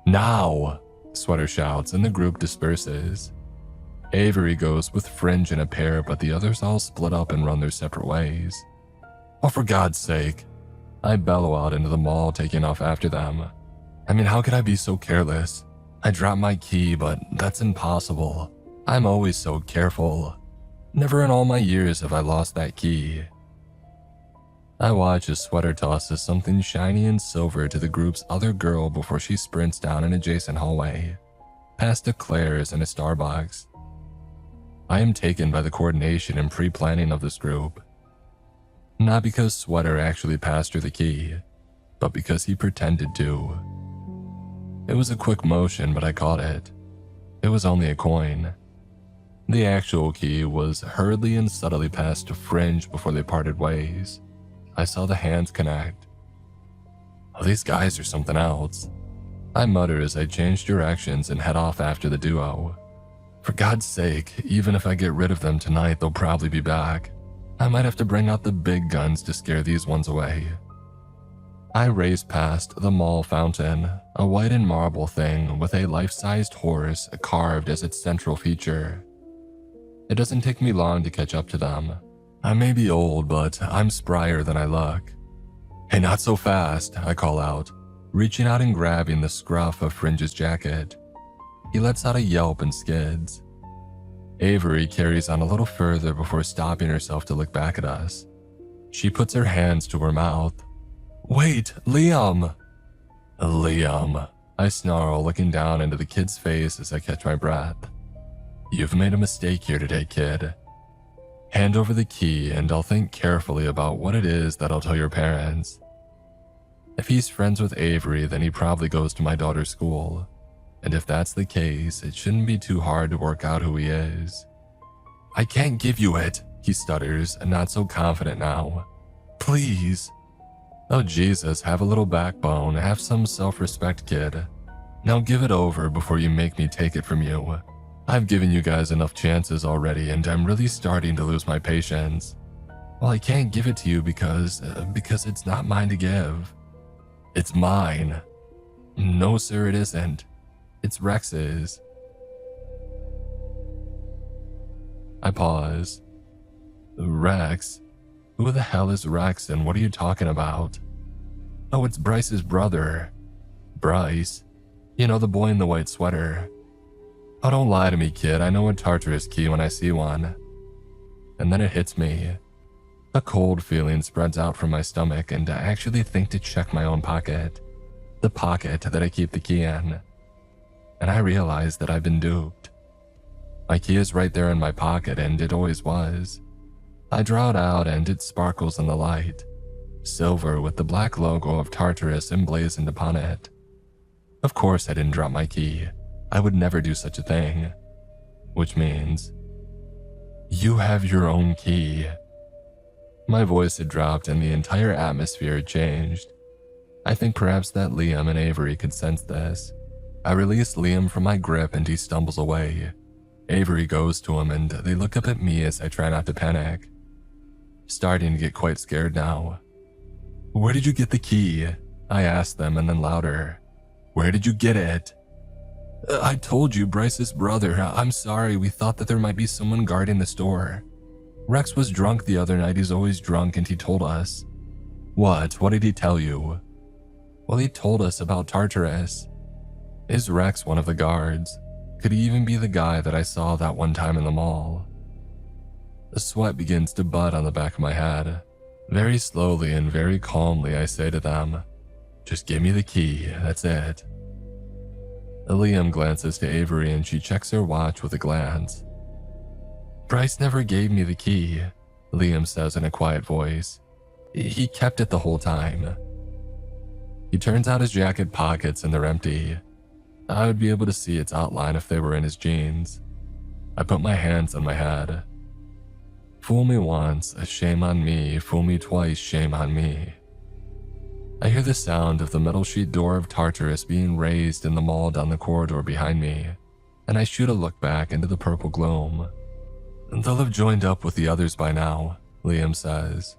"Now!" Sweater shouts and the group disperses. Avery goes with Fringe in a pair, but the others all split up and run their separate ways. Oh, for God's sake. I bellow out into the mall, taking off after them. I mean, how could I be so careless? I dropped my key, but that's impossible. I'm always so careful. Never in all my years have I lost that key. I watch as Sweater tosses something shiny and silver to the group's other girl before she sprints down an adjacent hallway, past a Claire's and a Starbucks. I am taken by the coordination and pre-planning of this group. Not because Sweater actually passed her the key, but because he pretended to. It was a quick motion, but I caught it. It was only a coin. The actual key was hurriedly and subtly passed to Fringe before they parted ways. I saw the hands connect. Oh, these guys are something else. I mutter as I change directions and head off after the duo. For God's sake, even if I get rid of them tonight, they'll probably be back. I might have to bring out the big guns to scare these ones away. I race past the mall fountain, a white and marble thing with a life-sized horse carved as its central feature. It doesn't take me long to catch up to them. I may be old, but I'm sprier than I look. Hey, not so fast, I call out, reaching out and grabbing the scruff of Fringe's jacket. He lets out a yelp and skids. Avery carries on a little further before stopping herself to look back at us. She puts her hands to her mouth. Wait, Liam! Liam, I snarl, looking down into the kid's face as I catch my breath. You've made a mistake here today, kid. Hand over the key and I'll think carefully about what it is that I'll tell your parents. If he's friends with Avery, then he probably goes to my daughter's school. And if that's the case, it shouldn't be too hard to work out who he is. I can't give you it, he stutters, not so confident now. Please. Oh Jesus, have a little backbone, have some self-respect, kid. Now give it over before you make me take it from you. I've given you guys enough chances already and I'm really starting to lose my patience. Well, I can't give it to you because it's not mine to give. It's mine. No sir, it isn't. It's Rex's. I pause. Rex? Who the hell is Rex and what are you talking about? Oh, it's Bryce's brother. Bryce? You know, the boy in the white sweater. Oh, don't lie to me, kid. I know a Tartarus key when I see one. And then it hits me. A cold feeling spreads out from my stomach and I actually think to check my own pocket. The pocket that I keep the key in. And I realize that I've been duped. My key is right there in my pocket and it always was. I draw it out and it sparkles in the light. Silver with the black logo of Tartarus emblazoned upon it. Of course I didn't drop my key. I would never do such a thing. Which means, you have your own key. My voice had dropped and the entire atmosphere had changed. I think perhaps that Liam and Avery could sense this. I release Liam from my grip and he stumbles away. Avery goes to him and they look up at me as I try not to panic. Starting to get quite scared now. Where did you get the key? I asked them and then louder. Where did you get it? I told you, Bryce's brother. I'm sorry, we thought that there might be someone guarding the store. Rex was drunk the other night, he's always drunk and he told us. What? What did he tell you? Well, he told us about Tartarus. Is Rex one of the guards? Could he even be the guy that I saw that one time in the mall? The sweat begins to bud on the back of my head. Very slowly and very calmly I say to them, just give me the key, that's it. Liam glances to Avery and she checks her watch with a glance. Bryce never gave me the key, Liam says in a quiet voice. He kept it the whole time. He turns out his jacket pockets and they're empty. I would be able to see its outline if they were in his jeans. I put my hands on my head. Fool me once, shame on me. Fool me twice, shame on me. I hear the sound of the metal sheet door of Tartarus being raised in the mall down the corridor behind me, and I shoot a look back into the purple gloom. They'll have joined up with the others by now, Liam says.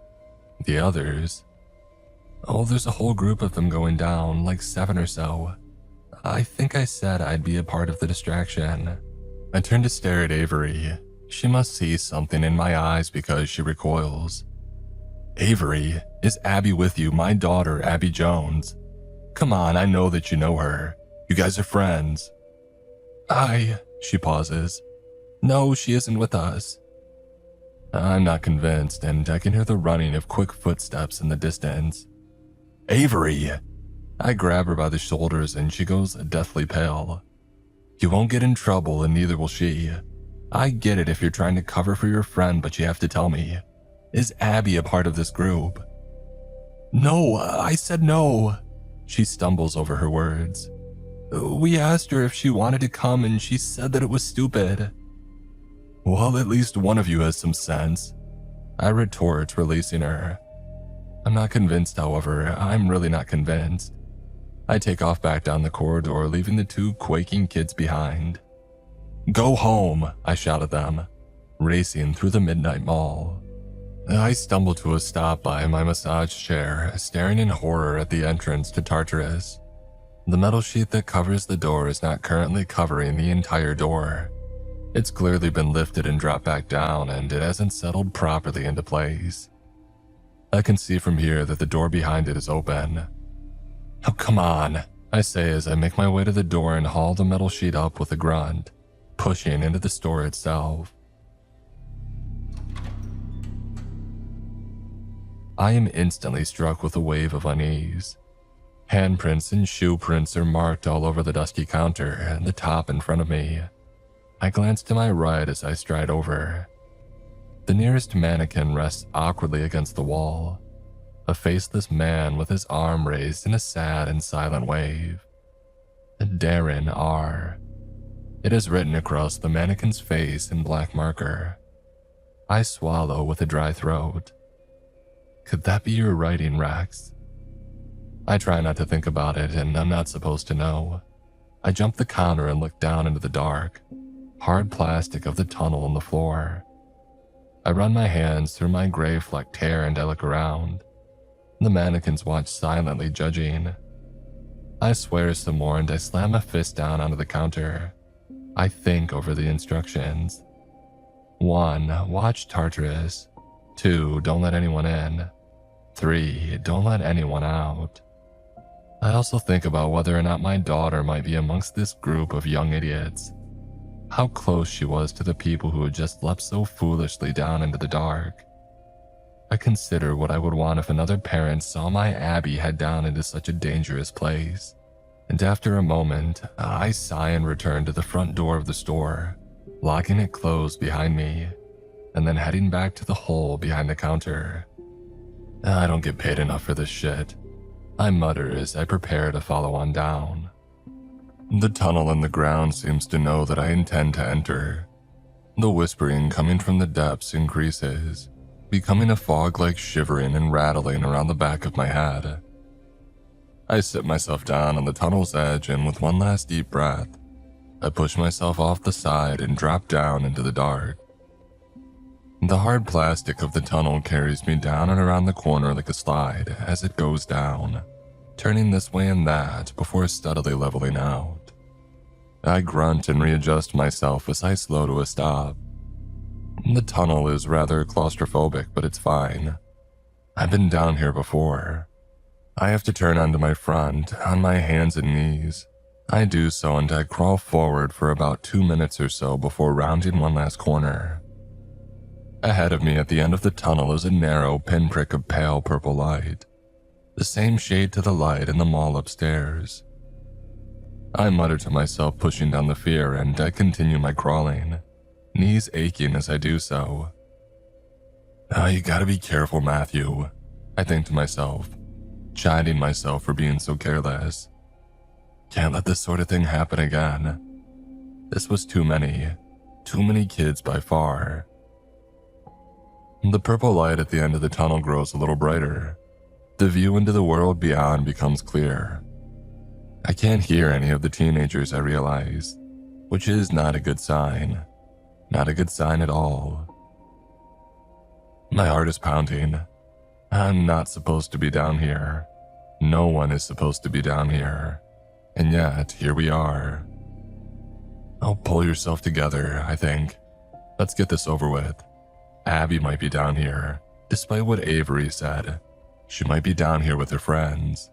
The others? Oh, there's a whole group of them going down, like 7 or so. I think I said I'd be a part of the distraction. I turn to stare at Avery. She must see something in my eyes because she recoils. Avery, is Abby with you? My daughter, Abby Jones. Come on, I know that you know her. You guys are friends. She pauses. No, she isn't with us. I'm not convinced, and I can hear the running of quick footsteps in the distance. Avery! I grab her by the shoulders and she goes deathly pale. You won't get in trouble and neither will she. I get it if you're trying to cover for your friend, but you have to tell me. Is Abby a part of this group? No, I said no. She stumbles over her words. We asked her if she wanted to come and she said that it was stupid. Well, at least one of you has some sense. I retort, releasing her. I'm not convinced, however. I'm really not convinced. I take off back down the corridor, leaving the two quaking kids behind. Go home, I shout at them, racing through the midnight mall. I stumble to a stop by my massage chair, staring in horror at the entrance to Tartarus. The metal sheet that covers the door is not currently covering the entire door. It's clearly been lifted and dropped back down, and it hasn't settled properly into place. I can see from here that the door behind it is open. Oh, come on, I say as I make my way to the door and haul the metal sheet up with a grunt, pushing into the store itself. I am instantly struck with a wave of unease. Handprints and shoe prints are marked all over the dusty counter and the top in front of me. I glance to my right as I stride over. The nearest mannequin rests awkwardly against the wall, a faceless man with his arm raised in a sad and silent wave. Darren R. It is written across the mannequin's face in black marker. I swallow with a dry throat. Could that be your writing, Rex? I try not to think about it, and I'm not supposed to know. I jump the counter and look down into the dark, hard plastic of the tunnel on the floor. I run my hands through my gray flecked hair and I look around. The mannequins watch silently, judging. I swear some more and I slam a fist down onto the counter. I think over the instructions. 1. Watch Tartarus. 2. Don't let anyone in. 3. Don't let anyone out. I also think about whether or not my daughter might be amongst this group of young idiots. How close she was to the people who had just leapt so foolishly down into the dark. I consider what I would want if another parent saw my Abby head down into such a dangerous place. And after a moment, I sigh and return to the front door of the store, locking it closed behind me, and then heading back to the hole behind the counter. I don't get paid enough for this shit, I mutter as I prepare to follow on down. The tunnel in the ground seems to know that I intend to enter. The whispering coming from the depths increases, becoming a fog-like shivering and rattling around the back of my head. I sit myself down on the tunnel's edge and with one last deep breath, I push myself off the side and drop down into the dark. The hard plastic of the tunnel carries me down and around the corner like a slide as it goes down, turning this way and that before steadily leveling out. I grunt and readjust myself as I slow to a stop. The tunnel is rather claustrophobic, but it's fine. I've been down here before. I have to turn onto my front, on my hands and knees. I do so and I crawl forward for about 2 minutes or so before rounding one last corner. Ahead of me at the end of the tunnel is a narrow pinprick of pale purple light, the same shade to the light in the mall upstairs. I mutter to myself, pushing down the fear, and I continue my crawling, knees aching as I do so. You gotta be careful, Matthew, I think to myself, chiding myself for being so careless. Can't let this sort of thing happen again. This was too many kids by far. The purple light at the end of the tunnel grows a little brighter. The view into the world beyond becomes clear. I can't hear any of the teenagers, I realize, which is not a good sign. Not a good sign at all. My heart is pounding. I'm not supposed to be down here. No one is supposed to be down here. And yet, here we are. Oh, pull yourself together, I think. Let's get this over with. Abby might be down here, despite what Avery said. She might be down here with her friends.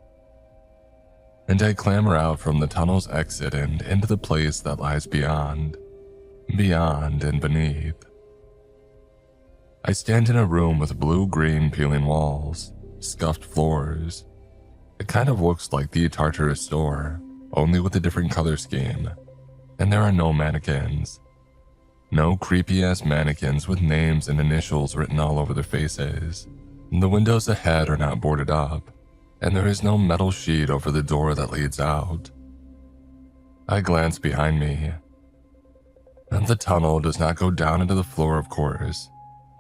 And I clamber out from the tunnel's exit and into the place that lies beyond. Beyond and beneath. I stand in a room with blue-green peeling walls, scuffed floors. It kind of looks like the Tartarus store, only with a different color scheme. And there are no mannequins. No creepy-ass mannequins with names and initials written all over their faces. The windows ahead are not boarded up, and there is no metal sheet over the door that leads out. I glance behind me. And the tunnel does not go down into the floor, of course.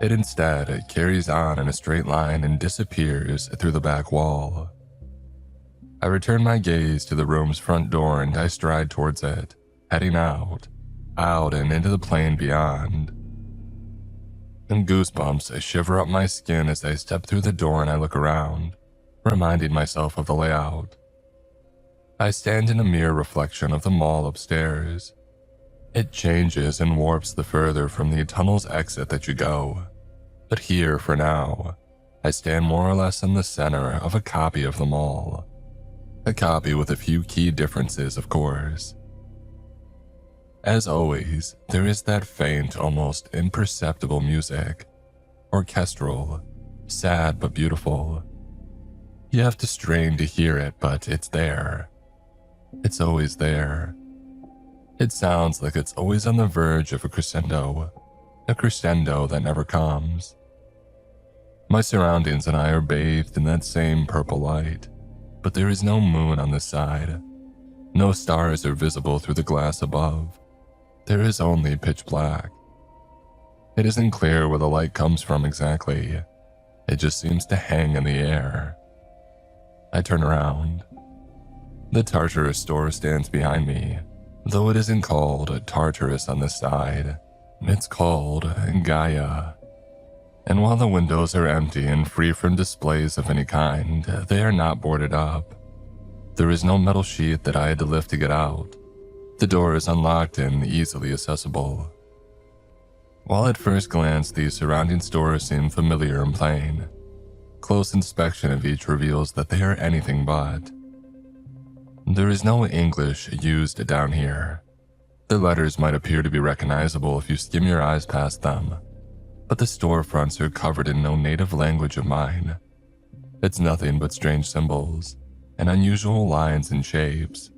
It instead carries on in a straight line and disappears through the back wall. I return my gaze to the room's front door and I stride towards it, heading out and into the plain beyond. And goosebumps shiver up my skin as I step through the door and I look around, reminding myself of the layout. I stand in a mirror reflection of the mall upstairs. It changes and warps the further from the tunnel's exit that you go. But here, for now, I stand more or less in the center of a copy of the mall. A copy with a few key differences, of course. As always, there is that faint, almost imperceptible music. Orchestral, sad but beautiful. You have to strain to hear it, but it's there. It's always there. It sounds like it's always on the verge of a crescendo that never comes. My surroundings and I are bathed in that same purple light, but there is no moon on this side. No stars are visible through the glass above. There is only pitch black. It isn't clear where the light comes from exactly. It just seems to hang in the air. I turn around. The Tartarus store stands behind me, though it isn't called Tartarus on this side. It's called Gaia. And while the windows are empty and free from displays of any kind, they are not boarded up. There is no metal sheet that I had to lift to get out. The door is unlocked and easily accessible. While at first glance the surrounding stores seem familiar and plain, close inspection of each reveals that they are anything but. There is no English used down here. The letters might appear to be recognizable if you skim your eyes past them, but the storefronts are covered in no native language of mine. It's nothing but strange symbols and unusual lines and shapes.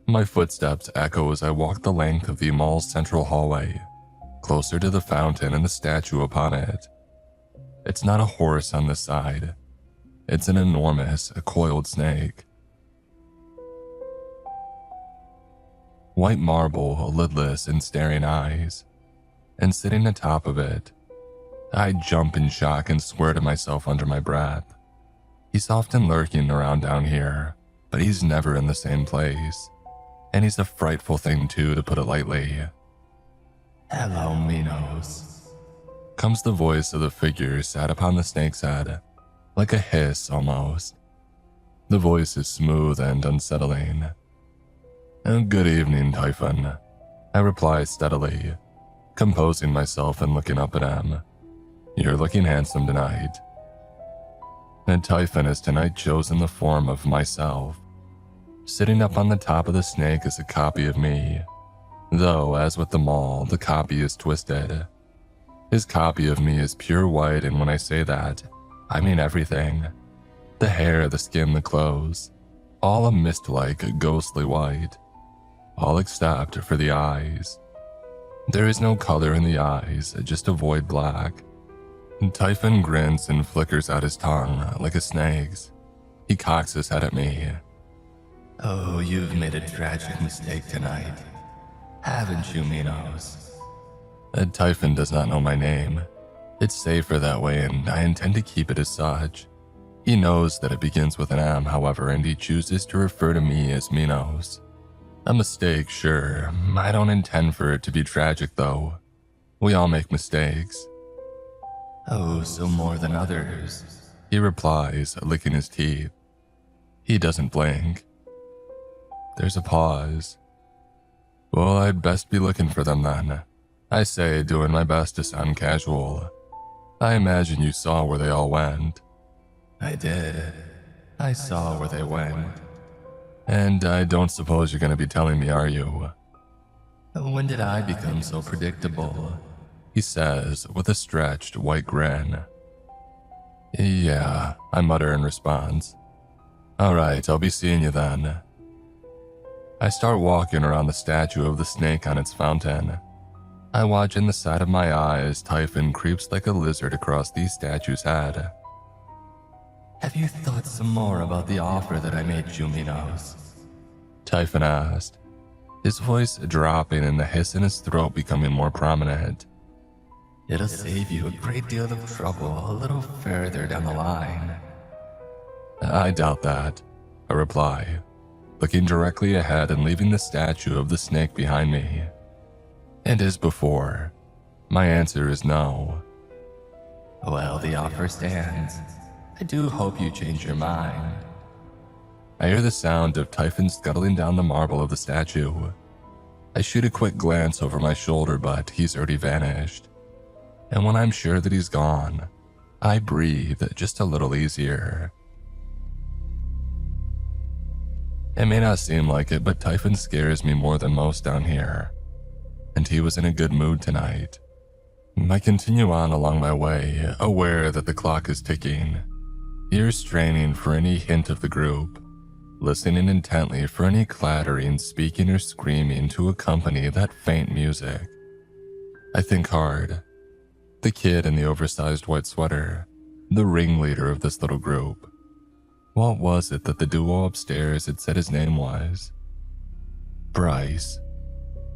My footsteps echo as I walk the length of the mall's central hallway, closer to the fountain and the statue upon it. It's not a horse on this side. It's an enormous, coiled snake. White marble, lidless and staring eyes. And sitting atop of it, I jump in shock and swear to myself under my breath. He's often lurking around down here, but he's never in the same place. And he's a frightful thing too, to put it lightly. Hello, Minos. Comes the voice of the figure sat upon the snake's head, like a hiss almost. The voice is smooth and unsettling. Good evening, Typhon, I reply steadily, composing myself and looking up at him. You're looking handsome tonight. And Typhon has tonight chosen the form of myself. Sitting up on the top of the snake is a copy of me, though, as with them all, the copy is twisted. His copy of me is pure white, and when I say that, I mean everything. The hair, the skin, the clothes, all a mist-like, ghostly white. All except for the eyes. There is no color in the eyes, just a void black. Typhon grins and flickers out his tongue like a snake's. He cocks his head at me. Oh, you've made a tragic mistake tonight, haven't you, Minos? Typhon does not know my name. It's safer that way, and I intend to keep it as such. He knows that it begins with an M, however, and he chooses to refer to me as Minos. A mistake, sure. I don't intend for it to be tragic, though. We all make mistakes. Oh, so more than others, he replies, licking his teeth. He doesn't blink. There's a pause. Well, I'd best be looking for them then. I say, doing my best to sound casual. I imagine you saw where they all went. I did. I saw where they went. And I don't suppose you're going to be telling me, are you? When did I become so predictable? He says with a stretched white grin. Yeah, I mutter in response. Alright, I'll be seeing you then. I start walking around the statue of the snake on its fountain. I watch in the side of my eye as Typhon creeps like a lizard across the statue's head. Have you thought some more about the offer that I made Juminos? Typhon asked, his voice dropping and the hiss in his throat becoming more prominent. It'll save you a great deal of trouble a little further down the line. I doubt that, I reply, looking directly ahead and leaving the statue of the snake behind me. And as before, my answer is no. Well, the offer stands. I do hope you change your mind. I hear the sound of Typhon scuttling down the marble of the statue. I shoot a quick glance over my shoulder, but he's already vanished. And when I'm sure that he's gone, I breathe just a little easier. It may not seem like it, but Typhon scares me more than most down here. And he was in a good mood tonight. I continue on along my way, aware that the clock is ticking, ears straining for any hint of the group, listening intently for any clattering, speaking, or screaming to accompany that faint music. I think hard. The kid in the oversized white sweater, the ringleader of this little group. What was it that the duo upstairs had said his name was? Bryce.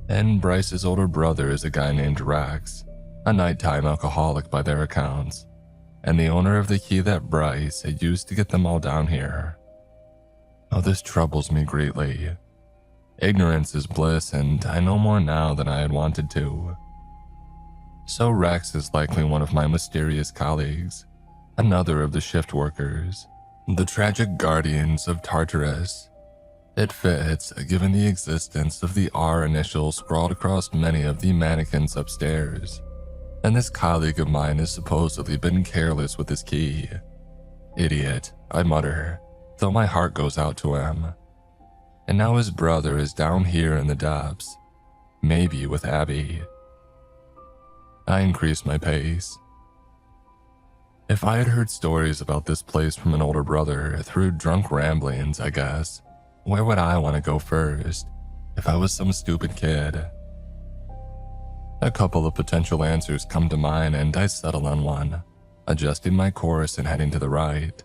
And Bryce's older brother is a guy named Rex, a nighttime alcoholic by their accounts, and the owner of the key that Bryce had used to get them all down here. Oh, this troubles me greatly. Ignorance is bliss, and I know more now than I had wanted to. So Rex is likely one of my mysterious colleagues, another of the shift workers, the tragic guardians of Tartarus. It fits, given the existence of the R initial scrawled across many of the mannequins upstairs. And this colleague of mine has supposedly been careless with his key. Idiot, I mutter, though my heart goes out to him. And now his brother is down here in the depths, maybe with Abby. I increase my pace. If I had heard stories about this place from an older brother through drunk ramblings, I guess, where would I want to go first if I was some stupid kid? A couple of potential answers come to mind and I settle on one, adjusting my course and heading to the right.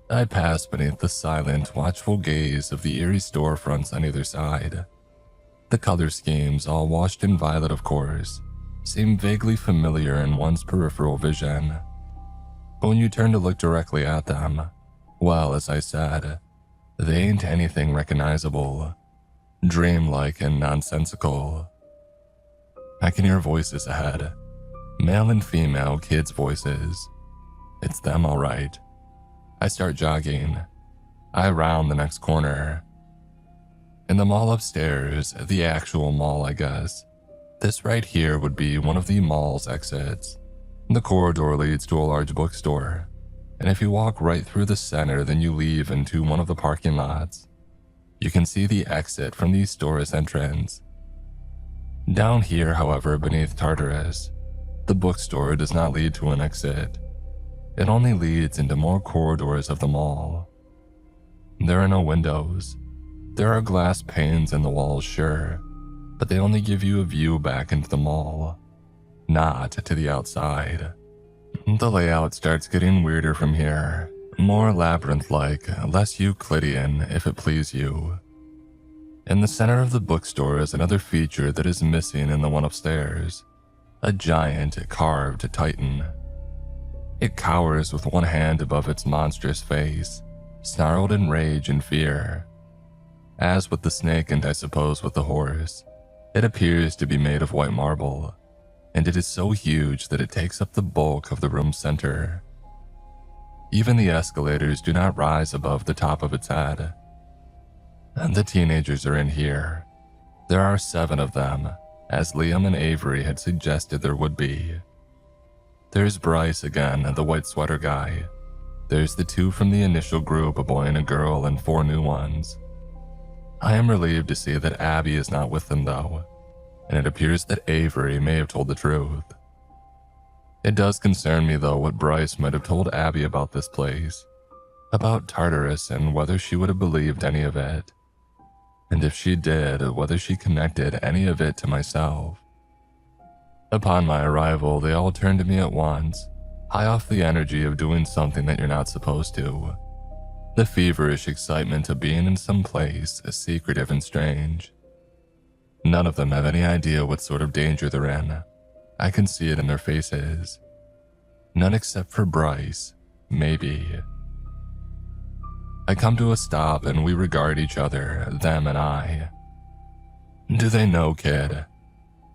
I pass beneath the silent, watchful gaze of the eerie storefronts on either side. The color schemes, all washed in violet of course, seem vaguely familiar in one's peripheral vision. But when you turn to look directly at them, well, as I said, they ain't anything recognizable, dreamlike and nonsensical. I can hear voices ahead, male and female kids' voices. It's them all right. I start jogging. I round the next corner. In the mall upstairs, the actual mall I guess, this right here would be one of the mall's exits. The corridor leads to a large bookstore, and if you walk right through the center then you leave into one of the parking lots. You can see the exit from the store's entrance. Down here, however, beneath Tartarus, the bookstore does not lead to an exit. It only leads into more corridors of the mall. There are no windows. There are glass panes in the walls, sure, but they only give you a view back into the mall, not to the outside. The layout starts getting weirder from here, more labyrinth-like, less Euclidean, if it please you. In the center of the bookstore is another feature that is missing in the one upstairs, a giant carved titan. It cowers with one hand above its monstrous face, snarled in rage and fear. As with the snake and I suppose with the horse, it appears to be made of white marble, and it is so huge that it takes up the bulk of the room's center. Even the escalators do not rise above the top of its head. And the teenagers are in here, There are 7 of them, as Liam and Avery had suggested there would be. There's Bryce again, the white sweater guy. There's the 2 from the initial group, a boy and a girl, and 4 new ones. I am relieved to see that Abby is not with them though, and it appears that Avery may have told the truth. It does concern me though what Bryce might have told Abby about this place, about Tartarus, and whether she would have believed any of it. And if she did, whether she connected any of it to myself. Upon my arrival, they all turned to me at once, high off the energy of doing something that you're not supposed to. The feverish excitement of being in some place secretive and strange. None of them have any idea what sort of danger they're in. I can see it in their faces. None except for Bryce, maybe. I come to a stop and we regard each other, them and I. Do they know, kid?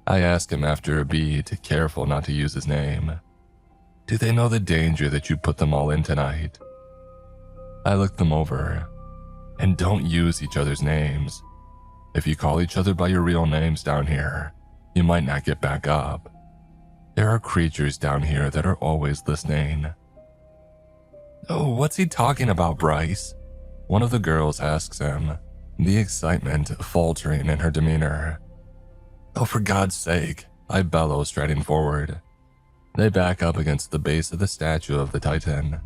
I ask him after a beat, careful not to use his name. Do they know the danger that you put them all in tonight? I look them over. And don't use each other's names. If you call each other by your real names down here, you might not get back up. There are creatures down here that are always listening. Oh, what's he talking about, Bryce? One of the girls asks him, the excitement faltering in her demeanor. Oh, for God's sake, I bellow, striding forward. They back up against the base of the statue of the Titan.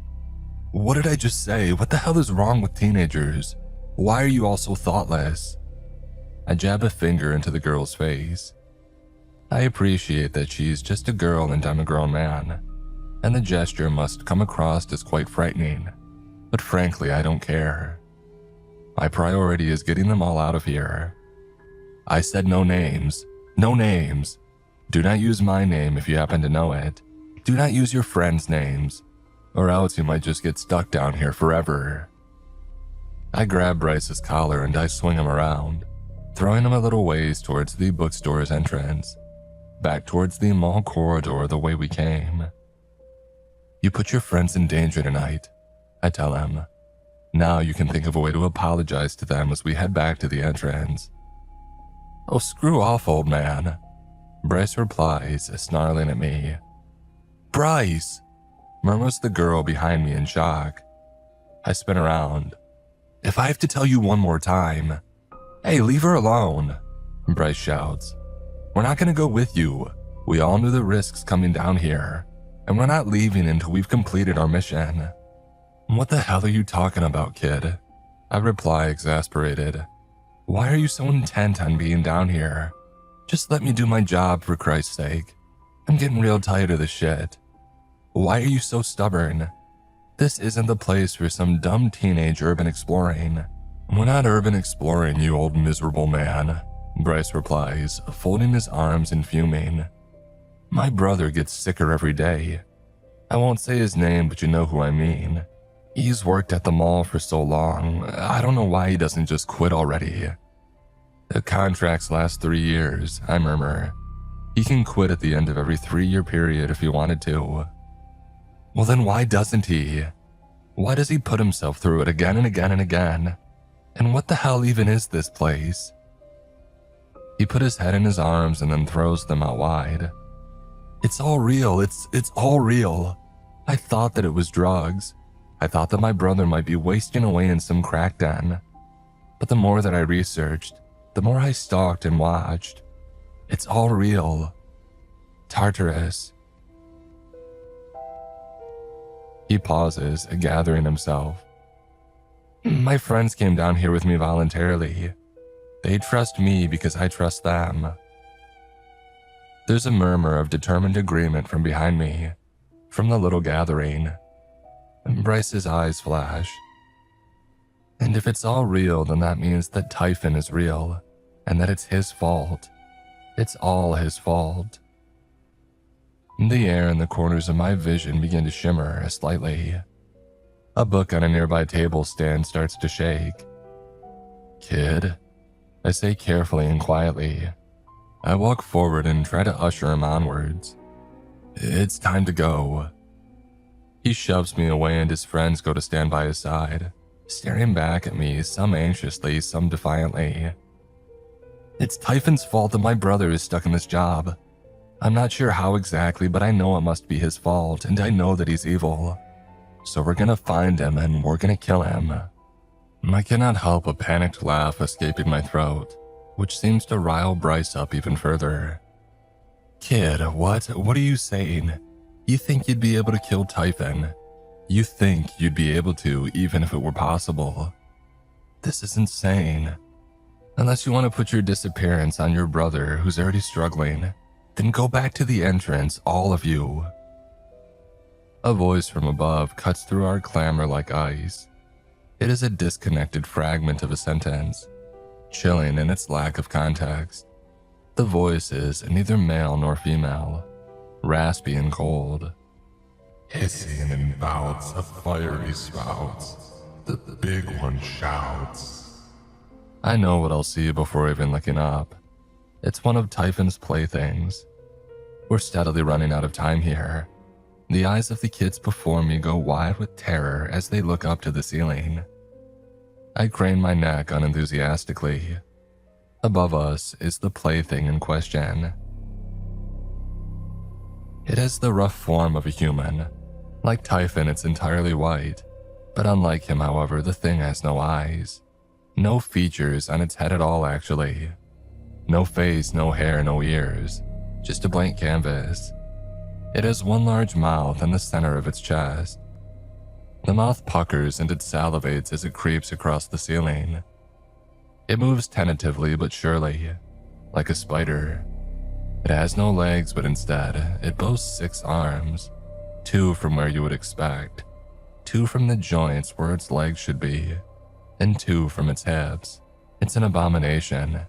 What did I just say? What the hell is wrong with teenagers? Why are you all so thoughtless? I jab a finger into the girl's face. I appreciate that she's just a girl and I'm a grown man, and the gesture must come across as quite frightening, but frankly I don't care. My priority is getting them all out of here. I said no names. No names. Do not use my name if you happen to know it. Do not use your friends' names, or else you might just get stuck down here forever. I grab Bryce's collar and I swing him around, throwing him a little ways towards the bookstore's entrance, back towards the mall corridor the way we came. You put your friends in danger tonight, I tell him. Now you can think of a way to apologize to them as we head back to the entrance. Oh, screw off, old man, Bryce replies, snarling at me. Bryce, murmurs the girl behind me in shock. I spin around. If I have to tell you one more time. Hey, leave her alone, Bryce shouts. We're not gonna go with you. We all knew the risks coming down here, and we're not leaving until we've completed our mission. What the hell are you talking about, kid? I reply, exasperated. Why are you so intent on being down here? Just let me do my job, for Christ's sake. I'm getting real tired of this shit. Why are you so stubborn? This isn't the place for some dumb teenage urban exploring. We're not urban exploring, you old miserable man, Bryce replies, folding his arms and fuming. My brother gets sicker every day. I won't say his name, but you know who I mean. He's worked at the mall for so long, I don't know why he doesn't just quit already. The contracts last 3 years, I murmur. He can quit at the end of every 3-year period if he wanted to. Well then why doesn't he? Why does he put himself through it again and again and again? And what the hell even is this place? He put his head in his arms and then throws them out wide. It's all real, it's all real. I thought that it was drugs. I thought that my brother might be wasting away in some crack den. But the more that I researched, the more I stalked and watched. It's all real. Tartarus. He pauses, gathering himself. My friends came down here with me voluntarily. They trust me because I trust them. There's a murmur of determined agreement from behind me, from the little gathering. Bryce's eyes flash. And if it's all real, then that means that Typhon is real, and that it's his fault. It's all his fault. The air in the corners of my vision begin to shimmer slightly. A book on a nearby table stand starts to shake. Kid, I say carefully and quietly. I walk forward and try to usher him onwards. It's time to go. He shoves me away and his friends go to stand by his side, staring back at me, some anxiously, some defiantly. It's Typhon's fault that my brother is stuck in this job. I'm not sure how exactly, but I know it must be his fault, and I know that he's evil. So we're gonna find him and we're gonna kill him. I cannot help a panicked laugh escaping my throat, which seems to rile Bryce up even further. Kid, what are you saying? You think you'd be able to kill Typhon? You think you'd be able to even if it were possible? This is insane. Unless you want to put your disappearance on your brother who's already struggling, then go back to the entrance, all of you. A voice from above cuts through our clamor like ice. It is a disconnected fragment of a sentence, chilling in its lack of context. The voice is neither male nor female, raspy and cold. Hissing in bouts of fiery spouts, the big one shouts. I know what I'll see before even looking up. It's one of Typhon's playthings. We're steadily running out of time here. The eyes of the kids before me go wide with terror as they look up to the ceiling. I crane my neck unenthusiastically. Above us is the plaything in question. It has the rough form of a human. Like Typhon, it's entirely white. But unlike him, however, the thing has no eyes. No features on its head at all, actually. No face, no hair, no ears. Just a blank canvas. It has one large mouth in the center of its chest. The mouth puckers and it salivates as it creeps across the ceiling. It moves tentatively but surely, like a spider. It has no legs, but instead, it boasts 6 arms. 2 from where you would expect. 2 from the joints where its legs should be. And 2 from its hips. It's an abomination.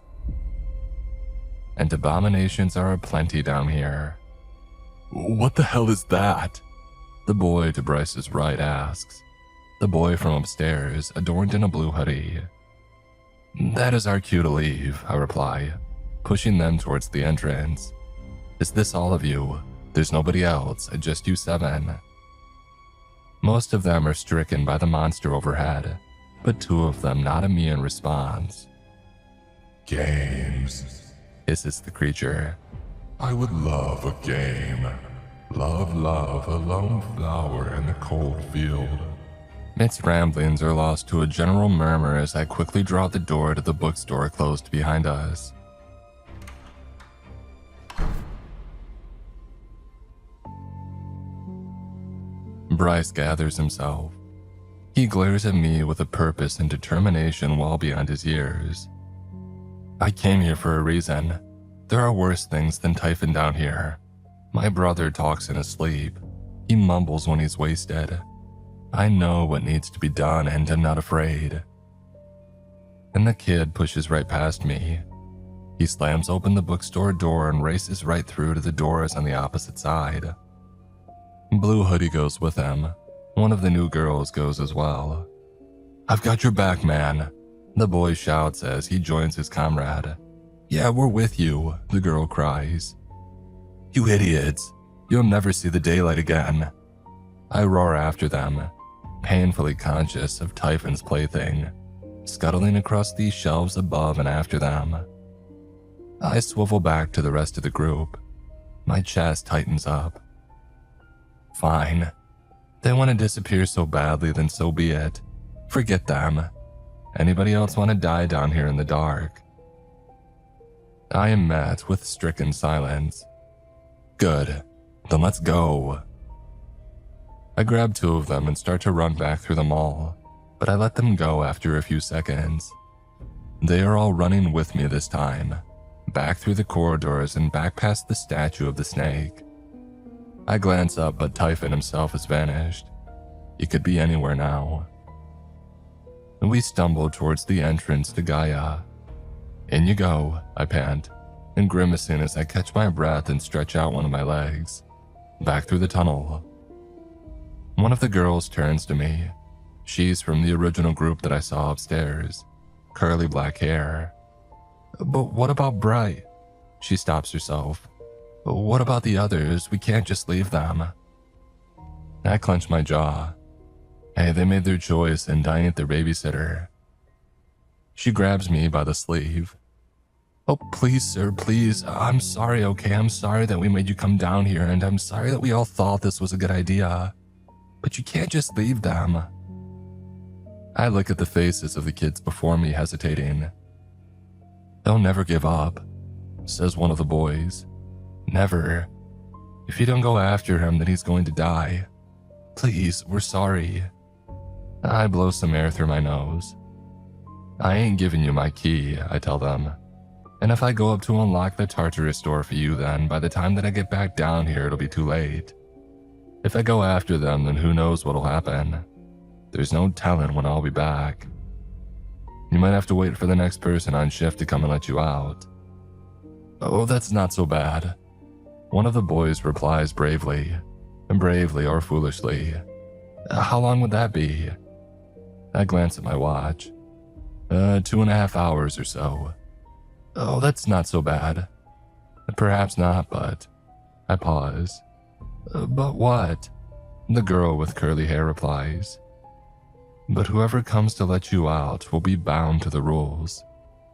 And abominations are aplenty down here. What the hell is that? The boy to Bryce's right asks. The boy from upstairs, adorned in a blue hoodie. That is our cue to leave, I reply, pushing them towards the entrance. Is this all of you? There's nobody else, just you 7. Most of them are stricken by the monster overhead, but 2 of them nod at me in response. Games, hisses the creature. I would love a game. Love, a lone flower in the cold field. Its ramblings are lost to a general murmur as I quickly draw the door to the bookstore closed behind us. Bryce gathers himself. He glares at me with a purpose and determination well beyond his years. I came here for a reason. There are worse things than Typhon down here. My brother talks in his sleep. He mumbles when he's wasted. I know what needs to be done and am not afraid. And the kid pushes right past me. He slams open the bookstore door and races right through to the doors on the opposite side. Blue Hoodie goes with him. One of the new girls goes as well. I've got your back, man, the boy shouts as he joins his comrade. Yeah, we're with you, the girl cries. You idiots, you'll never see the daylight again. I roar after them, painfully conscious of Typhon's plaything, scuttling across these shelves above and after them. I swivel back to the rest of the group. My chest tightens up. Fine. They want to disappear so badly, then so be it. Forget them. Anybody else want to die down here in the dark? I am met with stricken silence. Good. Then let's go. I grab 2 of them and start to run back through the mall, but I let them go after a few seconds. They are all running with me this time, back through the corridors and back past the statue of the snake. I glance up, but Typhon himself has vanished. He could be anywhere now. We stumble towards the entrance to Gaia. In you go, I pant, and grimacing as I catch my breath and stretch out one of my legs. Back through the tunnel. One of the girls turns to me. She's from the original group that I saw upstairs. Curly black hair. But what about Bright? She stops herself. What about the others? We can't just leave them. I clench my jaw. Hey, they made their choice and I ain't their babysitter. She grabs me by the sleeve. Oh, please, sir, please. I'm sorry, okay? I'm sorry that we made you come down here, and I'm sorry that we all thought this was a good idea. But you can't just leave them. I look at the faces of the kids before me, hesitating. They'll never give up, says one of the boys. Never. If you don't go after him, then he's going to die. Please, we're sorry. I blow some air through my nose. I ain't giving you my key, I tell them. And if I go up to unlock the Tartarus door for you, then by the time that I get back down here, it'll be too late. If I go after them, then who knows what'll happen. There's no telling when I'll be back. You might have to wait for the next person on shift to come and let you out. Oh, that's not so bad. One of the boys replies bravely or foolishly. How long would that be? I glance at my watch. 2.5 hours or so. Oh, that's not so bad. Perhaps not, but... I pause. But what? The girl with curly hair replies. But whoever comes to let you out will be bound to the rules,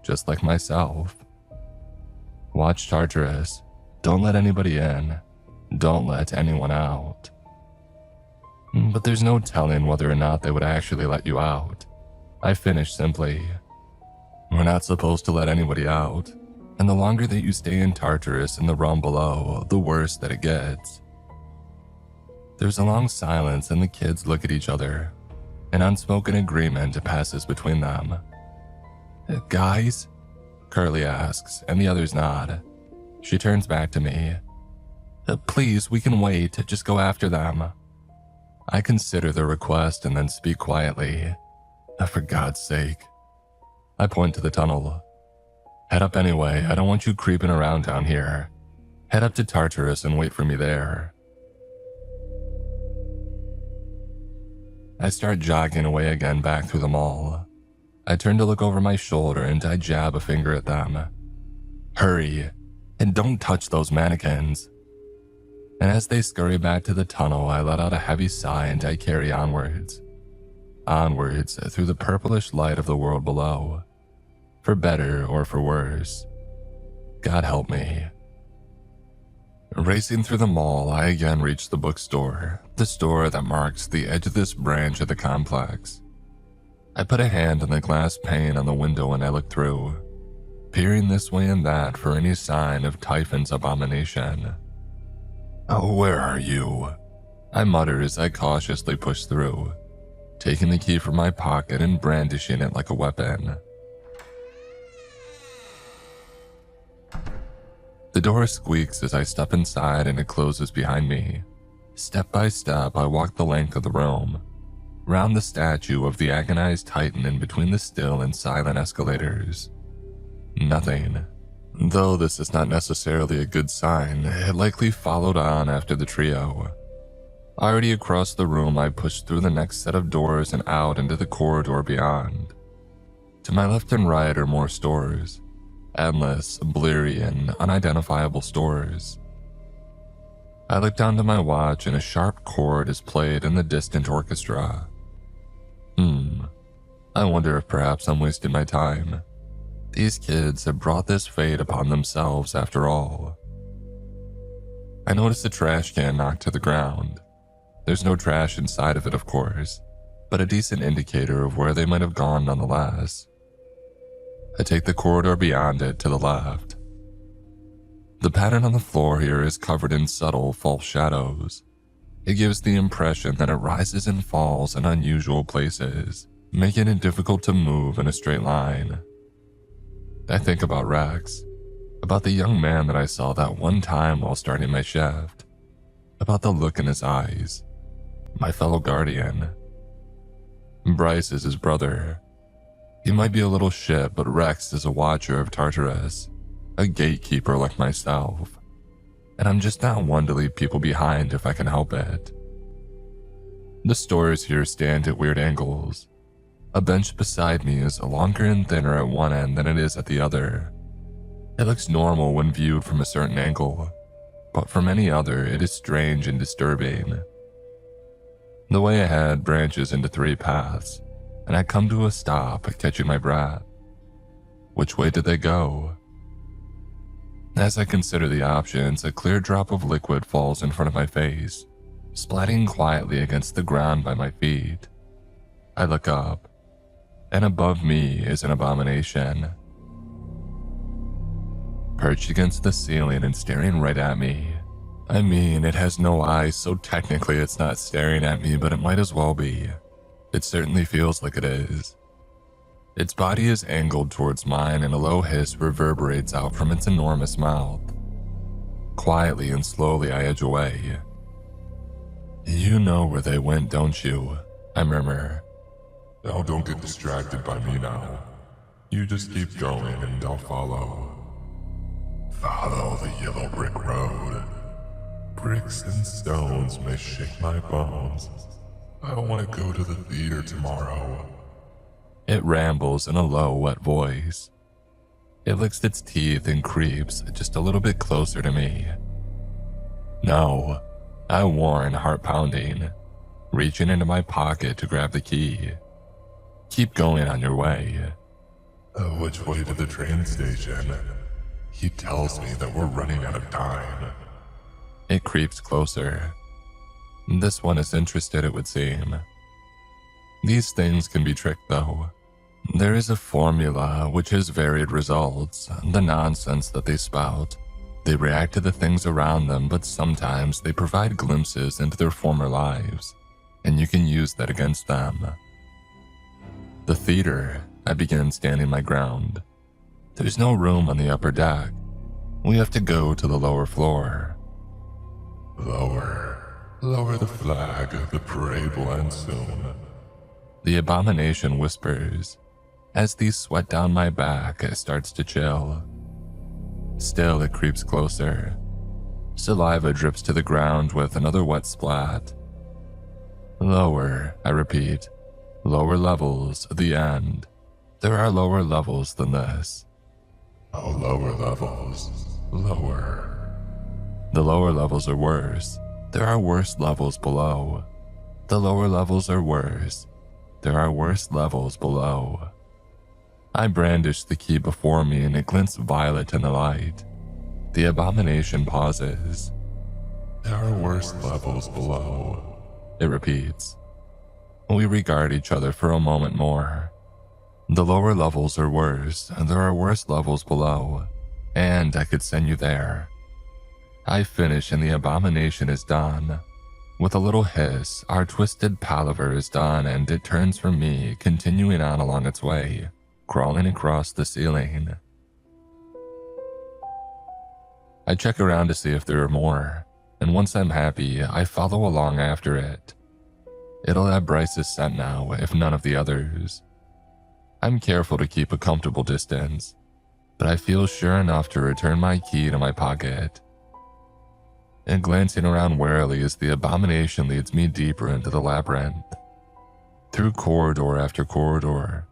just like myself. Watch Tartarus. Don't let anybody in. Don't let anyone out. But there's no telling whether or not they would actually let you out. I finish simply. We're not supposed to let anybody out, and the longer that you stay in Tartarus in the realm below, the worse that it gets. There's a long silence and the kids look at each other. An unspoken agreement passes between them. Guys? Curly asks, and the others nod. She turns back to me. Please, we can wait. Just go after them. I consider the request and then speak quietly. For God's sake. I point to the tunnel. Head up anyway. I don't want you creeping around down here. Head up to Tartarus and wait for me there. I start jogging away again back through the mall. I turn to look over my shoulder and I jab a finger at them. Hurry, and don't touch those mannequins. And as they scurry back to the tunnel, I let out a heavy sigh and I carry onwards. Onwards through the purplish light of the world below. For better or for worse. God help me. Racing through the mall, I again reach the bookstore, the store that marks the edge of this branch of the complex. I put a hand on the glass pane on the window and I look through, peering this way and that for any sign of Typhon's abomination. Oh, where are you? I mutter as I cautiously push through, taking the key from my pocket and brandishing it like a weapon. The door squeaks as I step inside and it closes behind me. Step by step, I walk the length of the room, round the statue of the agonized titan and between the still and silent escalators. Nothing. Though this is not necessarily a good sign, it likely followed on after the trio. Already across the room, I push through the next set of doors and out into the corridor beyond. To my left and right are more stores. Endless, bleary, and unidentifiable stores. I look down to my watch and a sharp chord is played in the distant orchestra. I wonder if perhaps I'm wasting my time. These kids have brought this fate upon themselves after all. I notice the trash can knocked to the ground. There's no trash inside of it, of course, but a decent indicator of where they might have gone nonetheless. I take the corridor beyond it to the left. The pattern on the floor here is covered in subtle, false shadows. It gives the impression that it rises and falls in unusual places, making it difficult to move in a straight line. I think about Rex, about the young man that I saw that one time while starting my shift, about the look in his eyes, my fellow guardian. Bryce is his brother. He might be a little shit, but Rex is a watcher of Tartarus, a gatekeeper like myself, and I'm just not one to leave people behind if I can help it. The stores here stand at weird angles. A bench beside me is longer and thinner at one end than it is at the other. It looks normal when viewed from a certain angle, but from any other it is strange and disturbing. The way ahead branches into 3 paths, and I come to a stop, catching my breath. Which way did they go? As I consider the options, a clear drop of liquid falls in front of my face, splatting quietly against the ground by my feet. I look up, and above me is an abomination, perched against the ceiling and staring right at me. I mean, it has no eyes, so technically it's not staring at me, but it might as well be. It certainly feels like it is. Its body is angled towards mine, and a low hiss reverberates out from its enormous mouth. Quietly and slowly I edge away. "You know where they went, don't you?" I murmur. Now don't get distracted by me now. You just keep going and I'll follow. Follow the yellow brick road. Bricks and stones may shake my bones. I want to go to the theater tomorrow. It rambles in a low, wet voice. It licks its teeth and creeps just a little bit closer to me. "No," I warn, heart pounding, reaching into my pocket to grab the key. "Keep going on your way." Which way to the train station? He tells me that we're running out of time. It creeps closer. This one is interested, it would seem. These things can be tricked, though. There is a formula which has varied results, the nonsense that they spout. They react to the things around them, but sometimes they provide glimpses into their former lives, and you can use that against them. The theater, I begin standing my ground. There's no room on the upper deck. We have to go to the lower floor. Lower the flag, the parade will end soon. The abomination whispers. As these sweat down my back, it starts to chill. Still, it creeps closer. Saliva drips to the ground with another wet splat. Lower, I repeat. Lower levels, the end. There are lower levels than this. Oh, lower levels. Lower. The lower levels are worse. There are worse levels below. The lower levels are worse. There are worse levels below. I brandish the key before me and it glints violet in the light. The abomination pauses. There are worse levels below. It repeats. We regard each other for a moment more. The lower levels are worse, and there are worse levels below, and I could send you there. I finish and the abomination is done. With a little hiss, our twisted palaver is done and it turns from me, continuing on along its way, crawling across the ceiling. I check around to see if there are more, and once I'm happy, I follow along after it. It'll have Bryce's scent now, if none of the others. I'm careful to keep a comfortable distance, but I feel sure enough to return my key to my pocket. And glancing around warily as the abomination leads me deeper into the labyrinth. Through corridor after corridor,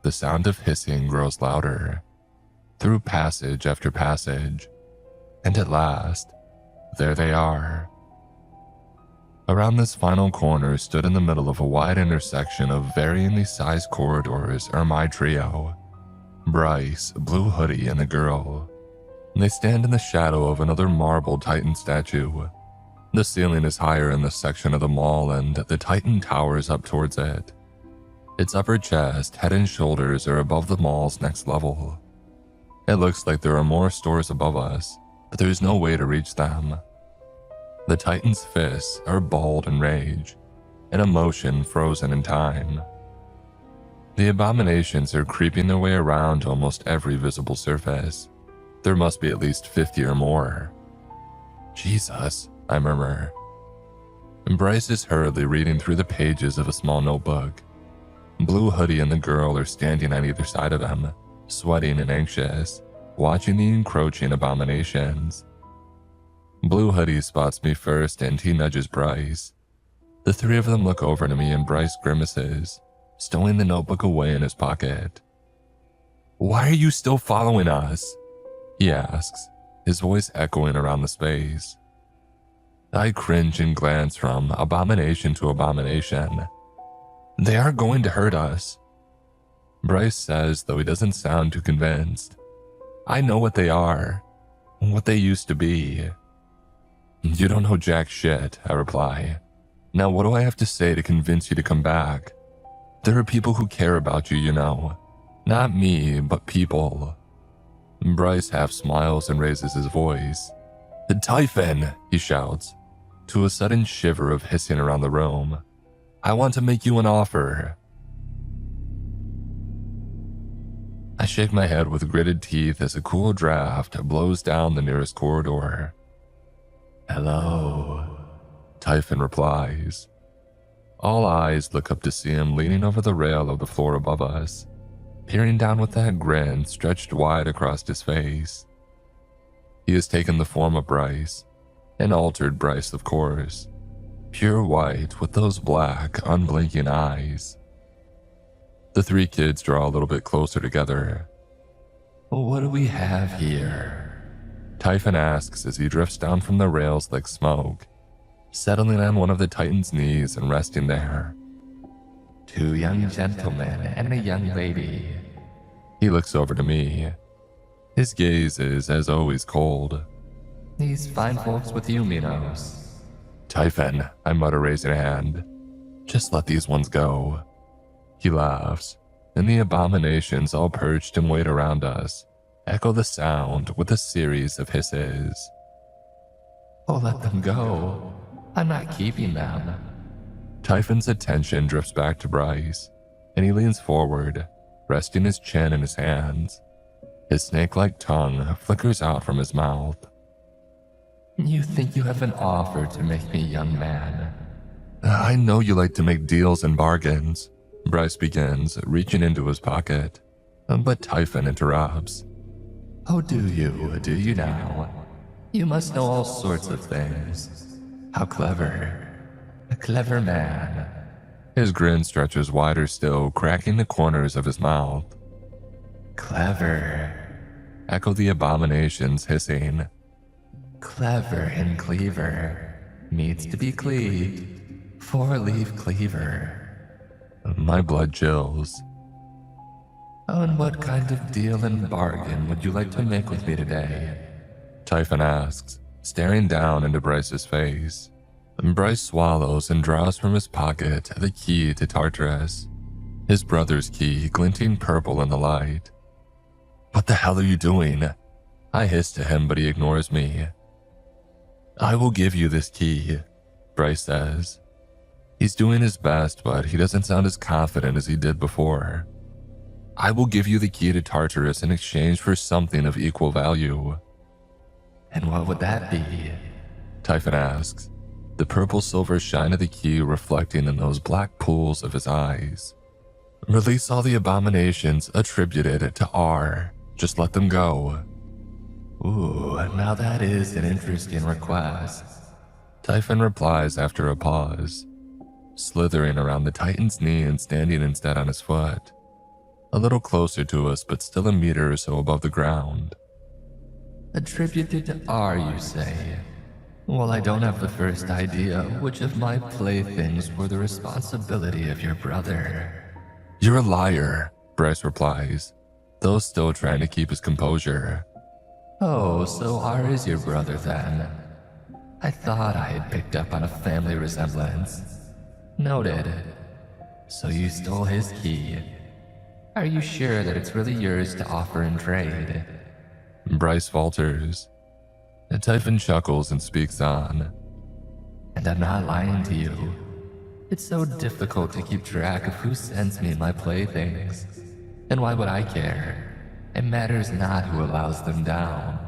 the sound of hissing grows louder. Through passage after passage, and at last, there they are. Around this final corner stood in the middle of a wide intersection of varyingly sized corridors are my trio. Bryce, Blue Hoodie, and the girl. They stand in the shadow of another marble Titan statue. The ceiling is higher in this section of the mall and the Titan towers up towards it. Its upper chest, head and shoulders are above the mall's next level. It looks like there are more stores above us, but there's no way to reach them. The Titan's fists are bald in rage, an emotion frozen in time. The abominations are creeping their way around almost every visible surface. There must be at least 50 or more. Jesus, I murmur. And Bryce is hurriedly reading through the pages of a small notebook. Blue Hoodie and the girl are standing on either side of him, sweating and anxious, watching the encroaching abominations. Blue Hoodie spots me first and he nudges Bryce. The three of them look over to me and Bryce grimaces, stowing the notebook away in his pocket. "Why are you still following us?" he asks, his voice echoing around the space. I cringe and glance from abomination to abomination. "They aren't going to hurt us," Bryce says, though he doesn't sound too convinced. "I know what they are." what they used to be. You don't know jack shit, I reply. Now what do I have to say to convince you to come back? There are people who care about you, you know. Not me, but people. Bryce half smiles and raises his voice. Typhon, he shouts, to a sudden shiver of hissing around the room. I want to make you an offer. I shake my head with gritted teeth as a cool draft blows down the nearest corridor. Hello, Typhon replies. All eyes look up to see him leaning over the rail of the floor above us, peering down with that grin stretched wide across his face. He has taken the form of Bryce, an altered Bryce, of course, pure white with those black, unblinking eyes. The three kids draw a little bit closer together. What do we have here? Typhon asks as he drifts down from the rails like smoke, settling on one of the Titan's knees and resting there. Two young gentlemen and a young lady. He looks over to me. His gaze is, as always, cold. These fine folks with you, Minos. Typhon, I mutter, raising a hand. Just let these ones go. He laughs, and the abominations all perched and wait around us echo the sound with a series of hisses. Oh, let them go. I'm not keeping them. Typhon's attention drifts back to Bryce, and he leans forward, resting his chin in his hands. His snake-like tongue flickers out from his mouth. You think you have an offer to make me, young man? I know you like to make deals and bargains, Bryce begins, reaching into his pocket. But Typhon interrupts. Oh, do you now? You must know all sorts of things. How clever. A clever man. His grin stretches wider still, cracking the corners of his mouth. Clever, echo the abominations, hissing. Clever and cleaver needs to be cleaved. Four-leaf cleaver. My blood chills. And what kind of deal and bargain would you like to make with me today? Typhon asks, staring down into Bryce's face. Bryce swallows and draws from his pocket the key to Tartarus, his brother's key glinting purple in the light. What the hell are you doing? I hiss to him, but he ignores me. I will give you this key, Bryce says. He's doing his best, but he doesn't sound as confident as he did before. I will give you the key to Tartarus in exchange for something of equal value. And what would that be? Typhon asks, the purple-silver shine of the key reflecting in those black pools of his eyes. Release all the abominations attributed to R. Just let them go. Ooh, now that is an interesting request. Typhon replies after a pause, slithering around the Titan's knee and standing instead on his foot. A little closer to us, but still a meter or so above the ground. Attributed to R, you say? Well, I don't have the first idea which of my playthings were the responsibility of your brother. You're a liar, Bryce replies, though still trying to keep his composure. Oh, so R is your brother then? I thought I had picked up on a family resemblance. Noted. So you stole his key. Are you sure that it's really yours to offer in trade? Bryce falters. Typhon chuckles and speaks on. And I'm not lying to you. It's so difficult to keep track of who sends me my playthings. And why would I care? It matters not who allows them down.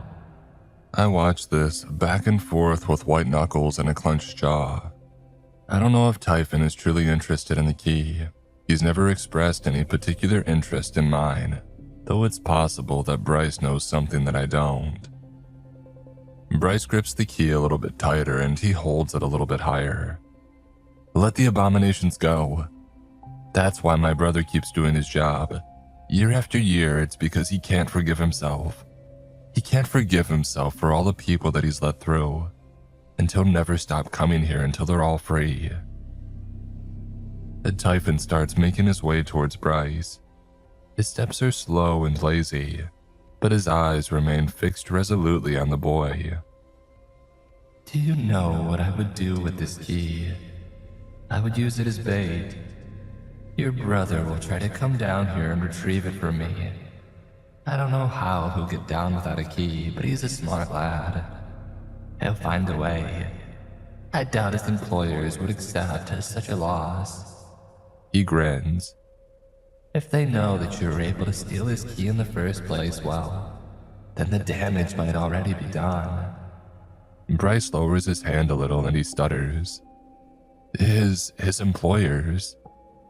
I watch this back and forth with white knuckles and a clenched jaw. I don't know if Typhon is truly interested in the key. He's never expressed any particular interest in mine, though it's possible that Bryce knows something that I don't. Bryce grips the key a little bit tighter and he holds it a little bit higher. Let the abominations go. That's why my brother keeps doing his job. Year after year, it's because he can't forgive himself. He can't forgive himself for all the people that he's let through, and he'll never stop coming here until they're all free. Typhon starts making his way towards Bryce. His steps are slow and lazy, but his eyes remain fixed resolutely on the boy. Do you know what I would do with this key? I would use it as bait. Your brother will try to come down here and retrieve it for me. I don't know how he'll get down without a key, but he's a smart lad. He'll find a way. I doubt his employers would accept such a loss. He grins. If they know that you were able to steal his key in the first place, well, then the damage might already be done. Bryce lowers his hand a little and he stutters. His employers?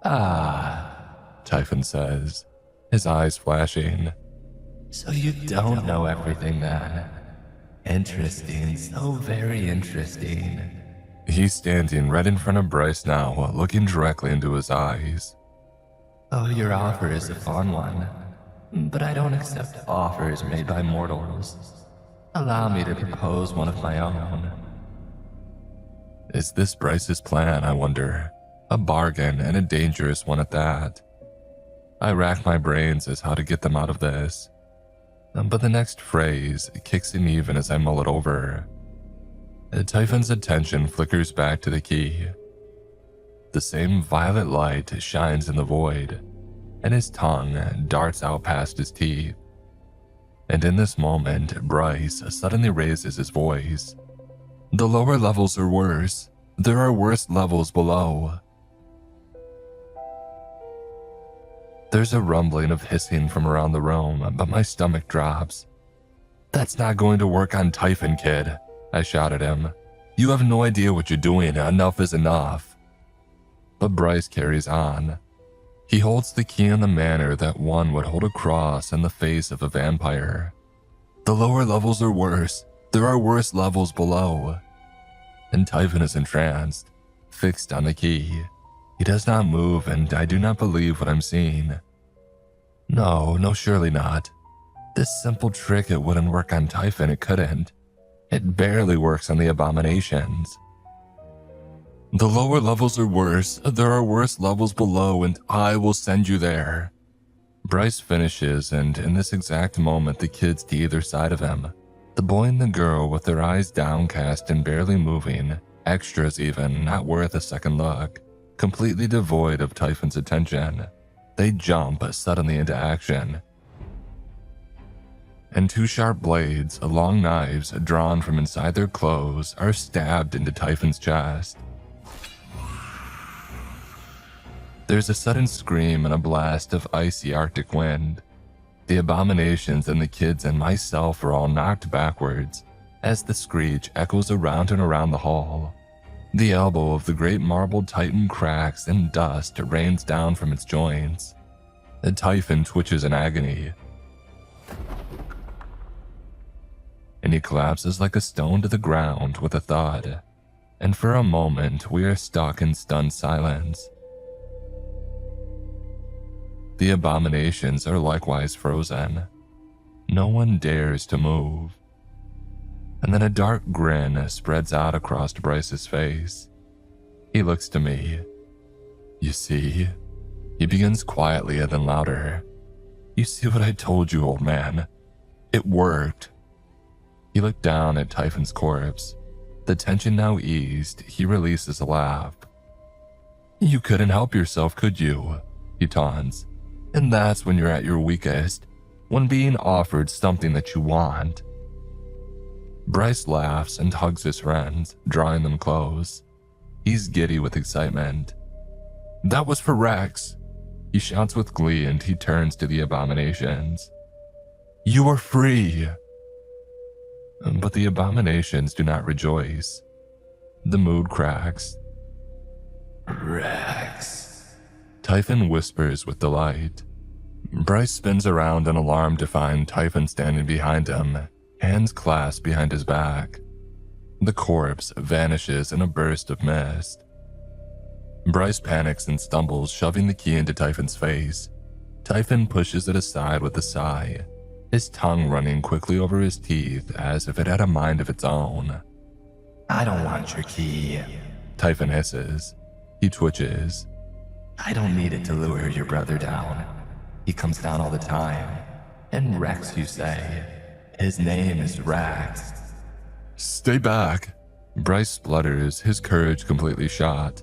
Typhon says, his eyes flashing. So you don't know everything then. Interesting, so very interesting. He's standing right in front of Bryce now, looking directly into his eyes. Oh, your offer is a fun one, but I don't accept offers made by mortals. Allow me to propose one of my own. Is this Bryce's plan, I wonder? A bargain, and a dangerous one at that. I rack my brains as how to get them out of this. But the next phrase kicks in even as I mull it over. Typhon's attention flickers back to the key. The same violet light shines in the void, and his tongue darts out past his teeth. And in this moment, Bryce suddenly raises his voice. The lower levels are worse. There are worse levels below. There's a rumbling of hissing from around the room, but my stomach drops. That's not going to work on Typhon, kid, I shout at him. You have no idea what you're doing. Enough is enough. But Bryce carries on. He holds the key in the manner that one would hold a cross in the face of a vampire. The lower levels are worse. There are worse levels below. And Typhon is entranced, fixed on the key. He does not move, and I do not believe what I'm seeing. No, surely not. This simple trick, it wouldn't work on Typhon, it couldn't. It barely works on the abominations. The lower levels are worse. There are worse levels below, and I will send you there. Bryce finishes, and in this exact moment, the kids to either side of him, the boy and the girl with their eyes downcast and barely moving, extras even, not worth a second look, completely devoid of Typhon's attention, they jump suddenly into action. And two sharp blades, long knives drawn from inside their clothes, are stabbed into Typhon's chest. There's a sudden scream and a blast of icy Arctic wind. The abominations and the kids and myself are all knocked backwards as the screech echoes around and around the hall. The elbow of the great marble titan cracks and dust rains down from its joints. The Typhon twitches in agony, and he collapses like a stone to the ground with a thud. And for a moment, we are stuck in stunned silence. The abominations are likewise frozen. No one dares to move. And then a dark grin spreads out across Bryce's face. He looks to me. You see? He begins quietly and then louder. You see what I told you, old man? It worked. He looked down at Typhon's corpse. The tension now eased, he releases a laugh. You couldn't help yourself, could you? He taunts. And that's when you're at your weakest, when being offered something that you want. Bryce laughs and hugs his friends, drawing them close. He's giddy with excitement. That was for Rex. He shouts with glee and he turns to the abominations. You are free. But the abominations do not rejoice. The mood cracks. Rex. Typhon whispers with delight. Bryce spins around in alarm to find Typhon standing behind him, hands clasped behind his back. The corpse vanishes in a burst of mist. Bryce panics and stumbles, shoving the key into Typhon's face. Typhon pushes it aside with a sigh, his tongue running quickly over his teeth as if it had a mind of its own. I don't want your key. Typhon hisses. He twitches. I don't need it to lure your brother down. He comes down all the time. And Rex, you say? His name is Rex. Stay back. Bryce splutters, his courage completely shot.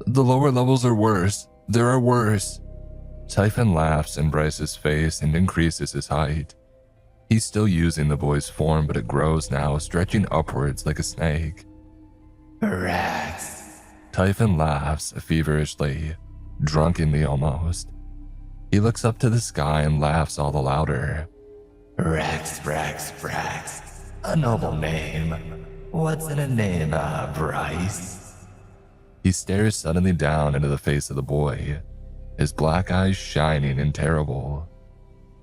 The lower levels are worse. There are worse. Typhon laughs in Bryce's face and increases his height. He's still using the boy's form, but it grows now, stretching upwards like a snake. Rex. Typhon laughs feverishly, drunkenly almost. He looks up to the sky and laughs all the louder. Rex, Rex, Rex. A noble name. What's in a name, Bryce? He stares suddenly down into the face of the boy, his black eyes shining and terrible.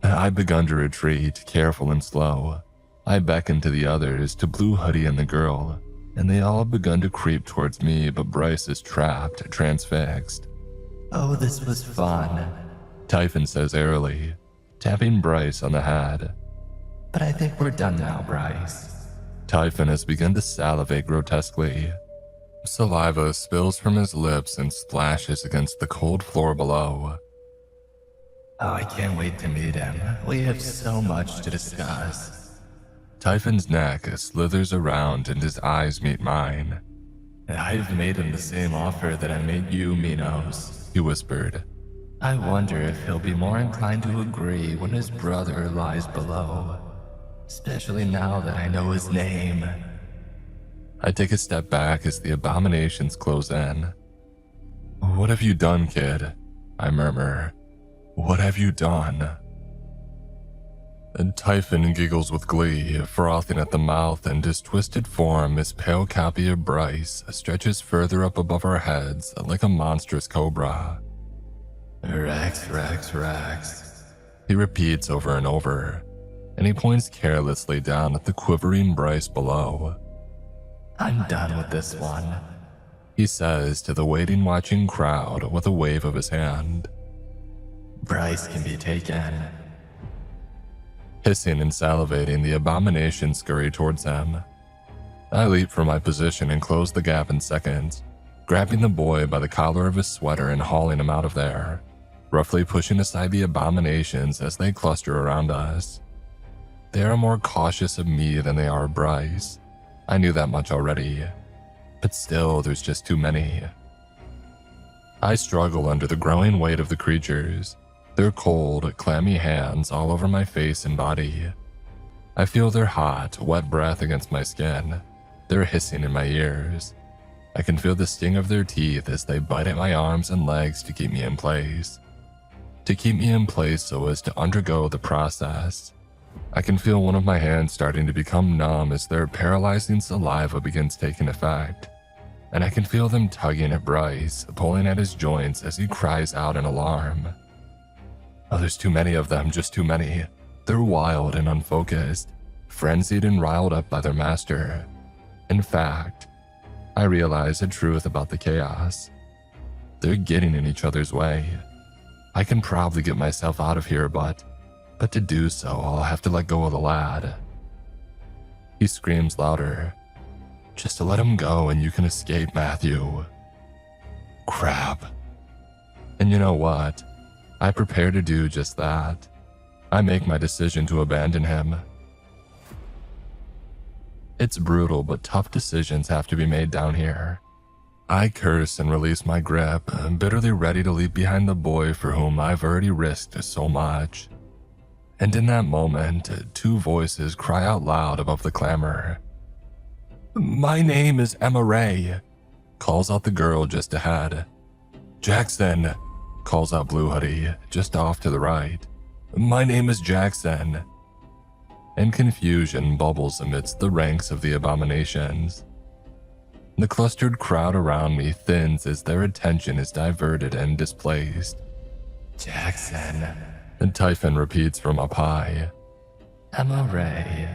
I've begun to retreat, careful and slow. I beckon to the others, to Blue Hoodie and the girl, and they all have begun to creep towards me, but Bryce is trapped, transfixed. Oh, this was fun. Typhon says airily, tapping Bryce on the head. But I think we're done now, Bryce. Typhon has begun to salivate grotesquely. Saliva spills from his lips and splashes against the cold floor below. Oh, I can't wait to meet him. We have so much to discuss. Typhon's neck slithers around and his eyes meet mine. I've made him the same offer that I made you, Minos. He whispered. I wonder if he'll be more inclined to agree when his brother lies below. Especially now that I know his name. I take a step back as the abominations close in. What have you done, kid? I murmur. What have you done? And Typhon giggles with glee, frothing at the mouth, and his twisted form, his pale copy of Bryce, stretches further up above our heads like a monstrous cobra. Rex, Rex, Rex. He repeats over and over, and he points carelessly down at the quivering Bryce below. I'm done with this one, he says to the waiting, watching crowd with a wave of his hand. Bryce can be taken. Hissing and salivating, the abominations scurry towards him. I leap from my position and close the gap in seconds, grabbing the boy by the collar of his sweater and hauling him out of there, roughly pushing aside the abominations as they cluster around us. They are more cautious of me than they are of Bryce. I knew that much already, but still there's just too many. I struggle under the growing weight of the creatures, their cold, clammy hands all over my face and body. I feel their hot, wet breath against my skin, their hissing in my ears. I can feel the sting of their teeth as they bite at my arms and legs to keep me in place. To keep me in place so as to undergo the process. I can feel one of my hands starting to become numb as their paralyzing saliva begins taking effect. And I can feel them tugging at Bryce, pulling at his joints as he cries out in alarm. Oh, there's too many of them, just too many. They're wild and unfocused, frenzied and riled up by their master. In fact, I realize a truth about the chaos. They're getting in each other's way. I can probably get myself out of here, but to do so, I'll have to let go of the lad. He screams louder. Just to let him go and you can escape, Matthew. Crap. And you know what? I prepare to do just that. I make my decision to abandon him. It's brutal, but tough decisions have to be made down here. I curse and release my grip, bitterly ready to leave behind the boy for whom I've already risked so much. And in that moment, two voices cry out loud above the clamor. My name is Emma Ray, calls out the girl just ahead. Jackson, calls out Blue Hoodie, just off to the right. My name is Jackson. And confusion bubbles amidst the ranks of the abominations. The clustered crowd around me thins as their attention is diverted and displaced. Jackson. And Typhon repeats from up high. Emma Ray.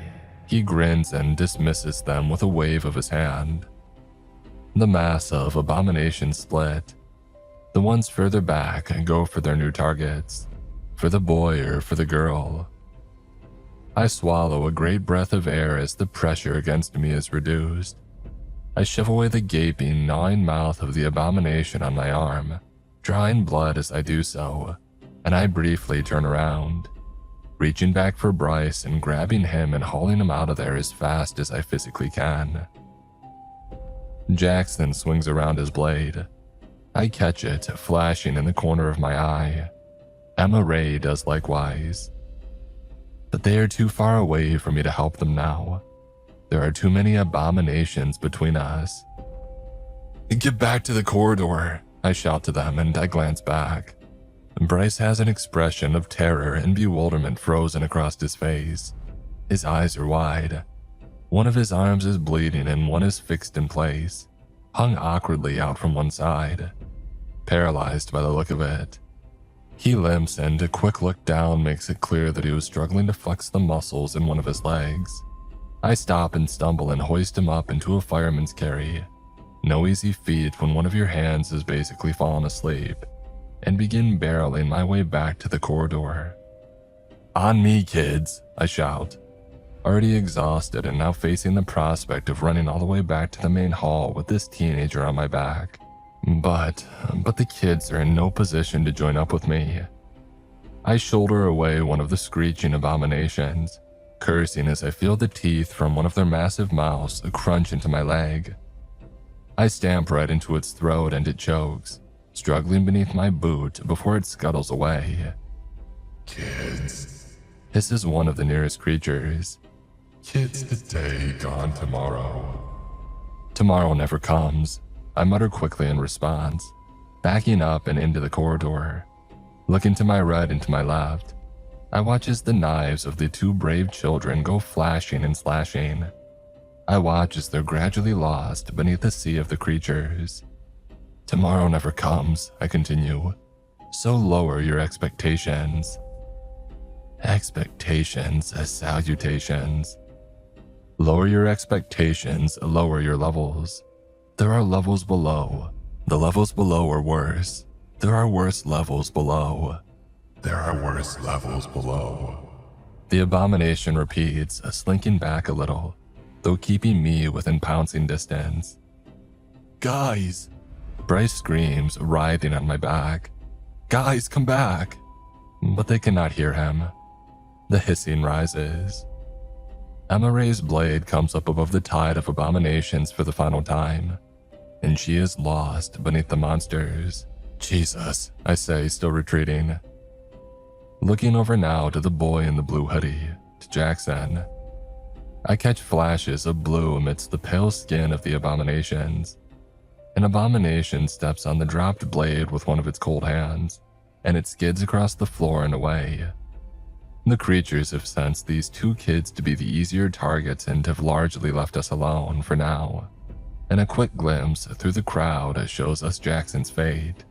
He grins and dismisses them with a wave of his hand. The mass of abominations split. The ones further back go for their new targets, for the boy or for the girl. I swallow a great breath of air as the pressure against me is reduced. I shove away the gaping, gnawing mouth of the abomination on my arm, drawing blood as I do so, and I briefly turn around. reaching back for Bryce and grabbing him and hauling him out of there as fast as I physically can. Jackson swings around his blade. I catch it, flashing in the corner of my eye. Emma Ray does likewise. But they are too far away for me to help them now. There are too many abominations between us. "Get back to the corridor," I shout to them, and I glance back. Bryce has an expression of terror and bewilderment frozen across his face. His eyes are wide. One of his arms is bleeding and one is fixed in place, hung awkwardly out from one side, paralyzed by the look of it. He limps, and a quick look down makes it clear that he was struggling to flex the muscles in one of his legs. I stop and stumble and hoist him up into a fireman's carry. No easy feat when one of your hands has basically fallen asleep, and begin barreling my way back to the corridor. "On me, kids," I shout, already exhausted and now facing the prospect of running all the way back to the main hall with this teenager on my back. But the kids are in no position to join up with me. I shoulder away one of the screeching abominations, cursing as I feel the teeth from one of their massive mouths crunch into my leg. I stamp right into its throat and it chokes, struggling beneath my boot before it scuttles away. Kids. Hisses one of the nearest creatures. Kids today, gone tomorrow. Tomorrow never comes, I mutter quickly in response, backing up and into the corridor. Looking to my right and to my left, I watch as the knives of the two brave children go flashing and slashing. I watch as they're gradually lost beneath the sea of the creatures. Tomorrow never comes, I continue, so lower your expectations. Expectations as salutations. Lower your expectations, lower your levels. There are levels below. The levels below are worse. There are worse levels below. There are worse levels below. The abomination repeats, slinking back a little, though keeping me within pouncing distance. "Guys!" Bryce screams, writhing on my back. "Guys, come back!" But they cannot hear him. The hissing rises. Emma Ray's blade comes up above the tide of abominations for the final time, and she is lost beneath the monsters. "Jesus," I say, still retreating. Looking over now to the boy in the blue hoodie, to Jackson. I catch flashes of blue amidst the pale skin of the abominations. An abomination steps on the dropped blade with one of its cold hands, and it skids across the floor and away. The creatures have sensed these two kids to be the easier targets and have largely left us alone for now. And a quick glimpse through the crowd shows us Jackson's fate.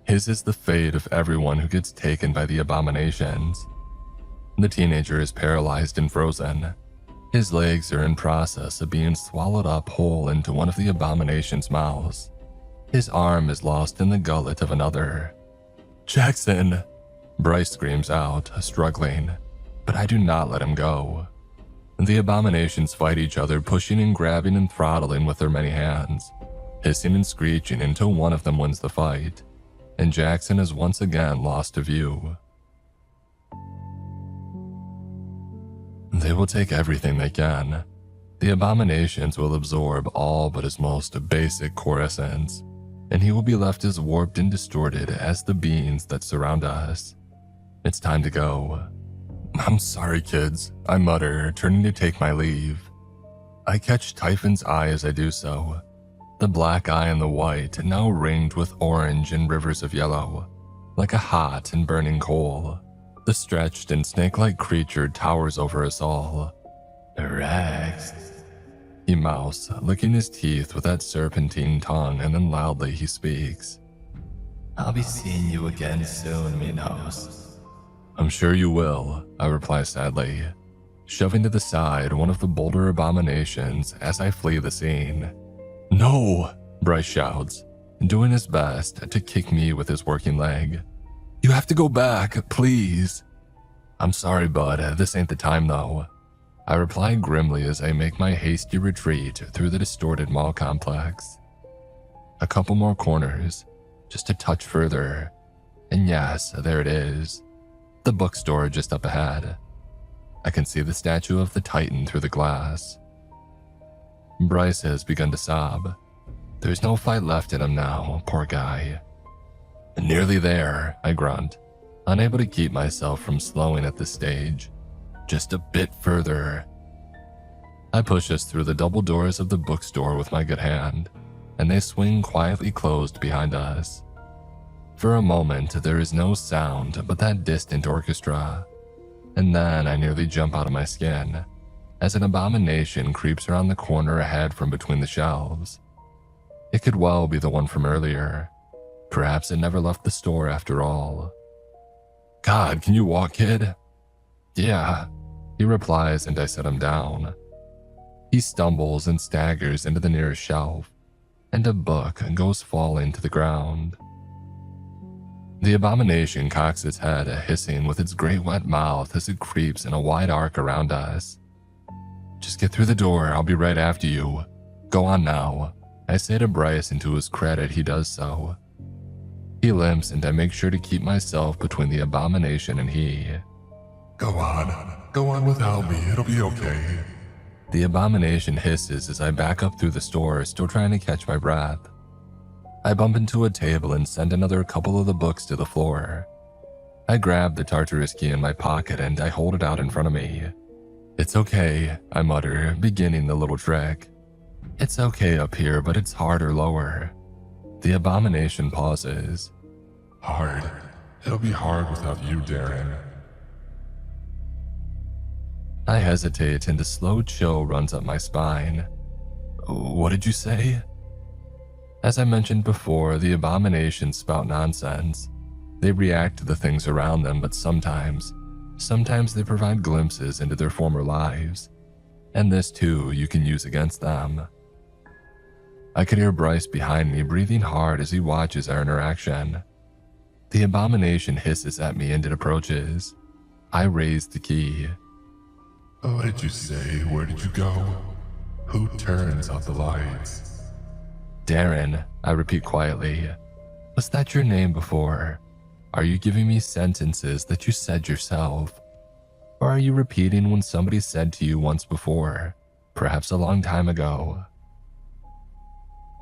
His is the fate of everyone who gets taken by the abominations. The teenager is paralyzed and frozen. His legs are in process of being swallowed up whole into one of the abomination's mouths. His arm is lost in the gullet of another. "Jackson!" Bryce screams out, struggling, but I do not let him go. The abominations fight each other, pushing and grabbing and throttling with their many hands, hissing and screeching until one of them wins the fight, and Jackson is once again lost to view. They will take everything they can. The abominations will absorb all but his most basic core essence, and he will be left as warped and distorted as the beings that surround us. It's time to go. "I'm sorry, kids," I mutter, turning to take my leave. I catch Typhon's eye as I do so, the black eye and the white now ringed with orange and rivers of yellow, like a hot and burning coal. The stretched and snake-like creature towers over us all. "Rex," he mouths, licking his teeth with that serpentine tongue, and then loudly he speaks. "I'll be seeing you again soon, Minos." "I'm sure you will," I reply sadly, shoving to the side one of the bolder abominations as I flee the scene. "No!" Bryce shouts, doing his best to kick me with his working leg. "You have to go back, please." "I'm sorry, bud, this ain't the time though," I reply grimly as I make my hasty retreat through the distorted mall complex. A couple more corners, just a touch further, and yes, there it is. The bookstore just up ahead. I can see the statue of the Titan through the glass. Bryce has begun to sob. There's no fight left in him now, poor guy. Nearly there, I grunt, unable to keep myself from slowing at this stage. Just a bit further. I push us through the double doors of the bookstore with my good hand, and they swing quietly closed behind us. For a moment, there is no sound but that distant orchestra, and then I nearly jump out of my skin as an abomination creeps around the corner ahead from between the shelves. It could well be the one from earlier. Perhaps it never left the store after all. God, can you walk, kid? Yeah, he replies, and I set him down. He stumbles and staggers into the nearest shelf, and a book goes falling to the ground. The abomination cocks its head, hissing with its great wet mouth as it creeps in a wide arc around us. Just get through the door, I'll be right after you. Go on now, I say to Bryce, and to his credit, he does so. He limps, and I make sure to keep myself between the abomination and he. Go on without me, it'll be okay. The abomination hisses as I back up through the store, still trying to catch my breath. I bump into a table and send another couple of the books to the floor. I grab the Tartarus key in my pocket and I hold it out in front of me. It's okay, I mutter, beginning the little trick. It's okay up here, but it's harder lower. The abomination pauses. Hard. It'll be hard without you, Darren. I hesitate and a slow chill runs up my spine. What did you say? As I mentioned before, the abominations spout nonsense. They react to the things around them, but sometimes they provide glimpses into their former lives. And this too you can use against them. I can hear Bryce behind me breathing hard as he watches our interaction. The abomination hisses at me and it approaches. I raise the key. What did you say? Where did you go? Who turns out the lights? Darren, I repeat quietly. Was that your name before? Are you giving me sentences that you said yourself? Or are you repeating when somebody said to you once before, perhaps a long time ago?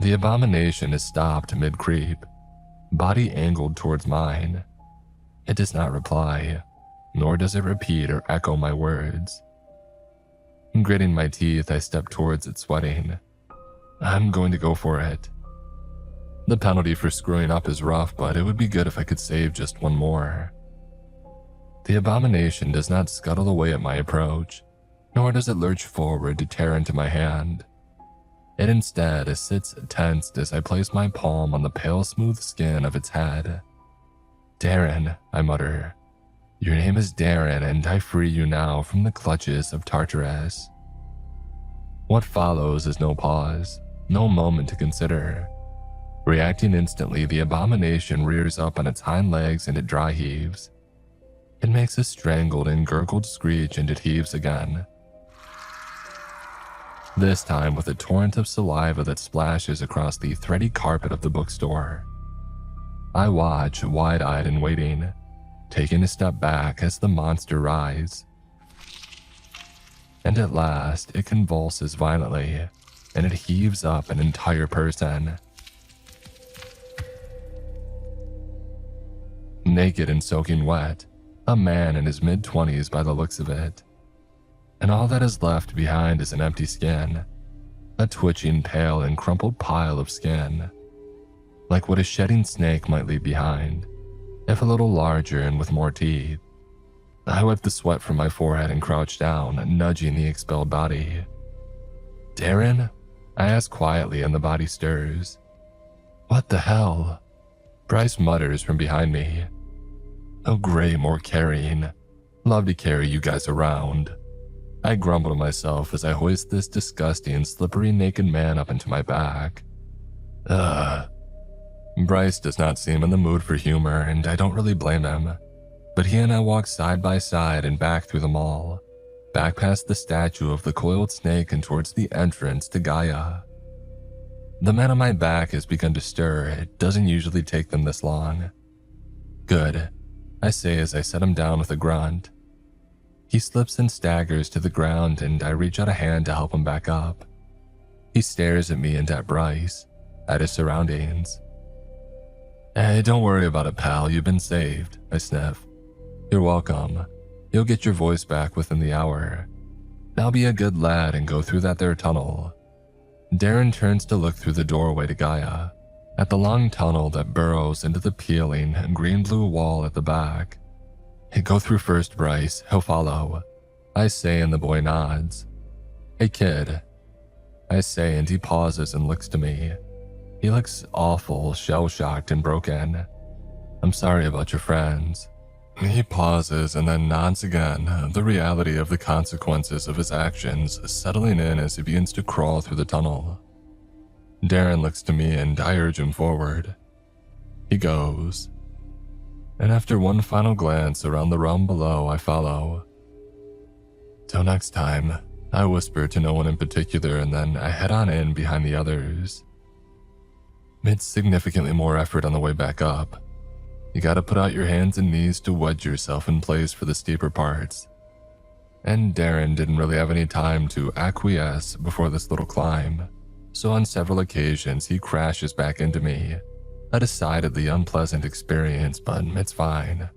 The abomination is stopped mid-creep, body angled towards mine. It does not reply, nor does it repeat or echo my words. Gritting my teeth, I step towards it, sweating. I'm going to go for it. The penalty for screwing up is rough, but it would be good if I could save just one more. The abomination does not scuttle away at my approach, nor does it lurch forward to tear into my hand. It instead sits tensed as I place my palm on the pale smooth skin of its head. Darren, I mutter. Your name is Darren, and I free you now from the clutches of Tartarus. What follows is no pause, no moment to consider. Reacting instantly, the abomination rears up on its hind legs and it dry heaves. It makes a strangled and gurgled screech and it heaves again. This time with a torrent of saliva that splashes across the thready carpet of the bookstore. I watch, wide-eyed and waiting, taking a step back as the monster writhes. And at last, it convulses violently, and it heaves up an entire person. Naked and soaking wet, a man in his mid-20s by the looks of it. And all that is left behind is an empty skin, a twitching, pale, and crumpled pile of skin, like what a shedding snake might leave behind, if a little larger and with more teeth. I wipe the sweat from my forehead and crouch down, nudging the expelled body. Darren? I ask quietly, and the body stirs. What the hell? Bryce mutters from behind me. Oh great, more carrying. Love to carry you guys around. I grumble to myself as I hoist this disgusting, slippery naked man up into my back. Bryce does not seem in the mood for humor, and I don't really blame him. But he and I walk side by side and back through the mall, back past the statue of the coiled snake and towards the entrance to Gaia. The man on my back has begun to stir. It doesn't usually take them this long. Good, I say as I set him down with a grunt. He slips and staggers to the ground, and I reach out a hand to help him back up. He stares at me and at Bryce, at his surroundings. Hey, don't worry about it, pal. You've been saved, I sniff. You're welcome. You'll get your voice back within the hour. Now be a good lad and go through that there tunnel. Darren turns to look through the doorway to Gaia, at the long tunnel that burrows into the peeling green-blue wall at the back. Hey, go through first, Bryce. He'll follow, I say, and the boy nods. Hey, kid, I say, and he pauses and looks to me. He looks awful, shell-shocked and broken. I'm sorry about your friends. He pauses and then nods again, the reality of the consequences of his actions settling in as he begins to crawl through the tunnel. Darren looks to me and I urge him forward. He goes. And after one final glance around the realm below, I follow. Till next time, I whisper to no one in particular, and then I head on in behind the others. It's significantly more effort on the way back up. You gotta put out your hands and knees to wedge yourself in place for the steeper parts. And Darren didn't really have any time to acquiesce before this little climb, so on several occasions he crashes back into me. A decidedly unpleasant experience, but it's fine.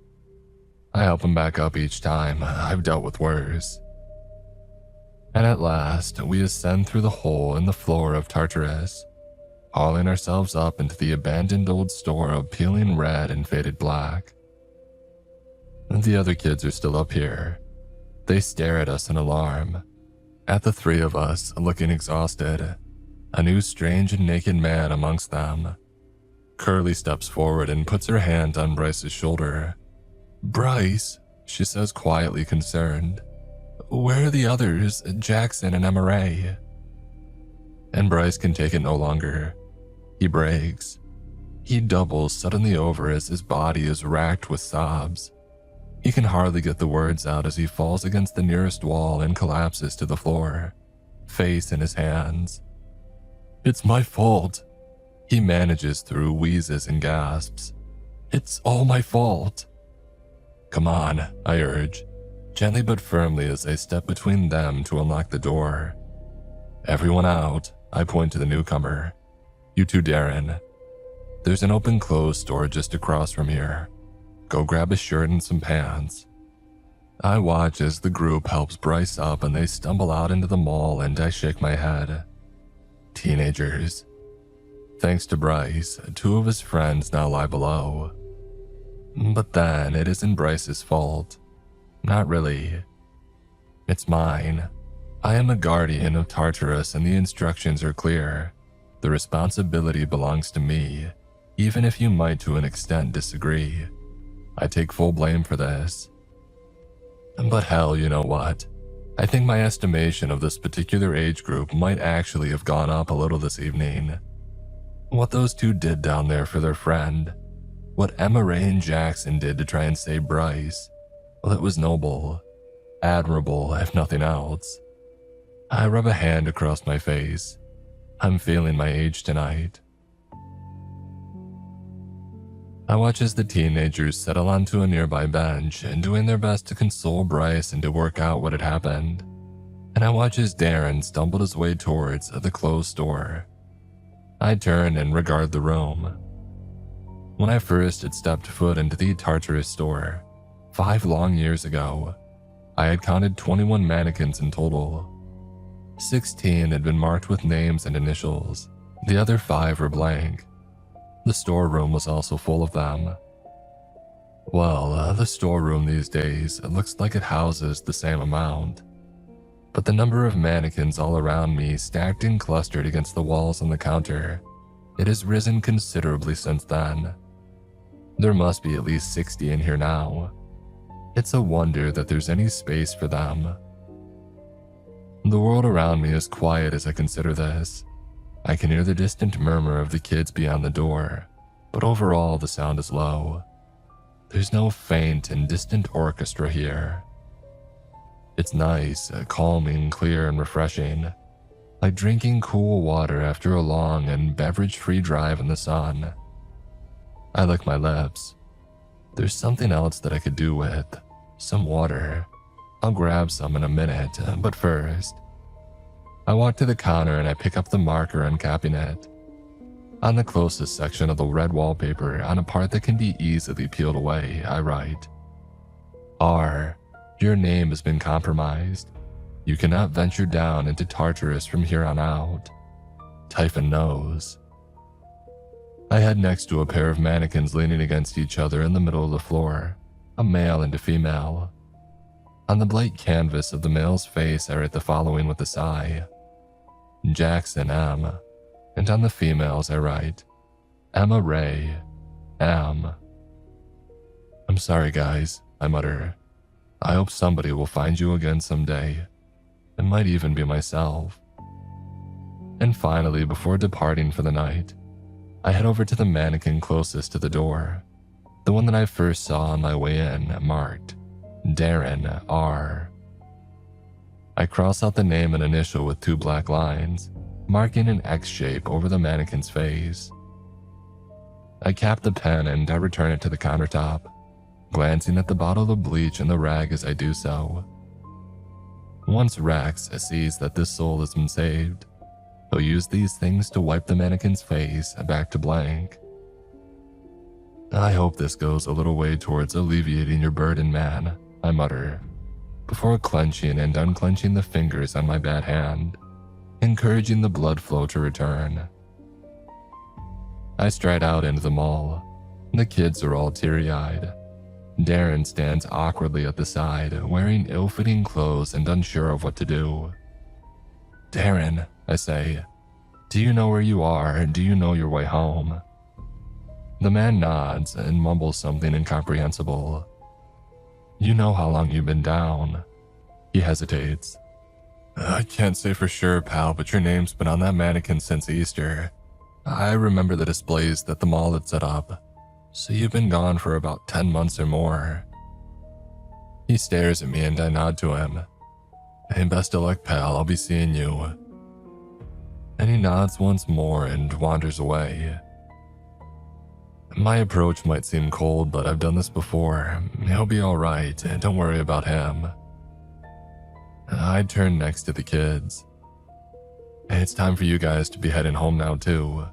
I help him back up each time. I've dealt with worse. And at last, we ascend through the hole in the floor of Tartarus, hauling ourselves up into the abandoned old store of peeling red and faded black. The other kids are still up here. They stare at us in alarm, at the three of us looking exhausted, a new strange and naked man amongst them. Curly steps forward and puts her hand on Bryce's shoulder. Bryce, she says quietly concerned. Where are the others, Jackson and MRA? And Bryce can take it no longer. He breaks. He doubles suddenly over as his body is racked with sobs. He can hardly get the words out as he falls against the nearest wall and collapses to the floor, face in his hands. It's my fault. He manages through wheezes and gasps. It's all my fault. Come on, I urge, gently but firmly as I step between them to unlock the door. Everyone out, I point to the newcomer. You too, Darren. There's an open-clothes store just across from here. Go grab a shirt and some pants. I watch as the group helps Bryce up and they stumble out into the mall, and I shake my head. Teenagers. Thanks to Bryce, two of his friends now lie below. But then, it isn't Bryce's fault. Not really. It's mine. I am a guardian of Tartarus and the instructions are clear. The responsibility belongs to me, even if you might to an extent disagree. I take full blame for this. But hell, you know what? I think my estimation of this particular age group might actually have gone up a little this evening. What those two did down there for their friend, what Emma Ray and Jackson did to try and save Bryce, well, it was noble, admirable, if nothing else. I rub a hand across my face. I'm feeling my age tonight. I watch as the teenagers settle onto a nearby bench and doing their best to console Bryce and to work out what had happened. And I watch as Darren stumbled his way towards the clothes store. I turn and regard the room. When I first had stepped foot into the Tartarus store, 5 long years ago, I had counted 21 mannequins in total. 16 had been marked with names and initials. The other 5 were blank. The storeroom was also full of them. Well, the storeroom these days, it looks like it houses the same amount. But the number of mannequins all around me stacked and clustered against the walls on the counter, it has risen considerably since then. There must be at least 60 in here now. It's a wonder that there's any space for them. The world around me is quiet as I consider this. I can hear the distant murmur of the kids beyond the door, but overall the sound is low. There's no faint and distant orchestra here. It's nice, calming, clear, and refreshing, like drinking cool water after a long and beverage-free drive in the sun. I lick my lips. There's something else that I could do with some water, I'll grab some in a minute, but first, I walk to the counter and I pick up the marker uncapping it. On the closest section of the red wallpaper, on a part that can be easily peeled away, I write, R. Your name has been compromised. You cannot venture down into Tartarus from here on out. Typhon knows. I head next to a pair of mannequins leaning against each other in the middle of the floor, a male and a female. On the blank canvas of the male's face, I write the following with a sigh. Jackson M. And on the females, I write, Emma Ray M. I'm sorry, guys, I mutter. I hope somebody will find you again someday. It might even be myself. And finally, before departing for the night, I head over to the mannequin closest to the door, the one that I first saw on my way in, marked Darren R. I cross out the name and initial with 2 black lines, marking an X shape over the mannequin's face. I cap the pen and I return it to the countertop, glancing at the bottle of bleach and the rag as I do so. Once Rex sees that this soul has been saved, he'll use these things to wipe the mannequin's face back to blank. I hope this goes a little way towards alleviating your burden, man, I mutter, before clenching and unclenching the fingers on my bad hand, encouraging the blood flow to return. I stride out into the mall. The kids are all teary-eyed. Darren stands awkwardly at the side, wearing ill-fitting clothes and unsure of what to do. Darren, I say, do you know where you are? Do you know your way home? The man nods and mumbles something incomprehensible. You know how long you've been down. He hesitates. I can't say for sure, pal, but your name's been on that mannequin since Easter. I remember the displays that the mall had set up, so you've been gone for about 10 months or more. He stares at me and I nod to him. Hey, best of luck, pal, I'll be seeing you. And he nods once more and wanders away. My approach might seem cold, but I've done this before. He'll be alright, don't worry about him. I turn next to the kids. It's time for you guys to be heading home now too,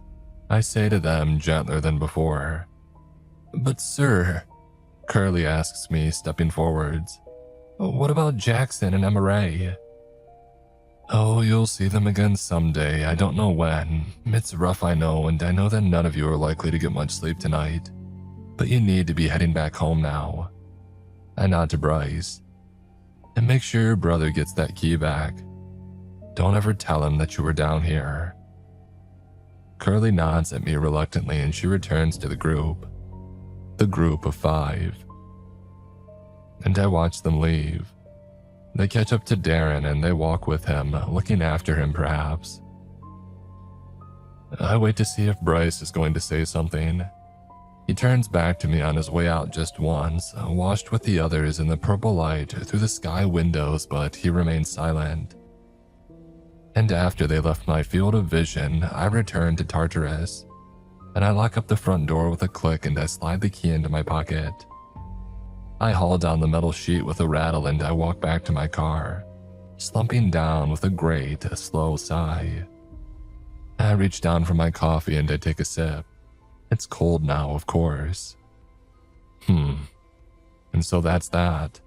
I say to them gentler than before. But sir, Curly asks me, stepping forwards, what about Jackson and Emma Ray? Oh, you'll see them again someday, I don't know when. It's rough, I know, and I know that none of you are likely to get much sleep tonight. But you need to be heading back home now. I nod to Bryce. And make sure your brother gets that key back. Don't ever tell him that you were down here. Curly nods at me reluctantly and she returns to the group. The group of 5. And I watch them leave. They catch up to Darren and they walk with him, looking after him perhaps. I wait to see if Bryce is going to say something. He turns back to me on his way out just once, washed with the others in the purple light through the sky windows, but he remains silent. And after they left my field of vision, I return to Tartarus, and I lock up the front door with a click and I slide the key into my pocket. I haul down the metal sheet with a rattle and I walk back to my car, slumping down with a great, slow sigh. I reach down for my coffee and I take a sip. It's cold now, of course. And so that's that.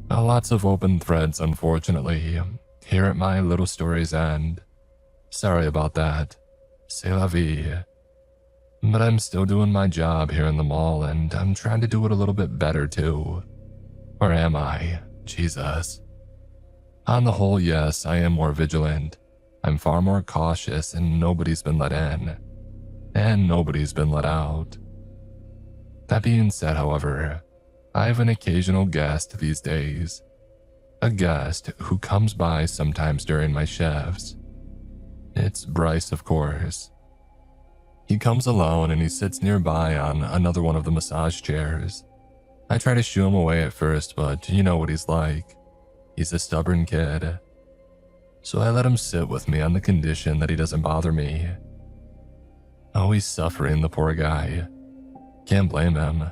Lots of open threads, unfortunately, here at my little story's end. Sorry about that. C'est la vie. But I'm still doing my job here in the mall, and I'm trying to do it a little bit better too. Or am I? Jesus. On the whole, yes, I am more vigilant. I'm far more cautious, and nobody's been let in. And nobody's been let out. That being said, however, I have an occasional guest these days. A guest who comes by sometimes during my shifts. It's Bryce, of course. He comes alone and he sits nearby on another one of the massage chairs. I try to shoo him away at first, but you know what he's like. He's a stubborn kid. So I let him sit with me on the condition that he doesn't bother me. Oh, he's suffering, the poor guy. Can't blame him.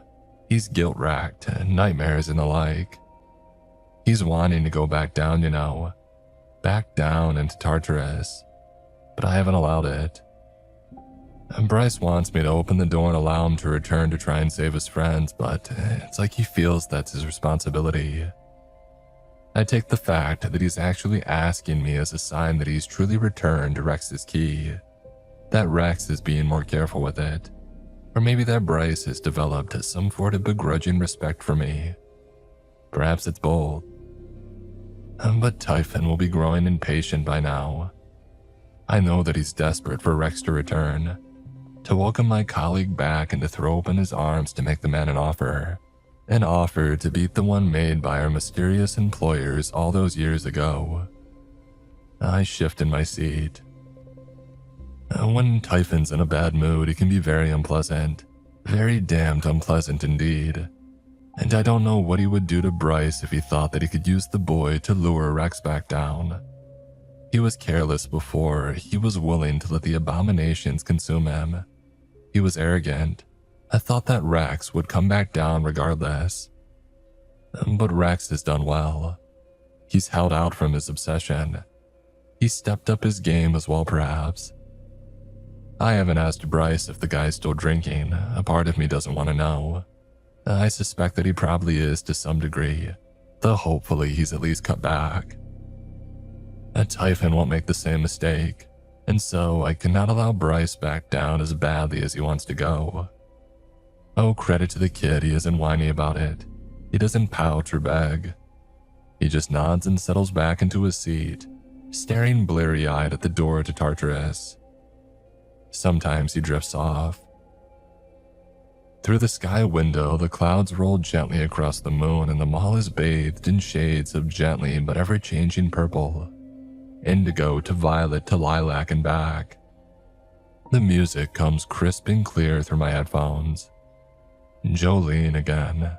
He's guilt-racked, nightmares and the like. He's wanting to go back down, you know. Back down into Tartarus. But I haven't allowed it. And Bryce wants me to open the door and allow him to return to try and save his friends, but it's like he feels that's his responsibility. I take the fact that he's actually asking me as a sign that he's truly returned Rex's key. That Rex is being more careful with it. Or maybe that Bryce has developed some sort of begrudging respect for me. Perhaps it's both. But Typhon will be growing impatient by now. I know that he's desperate for Rex to return, to welcome my colleague back and to throw open his arms to make the man an offer. An offer to beat the one made by our mysterious employers all those years ago. I shift in my seat. When Typhon's in a bad mood, he can be very unpleasant. Very damned unpleasant indeed. And I don't know what he would do to Bryce if he thought that he could use the boy to lure Rex back down. He was careless before. He was willing to let the abominations consume him. He was arrogant. I thought that Rex would come back down regardless. But Rex has done well. He's held out from his obsession. He stepped up his game as well, perhaps. I haven't asked Bryce if the guy's still drinking. A part of me doesn't want to know. I suspect that he probably is to some degree, though hopefully he's at least cut back. Typhon won't make the same mistake, and so I cannot allow Bryce back down as badly as he wants to go. Oh, credit to the kid, he isn't whiny about it. He doesn't pout or beg. He just nods and settles back into his seat, staring bleary-eyed at the door to Tartarus. Sometimes he drifts off. Through the sky window, the clouds roll gently across the moon and the mall is bathed in shades of gently but ever-changing purple. Indigo to violet to lilac and back. The music comes crisp and clear through my headphones. Jolene again.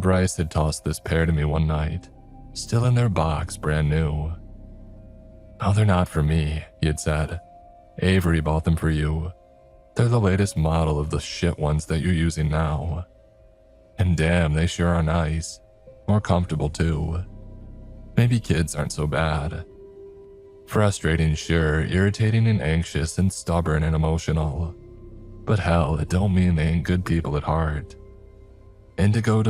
Bryce had tossed this pair to me one night, still in their box, brand new. "Oh, they're not for me," he had said. "Avery bought them for you. They're the latest model of the shit ones that you're using now. And damn, they sure are nice. More comfortable too. Maybe kids aren't so bad. Frustrating, sure, irritating and anxious and stubborn and emotional. But hell, it don't mean they ain't good people at heart. Indigo to